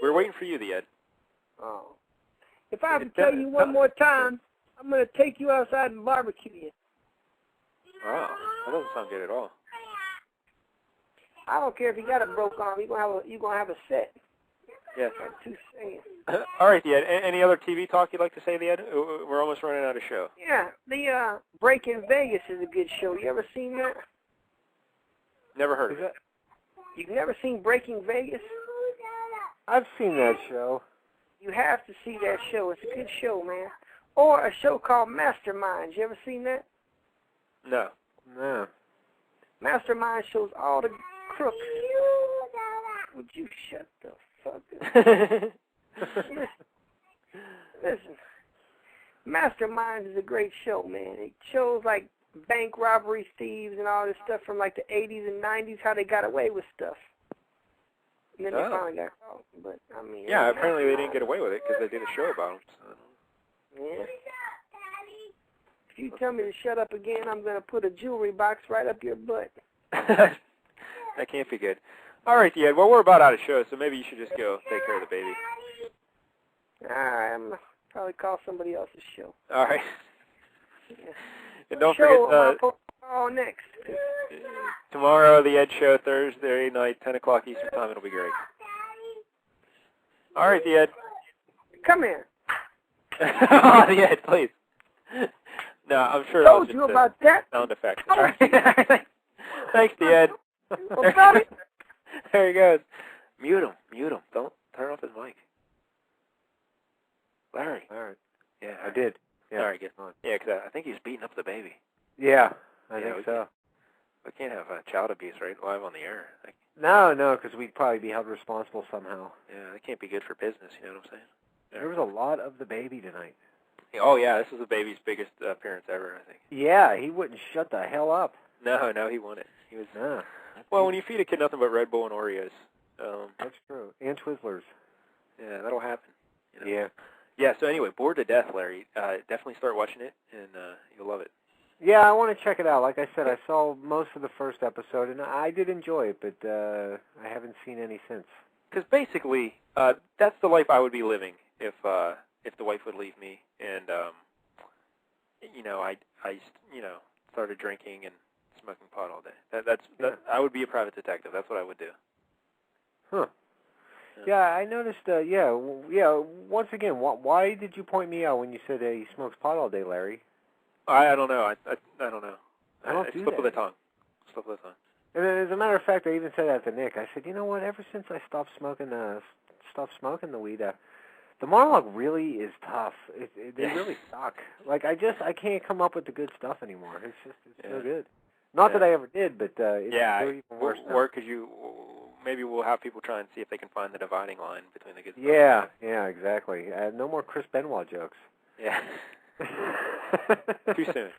We're waiting for you, the Ed. Oh. If I have to tell you one more time, I'm going to take you outside and barbecue you. Wow, that doesn't sound good at all. I don't care if you got a broke arm. You're gonna have a set. Yes. That's too saying. All right, the Ed. Any other TV talk you'd like to say, the Ed? We're almost running out of show. Yeah, the Breaking Vegas is a good show. You ever seen that? Never heard of it. You've never seen Breaking Vegas? I've seen that show. You have to see that show. It's a good show, man. Or a show called Masterminds. You ever seen that? No. No. Mastermind shows all the crooks. Would you shut the fuck up? Listen. Masterminds is a great show, man. It shows like bank robbery, thieves, and all this stuff from like the 80s and 90s, how they got away with stuff. And then they finally got caught. But, I mean... Yeah, apparently they didn't get away with it because they did a show about them. So. Yeah. If you tell me to shut up again, I'm going to put a jewelry box right up your butt. That can't be good. All right, Ed. Well, we're about out of show, so maybe you should just go take care of the baby. All right, I'm going to probably call somebody else's show. All right. Yeah. And don't forget... forget... next. Tomorrow, the Ed Show, Thursday night, 10 o'clock Eastern Time. It'll be great. All right, the Ed. Come here. Oh, the Ed, please. No, I'm sure I told that you was just about that. Sound effect. All right. Thanks, the Ed. About it. There he goes. Mute him. Don't turn off his mic. Larry. All right. Yeah, I did. Yeah. All right, get on. Yeah, because I think he's beating up the baby. Yeah, I think so. We can't have child abuse right live on the air. No, because we'd probably be held responsible somehow. Yeah, that can't be good for business, you know what I'm saying? There was a lot of the baby tonight. Oh, yeah, this is the baby's biggest appearance ever, I think. Yeah, he wouldn't shut the hell up. No, he won it. He was. No. Well, when you feed a kid nothing but Red Bull and Oreos. That's true. And Twizzlers. Yeah, that'll happen. You know? Yeah. Yeah, so anyway, Bored to Death, Larry. Definitely start watching it, and you'll love it. Yeah, I want to check it out. Like I said, I saw most of the first episode, and I did enjoy it, but I haven't seen any since. Because basically, that's the life I would be living if the wife would leave me, and I started drinking and smoking pot all day. I would be a private detective. That's what I would do. Huh. Yeah, I noticed. Once again, why did you point me out when you said he smokes pot all day, Larry? I don't know. I don't know. I don't do slip that. of the tongue. Slip of the tongue. And as a matter of fact, I even said that to Nick. I said, you know what? Ever since I stopped smoking the weed, the monologue really is tough. They really suck. Like I can't come up with the good stuff anymore. It's so good. Not that I ever did, but it's even worse now. Because maybe we'll have people try and see if they can find the dividing line between the good stuff. Yeah, exactly. No more Chris Benoit jokes. Yeah. Too soon.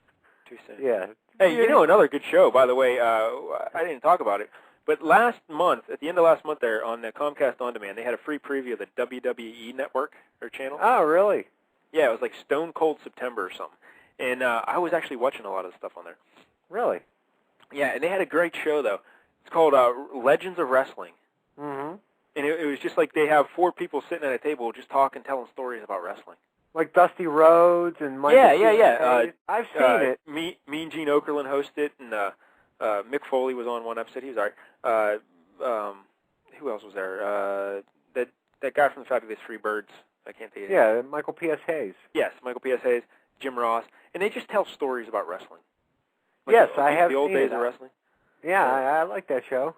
Yeah. Hey, you know another good show, by the way, I didn't talk about it, but last month, at the end of last month there, on the Comcast On Demand, they had a free preview of the WWE Network, or channel. Oh, really? Yeah, it was like Stone Cold September or something. And I was actually watching a lot of the stuff on there. Really? Yeah, and they had a great show, though. It's called Legends of Wrestling. Mm-hmm. And it was just like they have 4 people sitting at a table just talking, telling stories about wrestling. Like Dusty Rhodes and Michael. Yeah. I've seen it. Mean Gene Okerlund hosted it, and Mick Foley was on one episode. He was all right. Who else was there? That guy from the Fabulous Freebirds. I can't think of his name. Yeah, Michael P.S. Hayes. Yes, Michael P.S. Hayes, Jim Ross, and they just tell stories about wrestling. Yes, I have the old seen days it. of wrestling. Yeah, I like that show.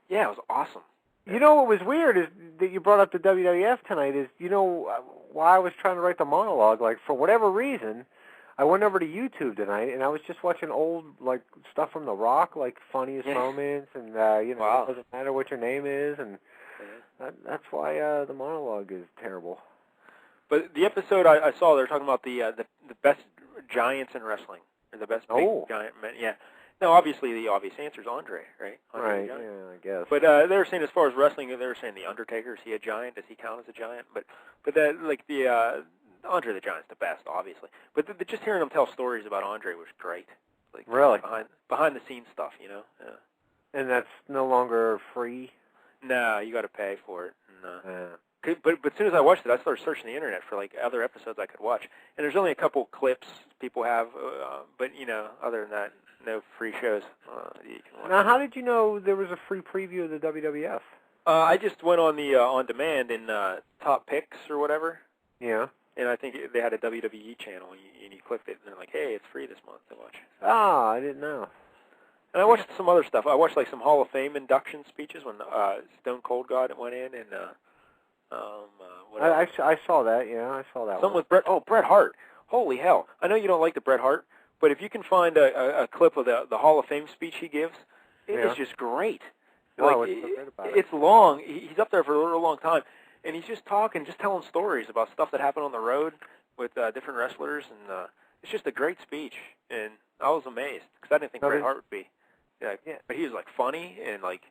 Yeah, it was awesome. You know what was weird is that you brought up the WWF tonight is, you know, while I was trying to write the monologue, like, for whatever reason, I went over to YouTube tonight, and I was just watching old, like, stuff from The Rock, like, funniest moments, and, you know, It doesn't matter what your name is, and that's why the monologue is terrible. But the episode I saw, they were talking about the best giants in wrestling, or the best big giant men. Yeah. Now, obviously, the obvious answer is Andre, right? Right, yeah, I guess. But they were saying, as far as wrestling, they were saying the Undertaker, is he a giant? Does he count as a giant? But that, like, the Andre the Giant's the best, obviously. But just hearing them tell stories about Andre was great. Like, really? Behind the scenes stuff, you know? Yeah. And that's no longer free? No, you got to pay for it. But as soon as I watched it, I started searching the internet for, like, other episodes I could watch. And there's only a couple clips people have, but, you know, other than that, no free shows. You can watch. Now, how did you know there was a free preview of the WWF? I just went on the On Demand in Top Picks or whatever. Yeah. And I think they had a WWE channel, and you clicked it, and they're like, hey, it's free this month to watch. Ah, I didn't know. And I watched some other stuff. I watched, like, some Hall of Fame induction speeches when Stone Cold went in, and what else? I saw that, yeah, I saw that Something one. with Bret Hart. Holy hell. I know you don't like the Bret Hart, but if you can find a clip of the Hall of Fame speech he gives, it is just great. Wow, like, what's so great about it? It's long. He's up there for a real long time, and he's just talking, just telling stories about stuff that happened on the road with different wrestlers, and it's just a great speech, and I was amazed, because I didn't think Bret Hart would be. Yeah. But he was, like, funny, and, like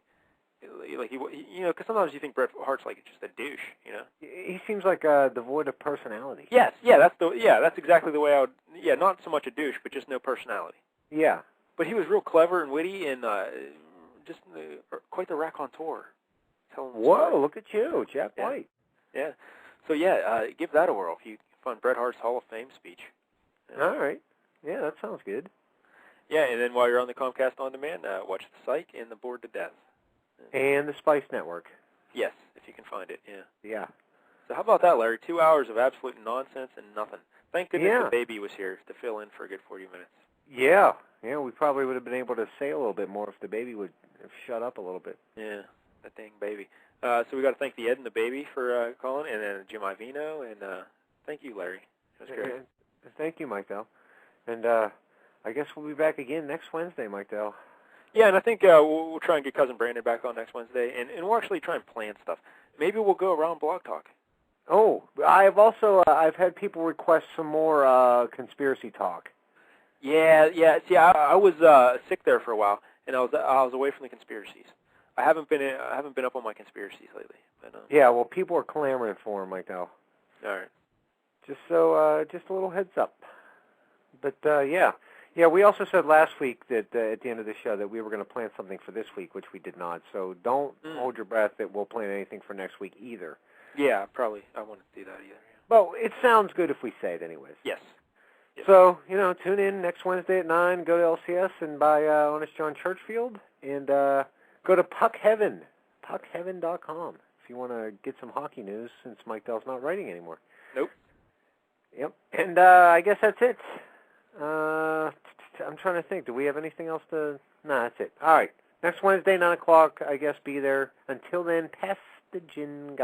he, you know, because sometimes you think Bret Hart's like just a douche, you know. He seems like devoid of personality. Yes, that's exactly the way I would. Yeah, not so much a douche, but just no personality. Yeah. But he was real clever and witty, and just quite the raconteur. Whoa, look at you, Jeff White. Yeah. So give that a whirl if you find Bret Hart's Hall of Fame speech. Yeah. All right. Yeah, that sounds good. Yeah, and then while you're on the Comcast On Demand, watch The Psych and The Bored to Death. And the Spice Network. Yes, if you can find it, yeah. Yeah. So how about that, Larry? 2 hours of absolute nonsense and nothing. Thank goodness the baby was here to fill in for a good 40 minutes. Yeah. Yeah, we probably would have been able to say a little bit more if the baby would have shut up a little bit. Yeah, that dang baby. So we got to thank the Ed and the baby for calling, and then Jim Ivino, and thank you, Larry. That was great. Thank you, Mike Dell. And I guess we'll be back again next Wednesday, Mike Dell. Yeah, and I think we'll try and get Cousin Brandon back on next Wednesday, and we'll actually try and plan stuff. Maybe we'll go around Blog Talk. Oh, I've also I've had people request some more conspiracy talk. Yeah. See, I was sick there for a while, and I was away from the conspiracies. I haven't been up on my conspiracies lately. But, yeah, well, people are clamoring for them, Mike Dell. All right. Just a little heads up. But yeah, we also said last week that at the end of the show that we were going to plan something for this week, which we did not. So don't hold your breath that we'll plan anything for next week either. Yeah, probably. I won't do that either. Yeah. Well, it sounds good if we say it anyways. Yes. So, tune in next Wednesday at 9, go to LCS and buy Honest John Churchfield, and go to Puck Heaven, puckheaven.com, if you want to get some hockey news since Mike Dell's not writing anymore. Nope. Yep. And I guess that's it. I'm trying to think. Do we have anything else to... No, that's it. All right. Next Wednesday, 9 o'clock, I guess, be there. Until then, pass the gin.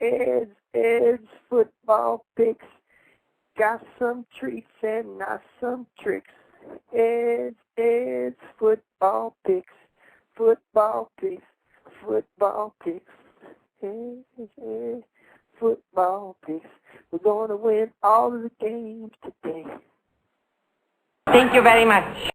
Ed's football picks. Got some treats and not some tricks. Ed's football picks. Football picks. Football picks. Ed's football picks. We're going to win all of the games today. Thank you very much.